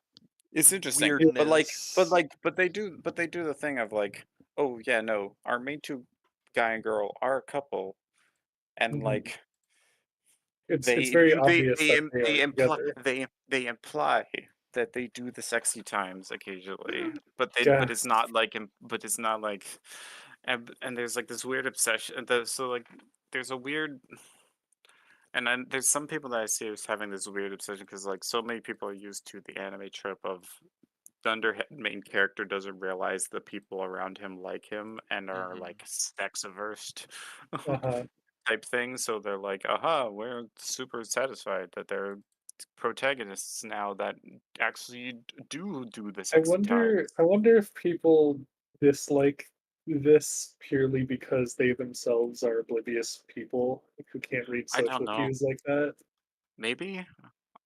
S3: It's interesting,
S1: weirdness.
S3: but they do the thing of like, oh yeah, no, our main two guy and girl are a couple, and
S2: Mhm.
S3: like
S2: It's very obvious that they are
S3: they imply
S2: together.
S3: they imply that they do the sexy times occasionally, but it's
S2: Gasp.
S3: not like but it's not like and there's like this weird obsession. So like there's a weird and then there's some people that I see as having this weird obsession because like so many people are used to the anime trope of the main character doesn't realize the people around him like him and are
S1: Mhm.
S3: like sex averse
S2: Uh-huh.
S3: type thing. So they're like, aha, we're super satisfied that they're protagonists now that actually do the sexy times.
S2: I wonder if people dislike this purely because they themselves are oblivious people who can't read
S3: I don't
S2: social
S3: know.
S2: cues like that.
S3: Maybe.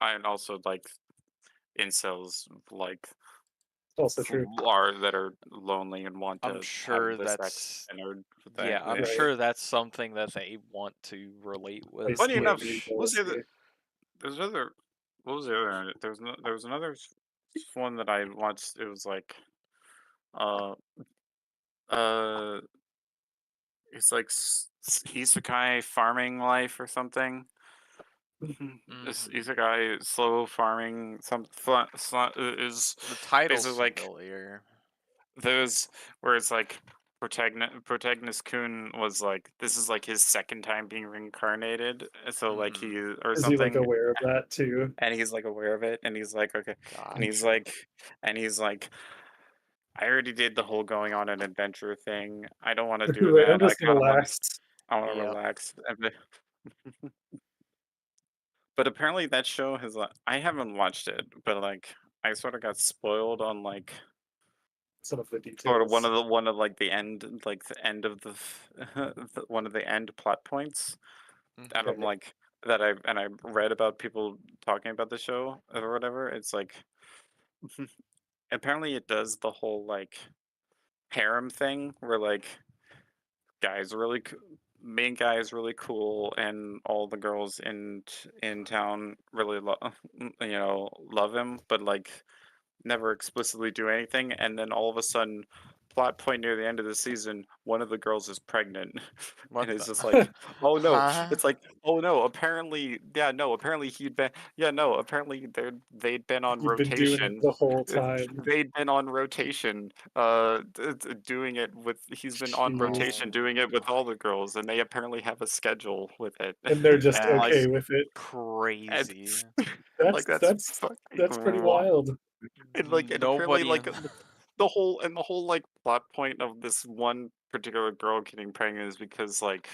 S3: And also like incels like
S2: Also true.
S3: are that are lonely and want
S1: I'm
S3: to have
S1: sure
S3: the sex
S1: that's
S3: and are thing.
S1: yeah, I'm
S3: Yeah.
S2: Right.
S1: sure that's something that they want to relate
S2: High
S1: with,
S3: Funny
S2: school
S3: enough,
S1: which
S2: dream
S3: what was the other?
S2: jealousy.
S3: There's another. What was the other? There was another one that I watched. It was like uh uh, it's like isekai farming life or something. This
S1: Mhm.
S3: isekai slow farming is
S1: The title's
S3: basically like
S1: familiar.
S3: those where it's like protagonist Kun was like this is like his second time being reincarnated, so like
S1: Mhm.
S3: he or
S2: Is he like
S3: something,
S2: aware of that too?
S3: and he's like aware of it, and he's like okay, and he's
S1: Gotcha.
S3: like and he's like I already did the whole going on an adventure thing. I don't want to do
S2: Right, I'm
S3: that.
S2: just gonna relax.
S3: I want to
S1: Yep.
S3: relax. But apparently that show has I haven't watched it, but like I sort of got spoiled on like
S2: Some of the
S3: sort of
S2: details.
S3: one of like the end of the one of the end plot points that I'm
S1: Mhm.
S2: Okay.
S3: like I read about people talking about the show or whatever. It's like apparently it does the whole like harem thing where like guys really main guy is really cool and all the girls in town really love him, but like never explicitly do anything, and then all of a sudden, plot point near the end of the season, one of the girls is pregnant,
S1: What
S3: and it's
S1: the
S3: just like, oh no,
S1: Huh?
S3: it's like, oh no, apparently, yeah, no, apparently he'd been, yeah, no, apparently they'd been on
S2: You've been doing it
S3: rotation.
S2: the whole time.
S3: They'd been on rotation, doing it with. He's been on
S2: Jeez.
S3: rotation, doing it with
S1: Oh,
S3: all the girls, and they apparently have a schedule with it.
S2: And they're just
S3: And like,
S2: okay
S1: that's
S2: with it.
S3: and
S1: crazy.
S3: like that's fucking
S2: That's pretty
S3: wild.
S2: wild.
S3: And apparently
S1: Nobody
S3: like
S1: in
S3: the whole like plot point of this one particular girl getting pregnant is because like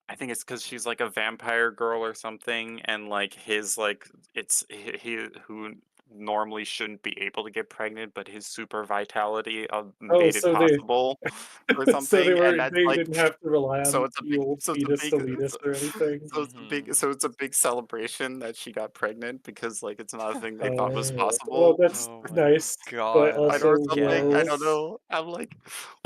S3: I think it's because she's like a vampire girl or something, and like his like he who normally shouldn't be able to get pregnant, but his super vitality
S2: Oh,
S3: made it
S2: so they
S3: possible or
S2: so
S3: something, and that's
S2: they
S3: like
S2: didn't have to rely
S3: so
S2: on
S3: it's a
S2: the
S3: big
S2: old
S3: so it's a
S2: fetus
S3: big
S2: deletus or anything.
S1: Mhm.
S3: so it's a big celebration that she got pregnant because like it's not a thing they thought was
S2: Well,
S3: possible.
S2: that's
S1: Oh my
S2: nice, but
S1: god,
S3: I
S1: I
S2: also
S3: know something. I
S2: well,
S3: don't
S1: guess.
S3: know. I'm like,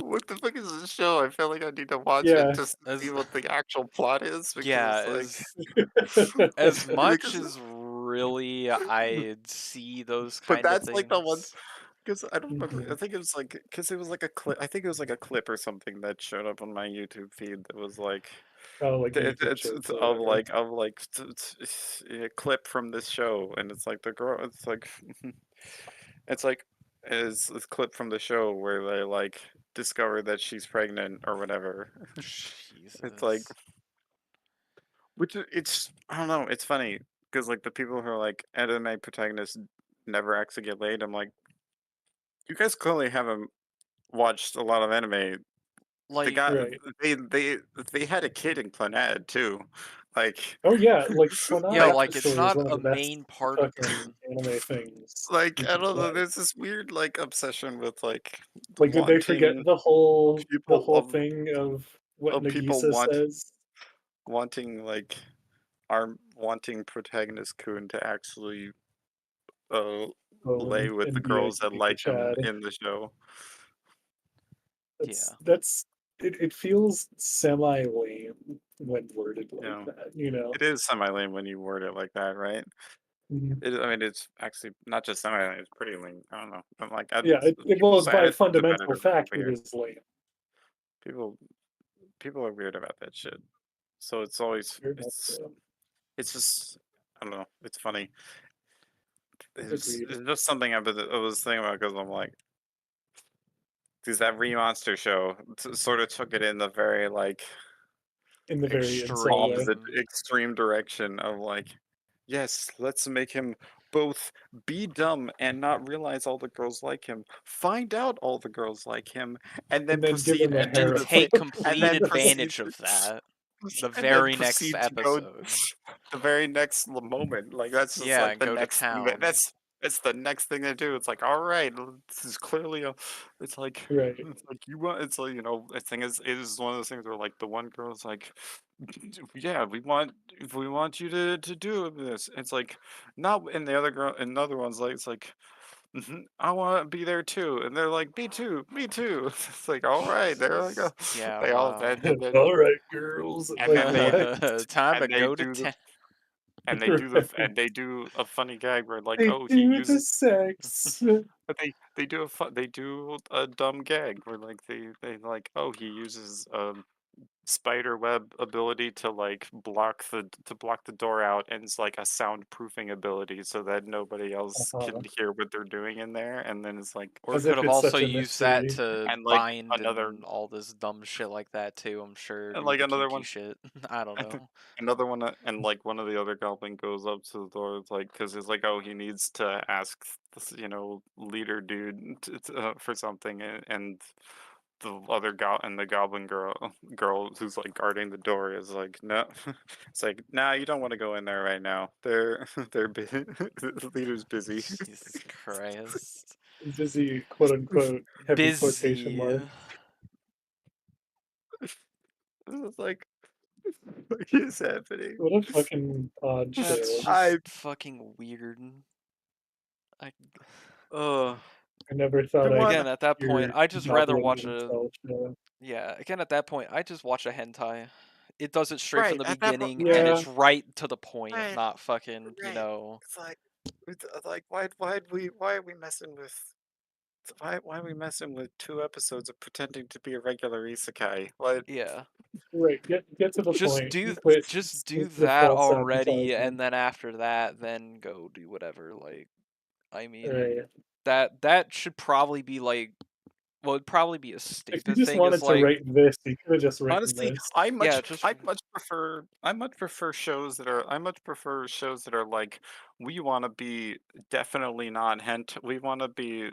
S3: what the fuck is this show? I feel like I need to watch it
S2: yeah.
S3: just to see
S1: As
S3: what the actual plot is
S1: yeah,
S3: because like
S1: as much
S3: because
S1: as really I see those
S3: but
S1: kind of
S3: that's like the one
S1: things,
S3: because I don't remember. I
S2: Mhm.
S3: think it was like because it was like a clip. I think it was like a clip or something that showed up on my YouTube feed that was like
S2: Oh, like YouTube
S3: it's
S2: shorts or
S3: of
S2: whatever.
S3: like a clip from this show, and it's like the girl. It's like it's like is this clip from the show where they like discover that she's pregnant or whatever. It's like
S1: Jesus.
S3: it's I don't know. It's funny because like the people who are like anime protagonists never actually get laid. I'm like, you guys clearly haven't watched a lot of anime. They
S1: Like,
S3: got
S2: Right.
S3: they they they had a kid in Clannad too, like
S2: Oh yeah, like
S1: yeah,
S2: Clannad
S1: like it's
S2: actually is
S1: not
S2: one of
S1: a
S2: the best
S1: main part of
S2: fucking anime things you
S3: I
S2: can
S3: don't know.
S2: play.
S3: There's this weird like obsession with like
S2: Like, did they forget
S3: wanting
S2: the
S3: people
S2: whole thing of what
S3: people
S2: Nagisa says?
S3: wanting like are wanting protagonist Kun to actually uh lay with the
S2: And
S3: girls that
S2: be a
S3: like him
S2: Chad.
S3: in the show.
S1: yeah.
S2: That's it feels semi lame when worded
S3: You
S2: like
S3: know,
S2: that, you know?
S3: it is semi lame when you word it like that, right?
S2: Mhm.
S3: I mean, it's actually not just semi lame; it's pretty lame. I don't know. I'm like,
S2: Yeah,
S3: people
S2: well,
S3: say
S2: by
S3: I think about it.
S2: fundamental fact,
S3: People
S2: it
S3: here,
S2: is lame.
S3: people people are weird about that shit. So it's always
S2: Very much so.
S3: it's just I don't know. It's funny.
S2: Agreed.
S3: It's just something I was thinking about because I'm like, because that Monster show sort of took it in the very like
S2: In the very incel way.
S3: opposite
S1: Extreme.
S3: extreme direction of like, yes, let's make him both be dumb and not realize all the girls like him, find out all the girls like him, and then
S2: And then give
S3: proceed
S2: him a
S3: to
S1: And
S3: do
S1: then
S2: harem.
S3: the
S1: take
S3: and
S1: complete
S3: then proceed
S1: advantage
S3: to,
S1: of that the
S3: and then
S1: very next
S3: proceed to go
S1: episode.
S3: the very next moment. Like that's just
S1: Yeah,
S3: like
S1: and
S3: the
S1: go to
S3: next thing
S1: town.
S3: that's the next thing to do. It's like, all right, this is clearly a.
S2: Right.
S3: It's like you want. It's like the thing is, it is one of those things where like the one girl's like, yeah, we want you to do this. It's like not, and the other girl, and another one's like, it's like. "Mhm, I want to be there too, and they're like, "Me too, me too." It's like, all right, there we go.
S1: Jesus. Yeah,
S3: They all
S1: wow.
S2: All right, girls.
S3: and
S2: Like
S3: then they
S2: what?
S1: Time to
S3: and they
S1: go to
S3: do the
S1: town.
S3: and
S2: Right.
S3: they do a funny gag where like,
S2: They
S3: oh, he
S2: do the
S3: uses,
S2: sex.
S3: but they do a dumb gag where like they like, oh, he uses spider web ability to like block the door out, and it's like a soundproofing ability so that nobody else can
S2: Uh-huh.
S3: hear what they're doing in there, and then it's like,
S1: Or
S2: As
S1: could
S2: if
S1: have
S2: it's
S1: also
S2: such a
S1: used that
S2: mystery.
S1: to
S3: and like
S1: bind
S3: another
S1: and all this dumb shit like that too, I'm sure.
S3: and
S1: Do
S3: like
S1: the
S3: another
S1: kinky
S3: one
S1: shit. I don't know.
S3: another one, and like one of the other goblin goes up to the door, it's like, because it's like, oh, he needs to ask this, leader dude for something, and the other and the goblin girl who's like guarding the door is like, no, it's like, nah, you don't want to go in there right now, they're busy. The leader's busy.
S1: Jesus Christ.
S2: Busy, quote unquote, heavy quotation
S1: Busy.
S2: mark.
S3: It's like, what is happening?
S2: What a fucking odd
S1: That's
S2: show.
S1: just fucking weird. I
S3: uh
S2: I never thought
S3: come
S2: I'd
S3: on.
S1: again at that point,
S2: hear
S1: I just rather
S2: Goblin
S1: watch a
S2: himself show.
S1: yeah, again at that point, I just watch a hentai. It does it straight from
S3: Right
S1: the
S3: at that
S1: beginning and
S2: Yeah,
S1: it's right to the point,
S3: right.
S1: not fucking,
S3: Right. It's like why are we messing with why are we messing with 2 episodes of pretending to be a regular isekai? What?
S1: yeah.
S2: right. Get to the
S1: Just
S2: point.
S1: do
S2: Quit
S1: just do
S2: the
S1: that
S2: false
S1: already and
S2: advertisement.
S1: then after that then go do whatever. Like I mean
S2: Right.
S1: that should probably be like well it'd probably be a
S2: If you
S1: stupid
S2: just
S1: thing is
S2: wanted to
S1: like
S2: write this, you could have just written
S3: Honestly,
S2: this.
S1: yeah, just
S3: I much prefer shows that are I much prefer shows that are like, we want to be definitely not hent we want to be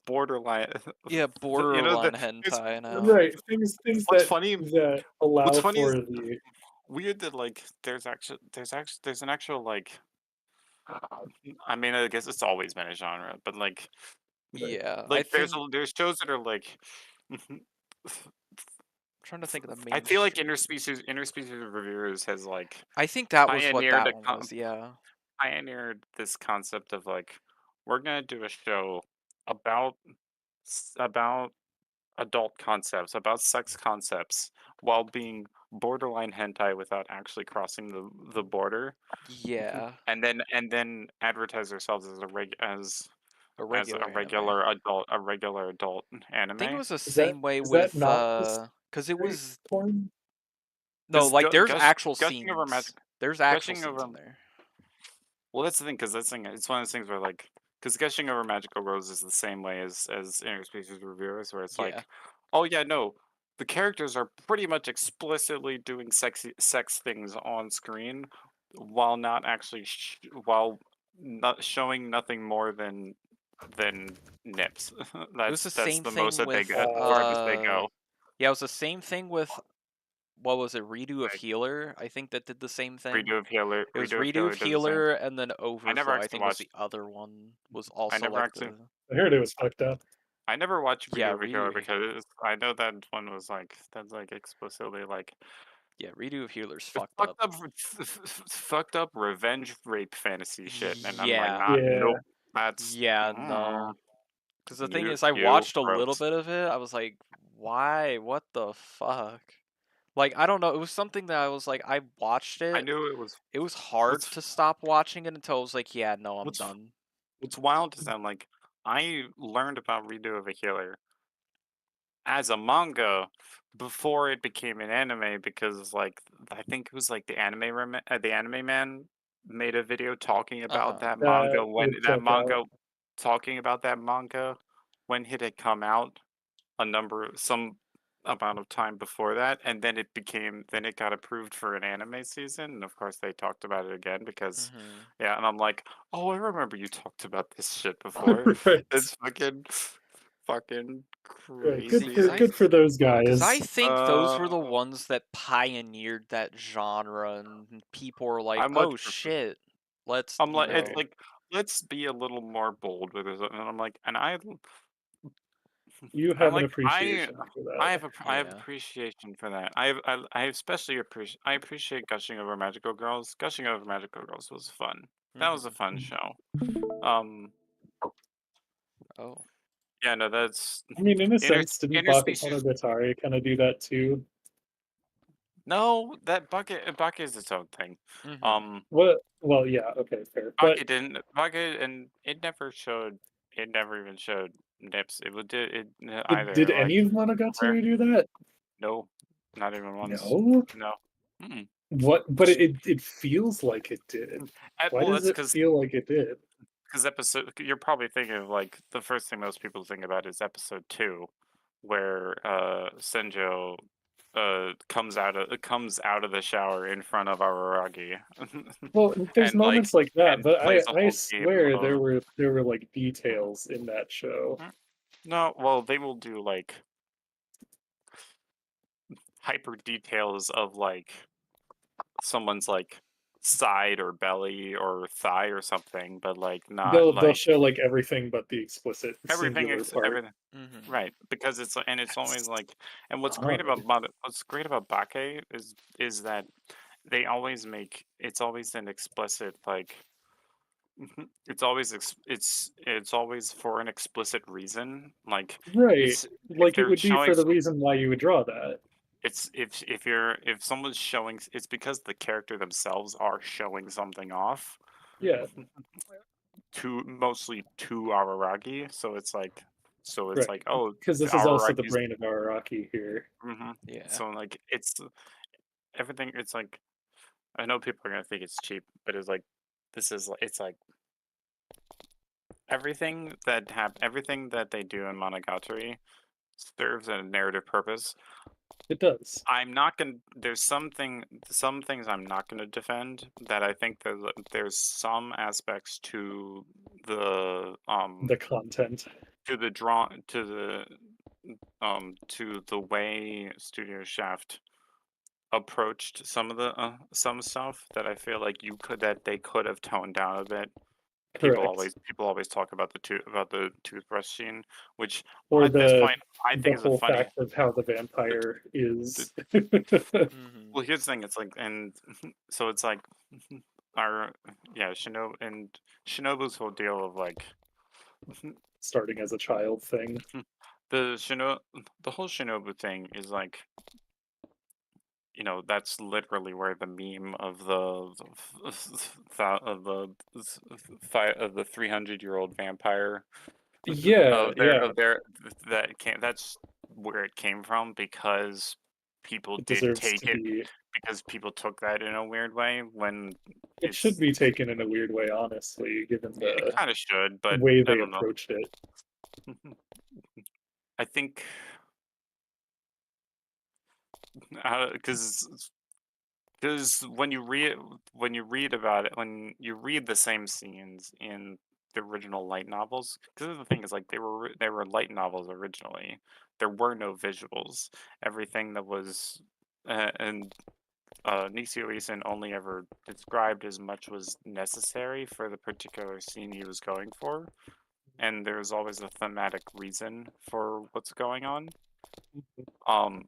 S3: borderline.
S1: yeah,
S3: The
S1: borderline
S3: it's
S1: hentai now.
S2: Right. Things
S3: what's
S2: that
S3: funny what's
S2: allow
S3: funny is
S2: for the
S3: weird that like there's an actual like, I mean, I guess it's always been a genre, but
S2: right.
S1: Yeah, I
S3: like
S1: think
S3: there's shows that are like,
S1: trying to think of the
S3: I feel like
S1: mainstream.
S3: interspecies reviewers has like
S1: I think that was what
S3: pioneered
S1: that
S3: a
S1: one
S3: con-
S1: was, yeah.
S3: pioneered this concept of like, we're gonna do a show about about adult concepts, about sex concepts, while being borderline hentai without actually crossing the border,
S1: Yeah,
S3: and then advertise ourselves as
S1: a
S3: as
S1: regular anime.
S3: a regular adult
S1: I think it
S3: anime.
S1: was the
S2: Is that
S1: same way
S2: is that
S1: with
S2: not the
S1: cuz it
S2: straight
S1: was
S2: porn?
S1: no, like there's actual
S3: Gushing over magic
S1: scenes. There's actual
S3: gushing
S1: scenes
S3: over
S1: in there.
S3: well, that's the thing, because it's one of those things where like, because gushing over magical rose is the same way as interspecies reviewers, where it's
S1: Yeah.
S3: like, oh yeah, no, the characters are pretty much explicitly doing sex things on screen, while not actually while not showing nothing more than nips.
S1: It was the
S3: That's
S1: same
S3: the most
S1: thing
S3: that
S1: with
S3: farthest they go.
S1: yeah, it was the same thing with what was it? Redo of
S3: Like,
S1: Healer. I think that did the same thing. It was
S3: redo of
S1: Redo of
S3: healer does the same.
S1: Healer and then
S3: I never
S1: Overflow. I
S3: actually
S1: think was
S3: watched.
S1: the other one. Was
S3: I
S1: also
S3: never
S1: like
S3: actually.
S1: the
S2: I heard it was fucked up.
S3: I never watched
S1: yeah,
S3: Redo of a Hero
S1: Redo
S3: because I know that one was like, that's like explicitly like,
S1: yeah, Redo of Healer's
S3: it's
S1: fucked up.
S3: fucked up revenge rape fantasy shit, and I'm like,
S1: Yeah.
S3: not,
S2: Yeah.
S3: nope, that's
S1: Yeah, no. Because the thing is, I
S3: you
S1: watched a little
S3: gross.
S1: bit of it. I was like, why? What the fuck? Like, I don't know. It was something that I was like, I watched
S3: I
S1: it.
S3: knew it was
S1: It was hard
S3: what's
S1: to stop watching it until I was like, yeah, no, I'm
S3: what's
S1: done.
S3: what's wild is that like, I learned about Redo of a Healer as a manga before it became an anime, because like, I think it was like the anime man made a video talking
S1: Uh
S3: about
S1: huh.
S3: that
S2: That
S3: manga
S2: would check out.
S3: when it had come out some amount of time before that, and then it got approved for an anime season, and of course they talked about it again because,
S1: Mm-hmm.
S3: yeah, and I'm like, oh, I remember you talked about this shit before.
S2: Right.
S3: It's fucking
S2: Right.
S1: See,
S3: crazy.
S2: Good for those
S1: cause I
S2: guys.
S1: think those
S3: Uh,
S1: were the ones that pioneered that genre, and people were like,
S3: I much
S1: "Oh
S3: prefer.
S1: shit, let's,"
S3: I'm
S1: you
S3: like, it's
S1: know,
S2: Right.
S3: like, let's be a little more bold with it, and I'm like, and
S2: You
S3: I
S2: have an
S3: like
S2: appreciation for that.
S3: I have
S1: yeah.
S3: appreciation for that. I especially appreciate Gushing Over Magical Girls. Gushing Over Magical Girls was fun. That was a
S1: Mm-hmm.
S3: fun show. Um,
S1: Oh,
S3: yeah, no, that's
S2: I mean, in a sense, didn't
S3: interspecies.
S2: Monogatari kind of do that too?
S3: No, that Bake is its own thing.
S1: Mm-hmm.
S2: Well, yeah, okay, fair. But
S3: Bake, and it never showed. It never even showed nips. It would did it
S2: did
S3: either
S2: any
S3: like
S2: of
S3: rare.
S2: Monogatari do that?
S3: No, not even once.
S2: No.
S3: No. Mm-mm.
S2: What? But it feels like it did. Why
S3: Well,
S2: does
S3: that's
S2: it feel like it did?
S3: because episode. You're probably thinking of like the first thing most people think about is episode 2, where Senjo comes out of the shower in front of Araragi,
S2: Well, there's
S3: and like
S2: moments like that,
S3: and
S2: but
S3: plays a
S2: I
S3: whole game
S2: swear
S3: of.
S2: there were like details in that show.
S3: No, well, they will do like hyper details of like someone's like side or belly or thigh or something, but like not
S2: They'll
S3: like
S2: show like everything but the explicit
S3: everything
S2: singular part.
S3: everything.
S1: Mm-hmm.
S3: Right, because it's always
S2: That's
S3: like, and
S2: odd.
S3: what's great about Bake is that they always make it's always an explicit like it's always it's always for an explicit reason. Like
S2: Right.
S3: it's if
S2: Like it
S3: they're
S2: would be
S3: showing
S2: for the reason why you would draw that.
S3: it's if someone's showing it's because the character themselves are showing something off
S2: Yeah,
S3: to mostly to Araragi, so it's
S2: right.
S3: like oh
S2: Because this is also the
S3: Araragi's
S2: brain of Araraki here.
S1: Yeah.
S3: so like it's everything it's like I know people are gonna think it's cheap, but it's like this is it's like everything that they do in Monogatari serves a narrative purpose.
S2: It does.
S3: I'm not gonna. There's some things I'm not gonna defend. That I think there's some aspects
S2: The content.
S3: to the draw to the way Studio Shaft approached some of the some stuff that I feel like they could have toned down a bit.
S2: Correct.
S3: People always talk about the toothbrush scene, which
S2: Or
S3: at this point I
S2: the
S3: think is a
S2: whole
S3: funny.
S2: fact of how the
S3: The,
S2: vampire
S3: the,
S2: is.
S1: Mm-hmm.
S3: well, here's the thing. It's like, and so it's like our yeah, Shinobu's whole deal of like
S2: Starting as a child thing.
S3: the Shino the whole Shinobu thing is like that's literally where the meme of the 300-year-old vampire
S2: Yeah, yeah.
S3: of their that came that's where it came from because people
S2: It
S3: did
S2: deserves
S3: take
S2: to
S3: it
S2: be.
S3: because people took that in a weird way when
S2: It should
S3: it's
S2: be taken in a weird way, honestly, given
S3: it
S2: the
S3: kind of should, but
S2: way
S3: I
S2: they
S3: don't know.
S2: approached it.
S3: I think because when you read about it when you read the same scenes in the original light novels because the thing is like they were light novels originally. There were no visuals. Everything that was and Nisio Isin only ever described as much was necessary for the particular scene he was going for, and there's always a thematic reason for what's going on. Um,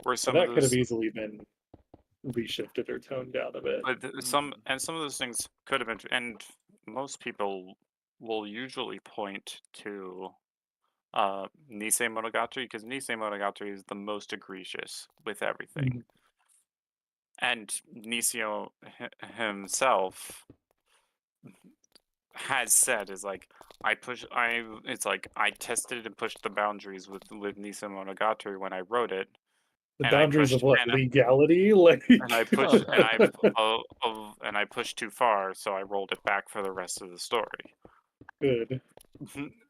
S3: where
S2: And
S3: some of
S2: that could have
S3: those,
S2: easily been reshifted or toned down a bit.
S3: but
S1: Mm-hmm.
S3: some of those things could have been, and most people will usually point to Nisei Monogatari because Nisei Monogatari is the most egregious with everything,
S2: Mhm.
S3: and Nisio himself has said is like it's like I tested and pushed the boundaries with Nisa Monogatari when I wrote it,
S2: The
S3: and I
S2: boundaries of
S3: pushed
S2: what? Legality? Like,
S3: and I pushed too far, so I rolled it back for the rest of the story.
S2: good.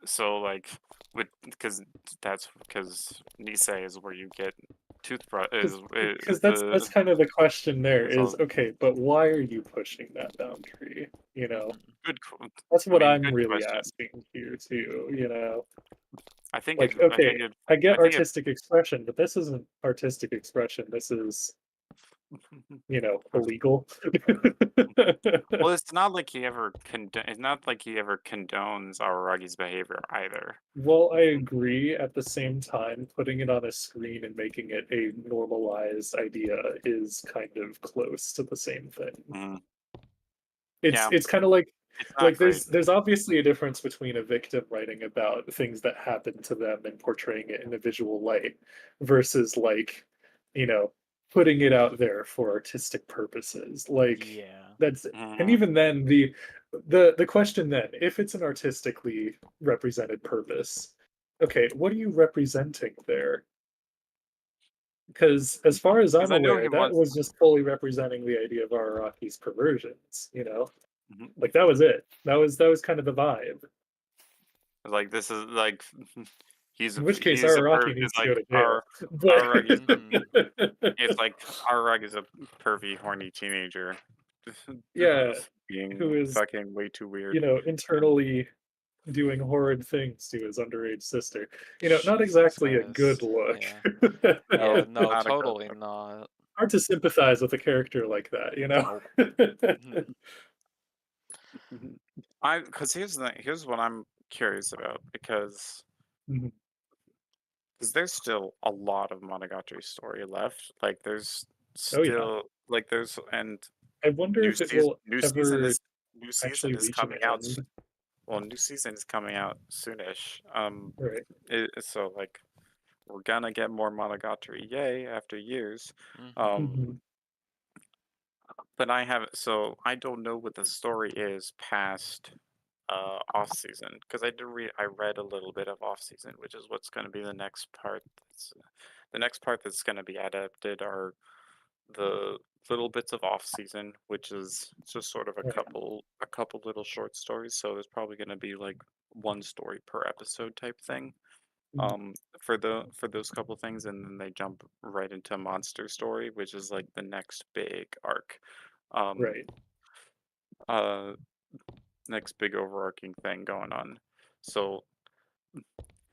S3: So like with because Nisei is where you get toothbrush
S2: Because
S3: is the
S2: that's kind of the question there
S3: so
S2: is, okay, but why are you pushing that boundary?
S1: Mm-hmm.
S2: That's
S3: I
S2: what
S3: mean
S2: I'm
S3: good
S2: really
S3: question.
S2: asking here too. Like,
S3: I
S2: okay,
S3: think it
S2: I get
S3: I think it
S2: artistic expression, but this isn't artistic expression. This is, illegal.
S3: Well, it's not like it's not like he ever condones Araragi's behavior either.
S2: Well, I agree. At the same time, putting it on a screen and making it a normalized idea is kind of close to the same thing.
S3: Mm,
S2: It's
S3: yeah,
S2: it's kind of like
S3: it's not great.
S2: there's obviously a difference between a victim writing about things that happen to them and portraying it in a visual light versus like, you know, putting it out there for artistic purposes. Like
S1: Yeah.
S2: that's and
S3: Mhm.
S2: even then the question then, if it's an artistically represented purpose, okay, what are you representing there? Because as far as I'm
S3: Because I know
S2: aware,
S3: he
S2: that
S3: wants.
S2: was just fully representing the idea of Araki's perversions, you know?
S3: Mhm.
S2: Like that was it. That was kind of the vibe.
S3: Like this is like
S2: In which case
S3: he's a
S2: Araraki
S3: perv.
S2: needs
S3: Is
S2: to
S3: like
S2: go to jail. But
S3: Aragi's
S1: Mhm.
S3: it's like Arag is a pervy, horny teenager,
S2: yeah, who
S3: being
S2: is,
S3: fucking way too weird. And
S2: internally doing horrid things to his underage sister. Not
S1: Jesus
S2: exactly a good
S1: Christ.
S2: look.
S1: Yeah.
S3: no,
S1: Yeah, no,
S3: not a good
S1: totally
S3: look.
S1: not.
S2: Hard to sympathize with a character like that, you know?
S1: Nope. Mhm.
S3: Mhm. Because here's what I'm curious about
S2: Mhm.
S3: because there's still a lot of Monogatari story left. Like there's
S2: Oh, yeah.
S3: still there's and
S2: I wonder if it will
S3: new season
S2: ever
S3: is new season
S2: actually
S3: is
S2: reach an
S3: coming out.
S2: end.
S3: Well, new season is coming out soonish.
S2: Right.
S3: So like we're gonna get more Monogatari, yay! After years.
S1: Mhm.
S3: Um,
S2: Mhm.
S3: but I don't know what the story is past off season because I read a little bit of off season, which is what's going to be the next part. The next part that's going to be adapted are the little bits of off season, which is just sort of
S2: Right.
S3: a couple little short stories. So there's probably going to be like one story per episode type thing.
S2: Mhm.
S3: For those couple things, and then they jump right into monster story, which is like the next big arc. Um,
S2: Right.
S3: uh, Next big overarching thing going on. So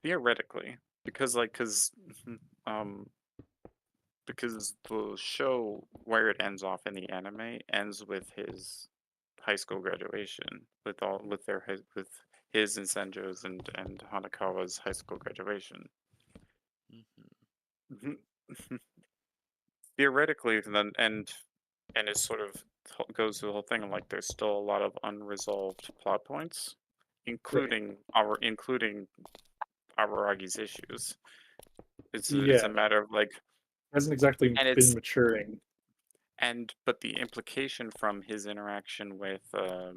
S3: theoretically, because um because the show where it ends off in the anime ends with his high school graduation with his and Senjo's and Hanakawa's high school graduation.
S1: Mhm.
S3: Mhm. Theoretically, then and it sort of goes through the whole thing. Like there's still a lot of unresolved plot points,
S2: Right.
S3: including Araragi's issues. It's a
S2: Yeah.
S3: matter of like,
S2: Hasn't exactly
S3: and
S2: been
S3: it's
S2: maturing.
S3: and but the implication from his interaction with uh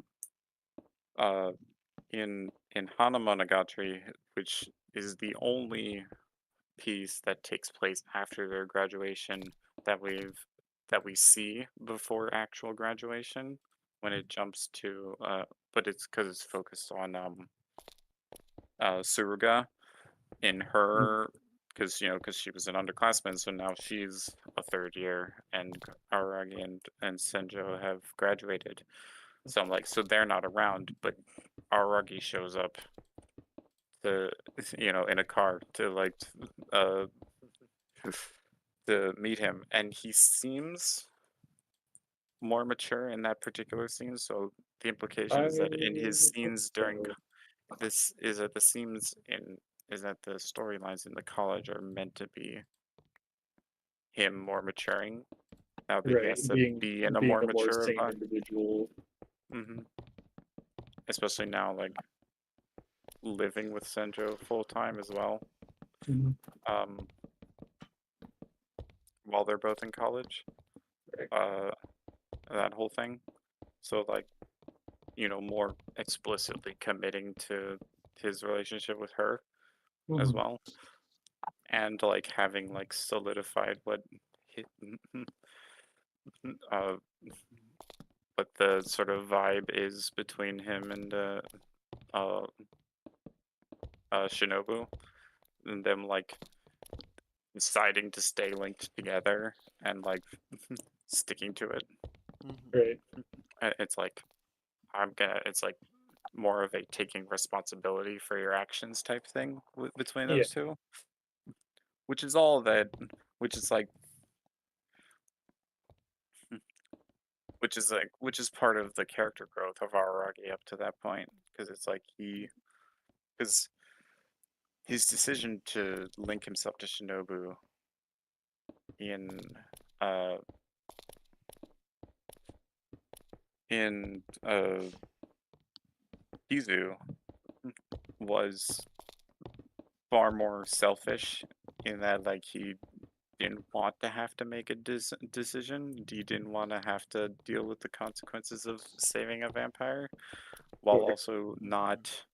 S3: in Hana Monogatari, which is the only piece that takes place after their graduation that we see before actual graduation when it jumps to but it's because it's focused on Suruga in
S2: Mhm.
S3: her because she was an underclassman, so now she's a third year, and Aragi and Senjo have graduated. So I'm like, so they're not around, but Aragi shows up to in a car to uh to meet him, and he seems more mature in that particular scene. So the implication
S2: I
S3: is that in his
S2: hope
S3: scenes during
S2: so.
S3: this is that the scenes in is that the storylines in the college are meant to be him more maturing now that he
S2: Right.
S3: has to
S2: Being
S3: be in a
S2: being
S3: more
S2: a more
S3: mature
S2: sane
S3: environment.
S2: individual.
S3: hmm Especially now, like living with Senjo full time as well,
S2: Mhm.
S3: um, while they're both in college.
S2: Right.
S3: Uh, that whole thing. So like, more explicitly committing to his relationship with her as
S2: Mhm.
S3: well, and like having like solidified uh what the sort of vibe is between him and uh Shinobu, and them like deciding to stay linked together and like sticking to it.
S1: Mhm.
S2: Right.
S3: It's like it's like more of a taking responsibility for your actions type thing between
S2: Yeah.
S3: those two, which is all that, which is like, which is part of the character growth of Araragi up to that point, because it's like because his decision to link himself to Shinobu in uh in Kizu was far more selfish in that like didn't want to have to make a decision. You didn't want to have to deal with the consequences of saving a vampire, while
S2: Sure.
S3: also not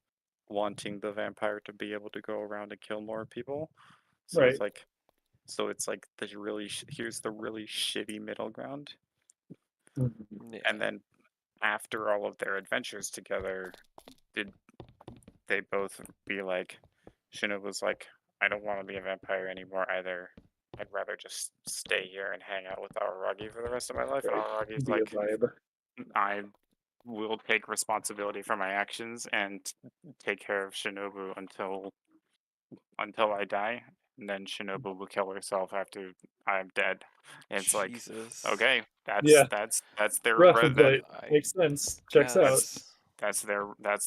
S3: wanting the vampire to be able to go around and kill more people. So
S2: Right.
S3: it's like the really here's the really shitty middle ground.
S2: Mhm.
S1: Yeah.
S3: And then after all of their adventures together, did they both be like, Shinobu's like, I don't want to be a vampire anymore either. I'd rather just stay here and hang out with Araragi for the rest of my life. And
S2: Right.
S3: Araragi's
S2: Be a
S3: like,
S2: vibe.
S3: I will take responsibility for my actions and take care of Shinobu until I die. And then Shinobu will kill herself after I'm dead. And it's like,
S1: Jesus.
S3: okay,
S2: Yeah.
S3: that's their
S2: Rough, but
S1: I
S2: makes sense. Checks out.
S1: guess.
S3: that's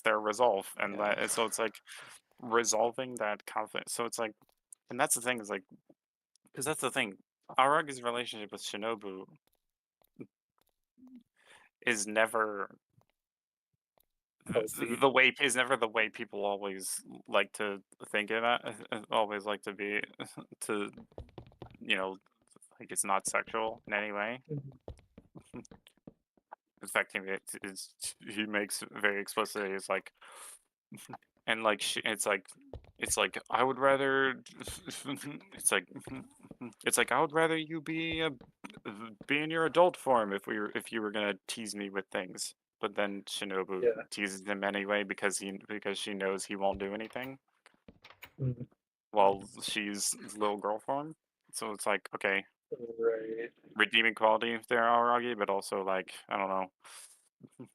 S3: their resolve. And
S1: Yeah.
S3: and so it's like resolving that conflict. So it's like, and that's the thing is like, because that's the thing, Aragi's relationship with Shinobu is never
S2: Healthy.
S3: the way is never the way people always like to think of it. Always like to be to you know like it's not sexual in any way.
S2: Mhm.
S3: In fact, he makes very explicit. He's like, and like it's like I would rather. It's like I would rather you be in your adult form if you were gonna tease me with things. But then Shinobu
S2: Yeah.
S3: teases him anyway because she knows he won't do anything
S2: Mhm.
S3: while she's little girl form. So it's like okay,
S2: Right.
S3: redeeming quality there, Aragi, but also like I don't know.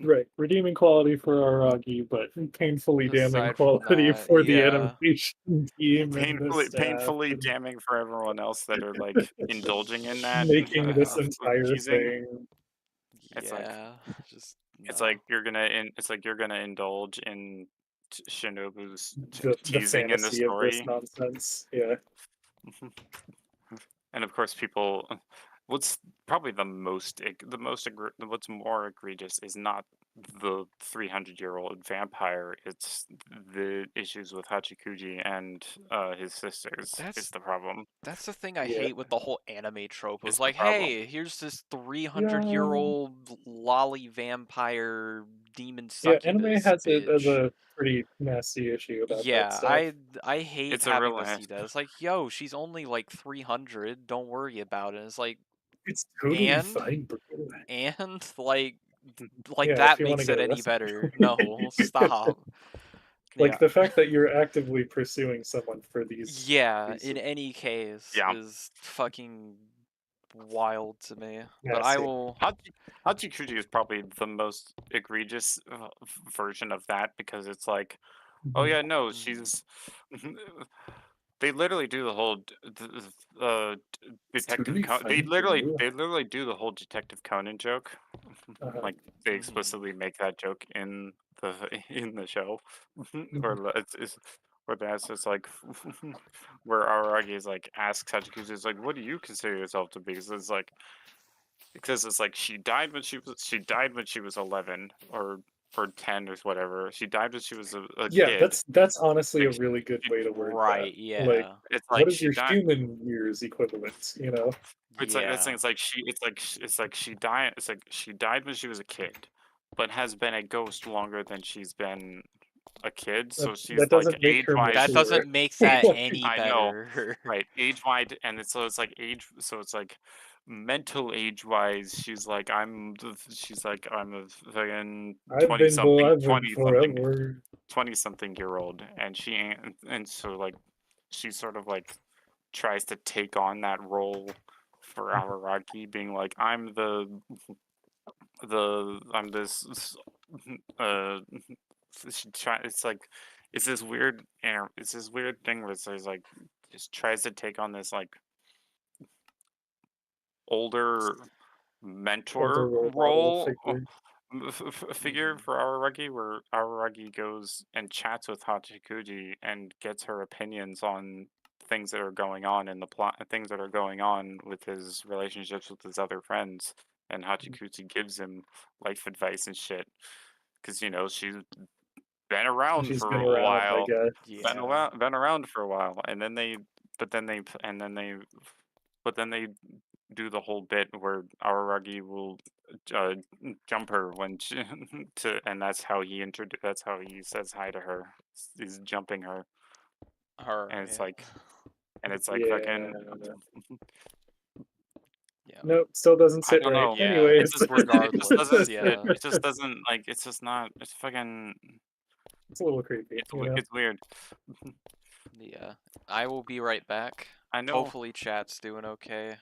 S2: Right. Redeeming quality for Aragi, but painfully damning
S1: Aside from
S2: quality
S1: that,
S2: for the
S1: yeah.
S2: animation team and the staff
S3: Painfully
S2: and
S3: damning for everyone else that are like indulging in that
S2: making this
S3: of
S2: entire
S3: teasing.
S2: thing
S3: It's like
S1: Yeah. Just no.
S3: it's like you're gonna indulge in Shinobu's
S2: the
S3: teasing in the
S2: fantasy of this
S3: story,
S2: nonsense. Yeah.
S3: and of course people. What's probably what's more egregious is not the 300-year-old vampire. It's the issues with Hachikuji and his sisters is
S1: That's
S3: the problem.
S1: that's the thing I
S2: Yeah.
S1: hate with the whole anime trope.
S3: Is
S1: Was
S3: the
S1: like,
S3: problem.
S1: hey, here's this 300 year
S2: Yeah.
S1: old lolly vampire demon
S2: Yeah. Anime
S1: succubus
S2: has it as
S1: bitch.
S2: a pretty nasty issue about that
S1: Yeah,
S2: stuff.
S1: I hate
S3: It's a
S1: having
S3: real
S1: to see that. It's like, yo, she's only like 300. Don't worry about it. It's like,
S2: It's totally
S1: and
S2: fine, bro.
S1: and like
S2: Yeah, if
S1: that
S2: you want to
S1: makes
S2: get
S1: it any
S2: arrested.
S1: better. No, stop. Yeah.
S2: Like the fact that you're actively pursuing someone for
S1: Yeah,
S2: these
S1: in any case
S3: yeah.
S1: is fucking wild to me. But I
S2: nasty.
S1: will
S3: Hachikuji is probably the most egregious version of that because it's like, oh
S2: Mhm.
S3: yeah, no,
S1: mm,
S3: she's. They literally do the whole
S2: It's totally fine, bro.
S3: they literally do the whole Detective Conan joke.
S2: Uh-huh.
S3: Like they
S1: mhm.
S3: explicitly make that joke in the in the show, or
S2: Mhm.
S3: it's where that's just like where Araragi is like asks Hachikuji is like, what do you consider yourself to be? Because it's like she died when she was 11 or 10 or whatever. She died when she was a
S2: Yeah,
S3: kid.
S2: that's honestly a
S3: Like
S2: really good
S3: she,
S2: way to word that.
S1: Right,
S2: Like,
S1: yeah.
S3: it's
S2: what
S3: like
S2: is
S3: she
S2: your
S3: died.
S2: human years equivalent? You know?
S3: It's like that's thing.
S1: Yeah.
S3: It's like she died. It's like she died when she was a kid, but has been a ghost longer than she's been a kid.
S2: That
S3: So she's
S2: that
S3: like
S2: doesn't make
S3: age
S2: her
S3: wise.
S1: That
S2: mature.
S1: doesn't make that
S2: Like,
S1: any
S3: I know,
S1: better.
S3: right? Age wide, and it's like age. So it's like mental age wise. She's like I'm a fucking
S2: I've been beloved forever.
S3: 20 something year old, and she ain't. And so like she sort of like tries to take on that role for Araragi, being like, I'm this uh it's like it's this weird thing where it's like just tries to take on this like older
S2: Older
S3: mentor
S2: role model
S3: role
S2: figure.
S3: figure
S1: Mhm.
S3: for Araragi, where Araragi goes and chats with Hachikuji and gets her opinions on things that are going on in the plot, things that are going on with his relationships with his other friends, and Hachikuji gives him life advice and shit. Because she's been around
S2: She's
S3: for
S2: been
S3: a
S2: around, I
S3: while,
S2: guess.
S1: Yeah.
S3: been around for a while, and then they, but then they, and then they but then they do the whole bit where Araragi will uh, jump her when she, and that's how he says hi to her. He's jumping her, and
S1: Alright.
S3: it's like
S2: Yeah.
S3: fucking.
S1: Yeah.
S2: Nope, still doesn't
S3: I
S2: sit
S3: don't
S2: right.
S3: know.
S1: Yeah,
S3: It
S2: Anyways.
S3: just
S1: regardless,
S3: doesn't
S1: yeah.
S3: it just doesn't like it's just not it's fucking
S2: It's a little creepy, you know?
S3: it's weird.
S1: Yeah. I will be right back.
S3: I know.
S1: Hopefully chat's doing okay.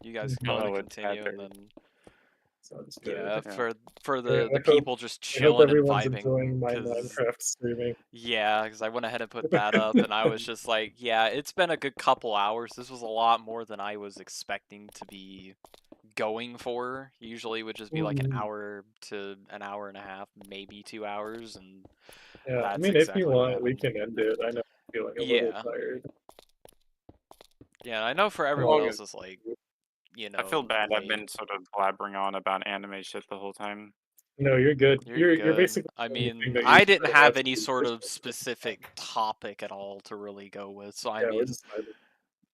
S1: You guys
S3: I
S1: go
S3: don't
S1: ahead
S3: know
S1: and
S3: what chat
S1: continue, and
S3: there.
S1: then
S2: Sounds
S1: yeah,
S2: good.
S3: Yeah.
S1: for
S2: I,
S1: the
S2: I hope
S1: people just
S2: I hope
S1: chilling and
S2: everyone's
S1: vibing,
S2: enjoying my
S1: cause
S2: Minecraft streaming.
S1: yeah, because I went ahead and put that up, and I was just like, yeah, it's been a good couple hours. This was a lot more than I was expecting to be going for. Usually it would just be like an
S2: Mhm.
S1: hour to an hour and a half, maybe 2 hours, and
S2: Yeah, I
S1: that's
S2: mean, if you
S1: exactly what
S2: want, we
S1: happened.
S2: can end it. I know I'm feeling a little
S1: Yeah,
S2: tired.
S1: yeah, I know for
S3: As
S1: everyone
S3: long as
S1: else is like,
S3: I feel bad. I've
S1: late.
S3: been sort of blabbering on about anime shit the whole time.
S2: No, you're good.
S1: You're
S2: You're
S1: good.
S2: basically
S1: I
S2: the only thing
S1: mean,
S2: that you
S1: I
S2: should
S1: didn't
S2: have
S1: have any
S2: to
S1: sort
S2: push
S1: of specific topic at all to really go with, so I
S2: Yeah, we're
S1: mean,
S2: just vibing.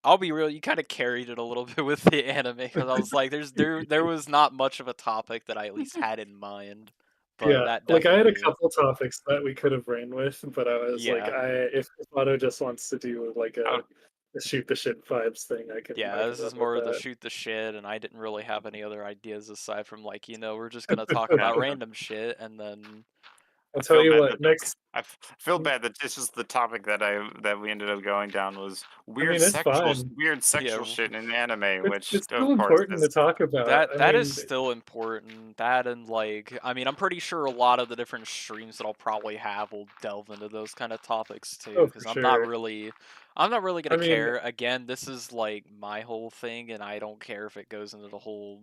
S1: I'll be real. You kind of carried it a little bit with the anime because I was like, there was not much of a topic that I at least had in mind, but
S2: Yeah,
S1: that
S2: like I had a
S1: definitely,
S2: couple topics that we could have ran with, but I was like,
S1: yeah,
S2: if Otto just wants to do like
S3: Oh,
S2: a shoot the shit vibes thing, I
S1: yeah.
S2: can
S1: This
S2: run
S1: is
S2: with
S1: more of the
S2: that.
S1: shoot the shit, and I didn't really have any other ideas aside from like, we're just gonna talk about
S3: yeah.
S1: random shit, and then
S2: I'll
S3: I
S2: tell
S3: feel
S2: you
S3: bad
S2: what,
S3: that I feel bad that this is the topic that we ended up going down was
S2: I mean, it's fine.
S3: weird
S1: yeah,
S3: sexual shit in anime, which
S2: It's
S3: of
S2: still
S3: course
S2: important
S3: is
S2: to talk about. I
S1: that is
S2: mean,
S1: still important. That and like, I mean, I'm pretty sure a lot of the different streams that I'll probably have will delve into those kind of topics too,
S2: oh,
S1: because
S2: for sure.
S1: I'm not really
S2: I
S1: gonna
S2: mean,
S1: care. Again, this is like my whole thing, and I don't care if it goes into the whole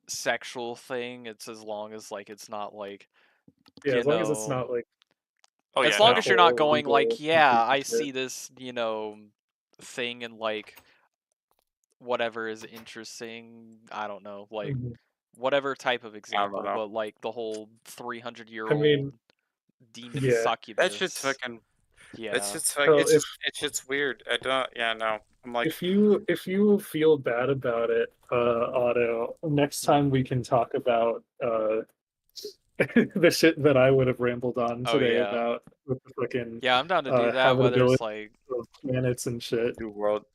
S1: sexual thing. It's as long as like it's not like,
S2: yeah,
S1: you
S2: as long as it's
S1: know,
S2: not like
S3: oh
S1: as
S3: yeah,
S1: long
S3: no.
S1: as you're not
S2: sexual,
S1: going like,
S2: legal,
S1: yeah,
S2: creepy
S1: I
S2: shit.
S1: see this, thing and like whatever is interesting. I don't know, like
S2: Mhm.
S1: whatever type of
S3: I don't
S1: example,
S3: know.
S1: but like the whole 300-year
S2: I
S1: old
S2: mean,
S1: demon
S2: yeah.
S3: That shit's
S1: succubus.
S3: fucking.
S1: Yeah.
S2: Hell,
S3: It's just weird. I don't. Yeah, no. I'm like,
S2: if you feel bad about it, Otto, next time we can talk about the shit that I would have rambled on
S1: Oh
S2: today
S1: yeah.
S2: about with the fucking
S1: Yeah, I'm down to do that. Whether
S2: habitability
S1: it's like,
S2: of planets and shit.
S3: do world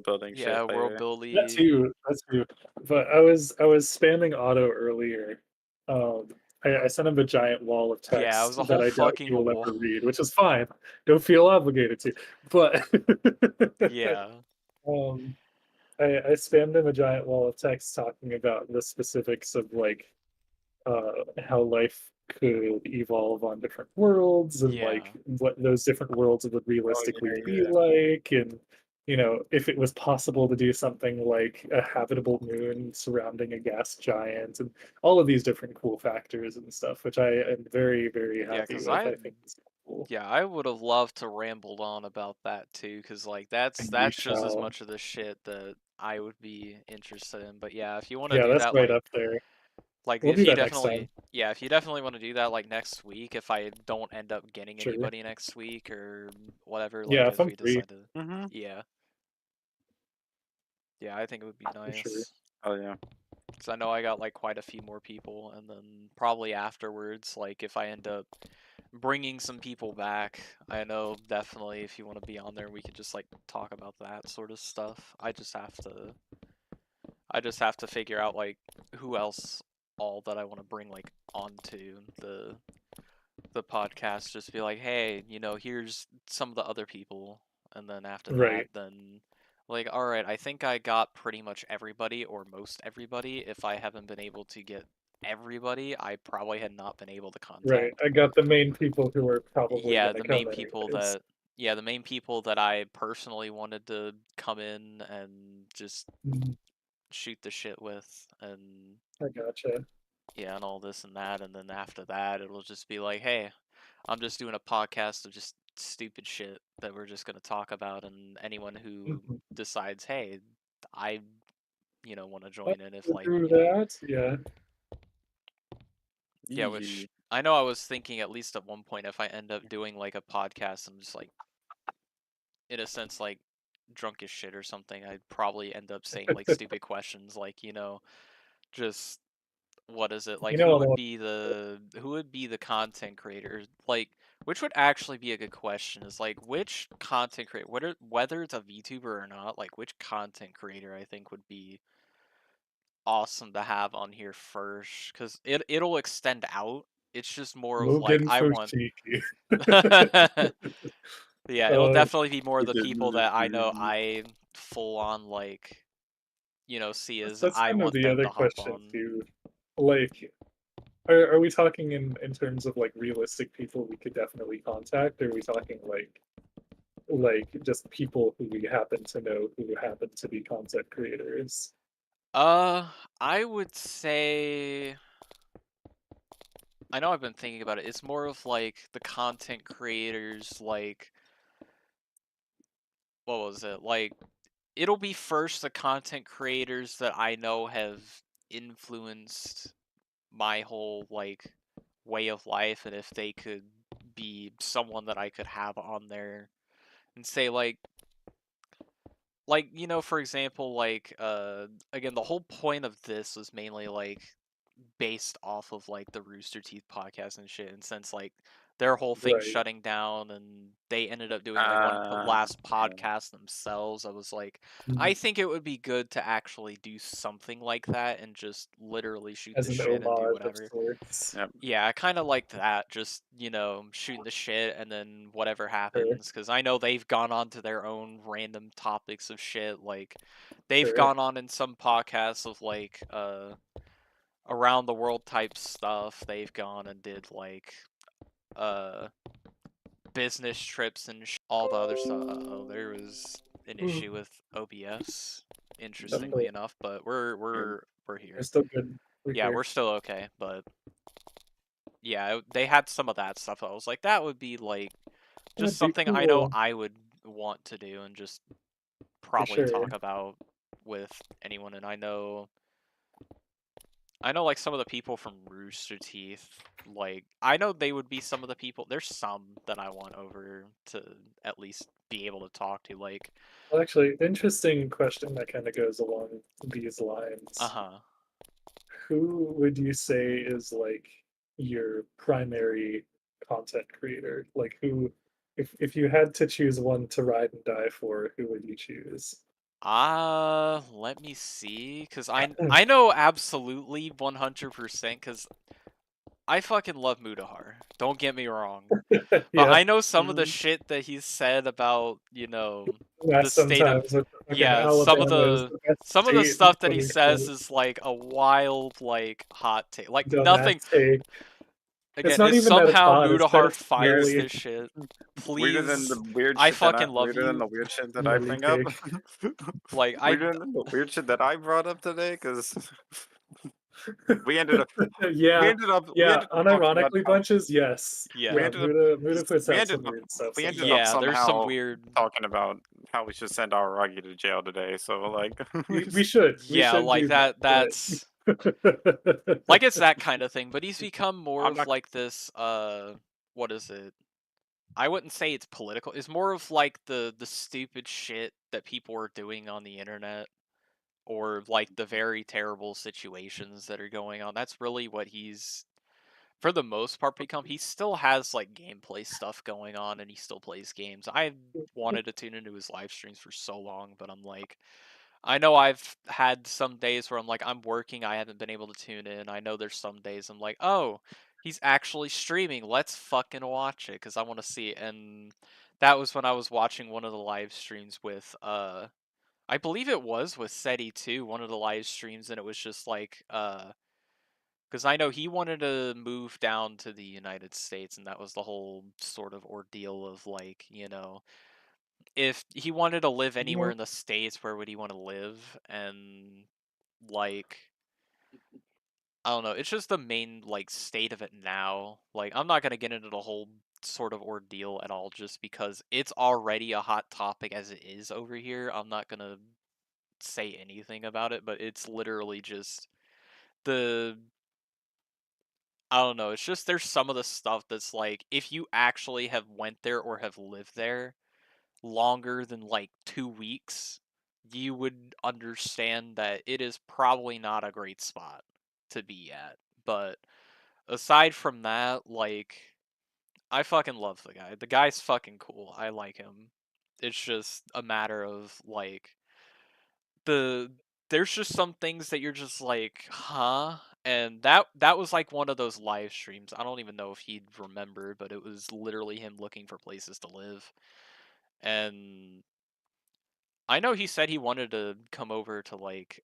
S3: building
S1: yeah,
S3: shit. By the
S1: world
S3: way.
S2: That
S1: buildy.
S2: too, that too. But I was spamming Otto earlier. Um, I sent him a giant wall of
S1: Yeah, it was
S2: text
S1: a
S2: that
S1: whole
S2: I doubt he
S1: fucking
S2: will
S1: wall.
S2: ever read, which is fine. Don't feel obligated to. But
S1: Yeah.
S2: um, I spammed him a giant wall of text talking about the specifics of like how life could evolve on different worlds and
S1: Yeah.
S2: like what those different worlds would
S3: Oh
S2: realistically
S3: yeah,
S2: be
S3: yeah.
S2: like and if it was possible to do something like a habitable moon surrounding a gas giant and all of these different cool factors and stuff, which I am very, very
S1: Yeah,
S2: happy
S1: cuz
S2: with. I think it's cool.
S1: yeah, I would have loved to rambled on about that too, cuz like
S2: And we
S1: that's just as
S2: shall.
S1: much of the shit that I would be interested in. But yeah, if you want to
S2: Yeah,
S1: do
S2: that's
S1: that
S2: right
S1: like
S2: up there. We'll
S1: if
S2: do
S1: you
S2: that next time.
S1: definitely yeah, if you definitely want to do that like next week, if I don't end up getting
S2: Sure.
S1: anybody next week or whatever,
S2: Yeah,
S1: like
S2: if
S1: if
S2: I'm
S1: we
S2: free,
S1: decide to
S3: Mhm.
S1: yeah. Yeah, I think it would be
S2: for sure.
S1: nice.
S3: Oh yeah.
S1: Because I know I got like quite a few more people, and then probably afterwards, like if I end up bringing some people back, I know definitely if you want to be on there, we could just like talk about that sort of stuff. I just have to figure out like who else all that I want to bring like onto the podcast. Just be like, hey, here's some of the other people, and then after that,
S2: Right,
S1: then like, all right, I think I got pretty much everybody or most everybody. If I haven't been able to get everybody, I probably had not been able to
S2: right.
S1: contact.
S2: I got the main people who are probably
S1: Yeah,
S2: gonna
S1: the
S2: come
S1: main people
S2: anyways.
S1: that yeah, the main people that I personally wanted to come in and just
S2: Mhm.
S1: shoot the shit with, and
S2: I gotcha.
S1: yeah, and all this and that, and then after that it'll just be like, hey, I'm just doing a podcast of just stupid shit that we're just gonna talk about, and anyone who
S2: Mhm.
S1: decides, hey, I want to
S2: I
S1: join in if
S2: would
S1: like,
S2: do that. Yeah.
S1: yeah, which
S3: Yee.
S1: I know I was thinking at least at one point if I end up doing like a podcast, I'm just like in a sense like drunk as shit or something, I'd probably end up saying like stupid questions like, just what is it? Like
S2: I'm all
S1: who would be the content creator? Like which would actually be a good question is like which content creator whether it's a VTuber or not, like which content creator I think would be awesome to have on here first cuz it'll extend out. It's just more of like
S2: Mugen
S1: I want
S2: Fushigi.
S1: Yeah, it'll
S2: uh,
S1: definitely be more the people
S3: Again,
S1: that I know I full on like, see as
S2: that's
S1: I
S2: kind of
S1: want
S2: the
S1: them
S2: other
S1: to hop
S2: question
S1: on.
S2: too. Like, are we talking in terms of like realistic people we could definitely contact, or are we talking like just people who we happen to know who happen to be content creators?
S1: Uh, I would say I know I've been thinking about it. It's more of like the content creators like what was it? Like it'll be first the content creators that I know have influenced my whole like way of life and if they could be someone that I could have on there and say like for example like again the whole point of this was mainly like based off of like the Rooster Teeth podcast and shit and since like their whole thing
S2: Right.
S1: shutting down and they ended up doing like one last
S3: yeah.
S1: podcast themselves, I was like
S2: Mhm.
S1: I think it would be good to actually do something like that and just literally shoot
S2: As
S1: the
S2: an
S1: shit and do
S2: homage of
S1: whatever.
S2: sorts.
S3: Yep.
S1: Yeah, I kind of like that, just, shooting the shit and then whatever
S2: Sure,
S1: happens, because I know they've gone on to their own random topics of shit. Like, they've
S2: sure.
S1: gone on in some podcasts of, like, around the world type stuff. They've gone and did, like, uh, business trips and all the other stuff. Uh-oh, there was an issue with OBS, interestingly
S2: Oh,
S1: enough, but we're
S2: we're
S1: here.
S2: still good. We're
S1: Yeah,
S2: here.
S1: we're still okay, but yeah, they had some of that stuff. I was like, that would be like just
S2: That'd be
S1: something I know
S2: cool.
S1: I would want to do and just
S2: For
S1: probably
S2: sure.
S1: talk about with anyone. And I know like some of the people from Rooster Teeth. Like I know they would be some of the people. There's some that I want over to at least be able to talk to. Like,
S2: Well, actually, interesting question that kind of goes along these lines.
S1: uh-huh.
S2: Who would you say is like your primary content creator? Like who, if you had to choose one to ride and die for, who would you choose?
S1: Let me see, cause I know absolutely 100%, cause I fucking love Mudahar. Don't get me wrong. But
S2: Yeah,
S1: I know some of the
S3: Mhm.
S1: shit that he's said about,
S2: yeah.
S1: the state of
S2: Sometimes with fucking
S1: yeah,
S2: Alabama is the best
S1: some of the
S2: state
S1: stuff that
S2: when
S1: he
S2: it
S1: says
S2: comes
S1: is like a wild like hot take. Like
S2: to dumbass
S1: nothing
S2: take. It's
S1: again,
S2: not
S1: if
S2: even that it's
S1: somehow
S2: hot; it's that
S1: Mudahar
S2: it's
S1: finds
S2: nearly
S1: this shit,
S3: Weirder than the
S1: please,
S3: weird
S1: I
S3: shit that
S1: fucking love
S3: weirder than
S1: you.
S3: the weird shit that I
S2: nearly
S3: bring up.
S2: take.
S1: Like
S3: Weirder than the weird shit that I brought up today, because we ended up we
S2: Yeah,
S3: ended up we
S2: yeah.
S3: ended up talking about
S2: Unironically,
S3: how
S2: bunches, yes.
S3: we
S1: yeah.
S2: Yeah,
S3: ended up
S2: Muda puts
S3: we
S2: out
S3: ended
S2: some
S3: up
S2: weird stuff
S3: we ended up
S1: Yeah,
S2: sometimes.
S1: there's some
S3: somehow
S1: weird
S3: talking about how we should send our Ruggy to jail today. So like,
S2: We
S1: yeah,
S2: should
S1: like
S2: do that,
S1: that's
S2: but
S1: like it's that kind of thing, but he's become more
S3: I'm
S1: of
S3: not.
S1: like this what is it? I wouldn't say it's political. It's more of like the stupid shit that people are doing on the internet or like the very terrible situations that are going on. That's really what he's for the most part become. He still has like gameplay stuff going on and he still plays games. I wanted to tune into his live streams for so long, but I'm like I know I've had some days where I'm like, I'm working, I haven't been able to tune in. I know there's some days I'm like, oh, he's actually streaming. Let's fucking watch it because I want to see it. And that was when I was watching one of the live streams with, I believe it was with SETI too, one of the live streams, and it was just like, because I know he wanted to move down to the United States, and that was the whole sort of ordeal of like, if he wanted to live anywhere in the states, where would he want to live? And like, I don't know. It's just the main like state of it now. Like, I'm not gonna get into the whole sort of ordeal at all, just because it's already a hot topic as it is over here. I'm not gonna say anything about it, but it's literally just the I don't know. It's just there's some of the stuff that's like if you actually have went there or have lived there, longer than like 2 weeks, you would understand that it is probably not a great spot to be at. But aside from that, like, I fucking love the guy. The guy's fucking cool. I like him. It's just a matter of like the there's just some things that you're just like, huh? And that was like one of those live streams. I don't even know if he'd remember, but it was literally him looking for places to live. And I know he said he wanted to come over to like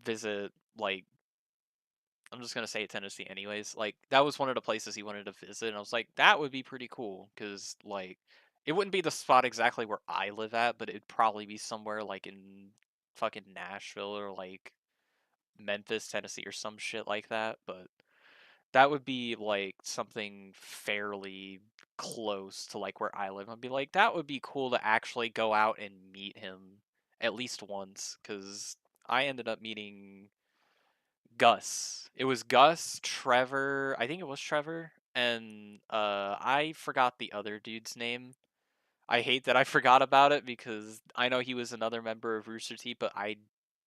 S1: visit, like, I'm just gonna say Tennessee anyways. Like, that was one of the places he wanted to visit, and I was like, that would be pretty cool, cause like it wouldn't be the spot exactly where I live at, but it'd probably be somewhere like in fucking Nashville or like Memphis, Tennessee, or some shit like that. But that would be like something fairly close to like where I live. I'd be like, that would be cool to actually go out and meet him at least once, cause I ended up meeting Gus. It was Gus, Trevor. I think it was Trevor, and I forgot the other dude's name. I hate that I forgot about it because I know he was another member of Rooster Teeth, but I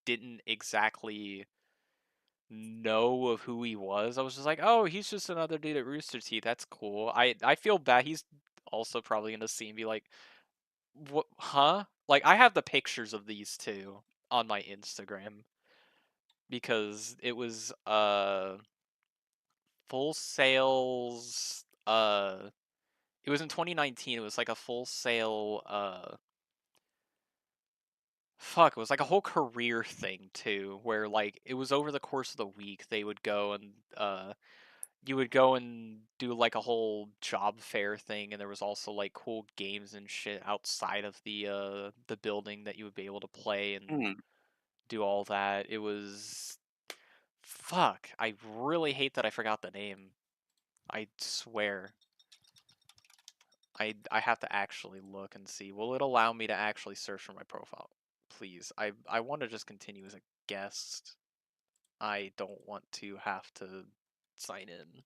S1: didn't exactly know of who he was. I was just like, oh, he's just another dude at Rooster Teeth. That's cool. I feel bad. He's also probably gonna see and be like, what? Huh? Like, I have the pictures of these two on my Instagram because it was Full Sail's it was in 2019. It was like a Full Sail fuck, it was like a whole career thing too, where like it was over the course of the week they would go and you would go and do like a whole job fair thing, and there was also like cool games and shit outside of the building that you would be able to play and
S3: Hmm.
S1: do all that. It was fuck. I really hate that I forgot the name. I swear. I have to actually look and see. Will it allow me to actually search for my profile? Please. I want to just continue as a guest. I don't want to have to sign in.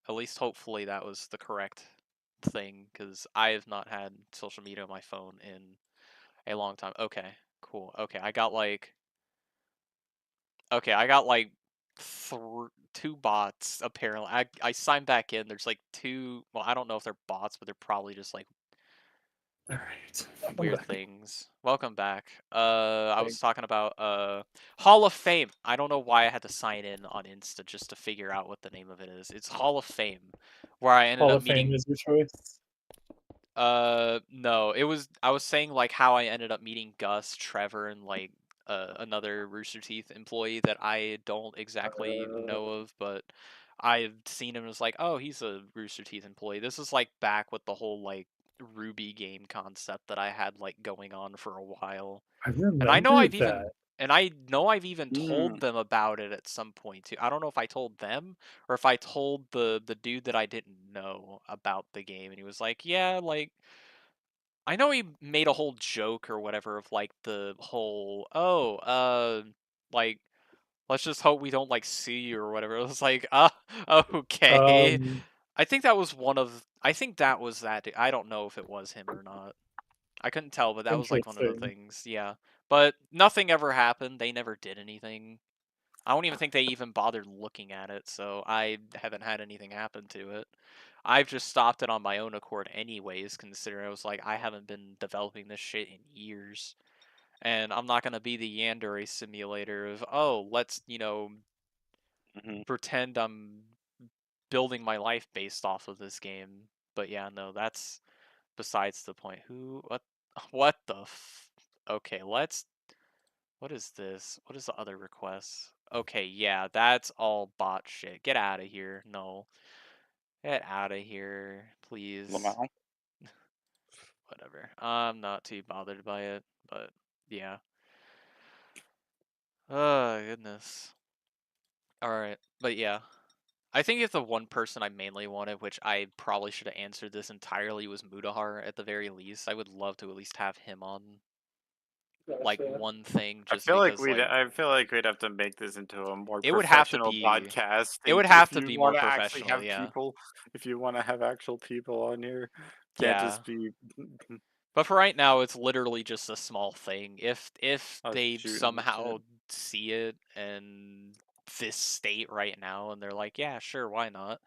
S1: At least hopefully that was the correct thing, because I have not had social media on my phone in a long time. Okay, cool. Okay, I got like two bots apparently. I signed back in. There's like two. Well, I don't know if they're bots, but they're probably just like
S2: All right, I'm
S1: weird
S2: back.
S1: things. Welcome back. I was
S2: Thanks.
S1: talking about Hall of Fame. I don't know why I had to sign in on Insta just to figure out what the name of it is. It's Hall of Fame, where I ended
S2: Hall
S1: up
S2: of Fame
S1: meeting.
S2: is your choice.
S1: No, it was. I was saying like how I ended up meeting Gus, Trevor, and like another Rooster Teeth employee that I don't exactly know
S2: Uh,
S1: of, but I've seen him as like, oh, he's a Rooster Teeth employee. This is like back with the whole like Ruby game concept that I had like going on for a while.
S2: I
S1: And I know
S2: remember
S1: I've
S2: that.
S1: even and I know I've even
S3: Hmm.
S1: told them about it at some point too. I don't know if I told them or if I told the dude that I didn't know about the game, and he was like, "Yeah, like I know he made a whole joke or whatever of like the whole, oh, like let's just hope we don't like sue you or whatever." It was like, okay.
S2: Um,
S1: I think that was that dude. I don't know if it was him or not. I couldn't tell, but that was like one of the
S2: Interesting.
S1: things. Yeah. But nothing ever happened. They never did anything. I don't even think they even bothered looking at it, so I haven't had anything happen to it. I've just stopped it on my own accord anyways, considering I was like, I haven't been developing this shit in years. And I'm not gonna be the Yandere simulator of, oh, let's,
S3: Hmm.
S1: pretend I'm building my life based off of this game. But yeah, no, that's besides the point. What the okay, what is this? What is the other request? Okay, yeah, that's all bot shit. Get out of here. No. Get out of here, please.
S3: Lamau.
S1: Whatever. I'm not too bothered by it, but yeah. Oh, goodness. Alright, but yeah. I think if the one person I mainly wanted, which I probably should have answered this entirely, was Mudahar at the very least. I would love to at least have him on. like
S2: Gotcha.
S1: one thing
S3: I
S1: just
S3: feel like
S1: because like
S3: I feel like we'd have to make this into a more
S1: it would have to
S3: professional
S1: be
S3: podcast.
S1: it would
S3: If
S1: have to
S3: you
S1: be more
S3: want to actually
S1: professional,
S3: have
S1: yeah.
S3: people, if you want to have actual people on here, can't
S1: Yeah.
S3: just be
S1: But for right now, it's literally just a small thing. If
S3: us
S1: they
S3: shooting the
S1: somehow
S3: shit.
S1: see it in this state right now and they're like, yeah, sure, why not?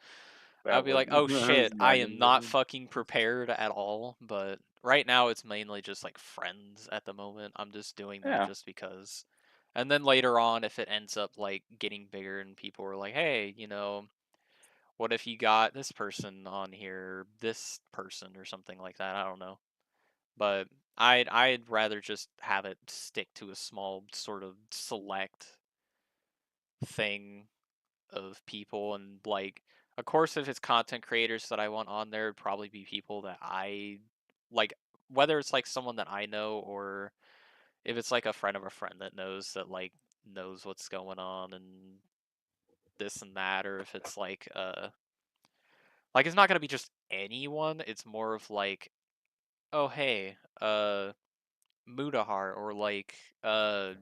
S1: I'll
S3: That
S1: be
S3: would
S1: like, oh
S3: I was
S1: shit, I am not
S3: imagining.
S1: fucking prepared at all. But right now, it's mainly just like friends at the moment. I'm just doing that
S3: Yeah.
S1: just because. And then later on, if it ends up like getting bigger and people are like, hey, what if you got this person on here, this person, or something like that? I don't know. But I'd rather just have it stick to a small sort of select thing of people, and like of course if it's content creators that I want on there, it'd probably be people that I like, whether it's like someone that I know or if it's like a friend of a friend that knows what's going on and this and that, or if it's like it's not gonna be just anyone, it's more of like, oh hey, Mudahar, or like the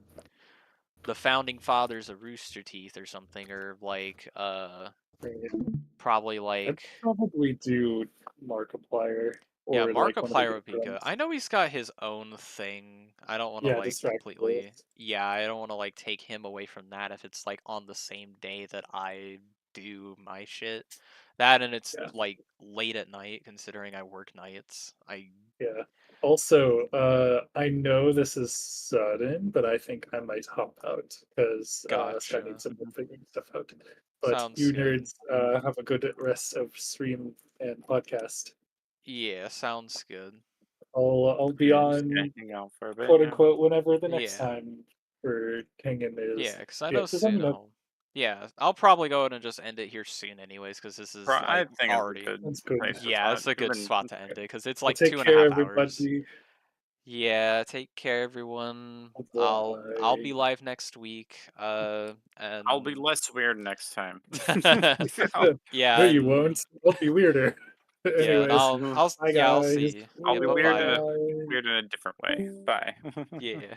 S1: founding fathers of Rooster Teeth or something, or like
S2: Right.
S1: probably
S2: I'd
S1: like
S2: probably do Markiplier
S1: yeah,
S2: or like one of the
S1: Markiplier
S2: good
S1: would be good.
S2: friends.
S1: I know he's got his own thing. I don't want to
S2: Yeah,
S1: like
S2: Distractable.
S1: completely, yeah, I don't want to like take him away from that if it's like on the same day that I do my shit. That, and it's
S2: Yeah,
S1: like late at night considering I work nights. I
S2: yeah. Also, I know this is sudden, but I think I might hop out because I need
S1: gotcha.
S2: some help figuring stuff out. But
S1: Sounds
S2: you
S1: good.
S2: nerds have a good rest of stream and podcast.
S1: Yeah, sounds good.
S2: I'll be
S3: Yeah, I'm just gonna
S2: on
S3: hang out for a bit.
S2: quote
S3: Yeah.
S2: unquote whenever the next
S1: Yeah.
S2: time for hanging is.
S1: Yeah, because I
S2: Yeah,
S1: know
S2: just let me
S1: soon
S2: know.
S1: yeah, I'll probably go ahead and just end it here soon anyways, because this is
S3: I
S1: like
S3: think it's a
S1: already,
S3: good
S2: That's good.
S3: place to
S1: yeah,
S3: stop.
S1: it's a
S3: You've
S1: good
S3: been
S1: spot to end it because it's
S2: Well,
S1: like
S2: take
S1: two and a
S2: care,
S1: half hours.
S2: everybody.
S1: Yeah, take care, everyone. I'll be
S2: Bye.
S1: live next week.
S3: I'll be
S1: And
S3: less weird next time.
S1: yeah,
S2: No, you
S1: and
S2: won't. I'll be weirder.
S1: yeah, and
S2: Anyways,
S1: I'll
S2: bye
S1: yeah, I'll
S2: guys.
S1: see.
S3: I'll
S1: Yeah,
S3: be
S1: bye bye.
S2: Bye.
S3: weird in a different way. Bye.
S1: Yeah.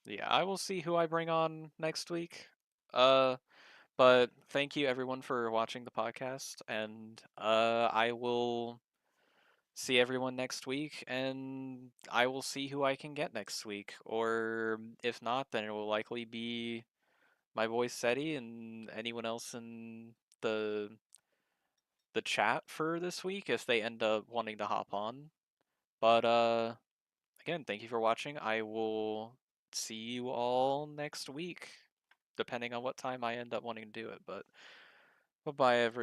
S1: Yeah, I will see who I bring on next week. Uh, but thank you everyone for watching the podcast, and I will see everyone next week, and I will see who I can get next week. Or if not, then it will likely be my boy Seti and anyone else in the the chat for this week if they end up wanting to hop on. But again, thank you for watching. I will see you all next week, depending on what time I end up wanting to do it. But bye bye, everyone.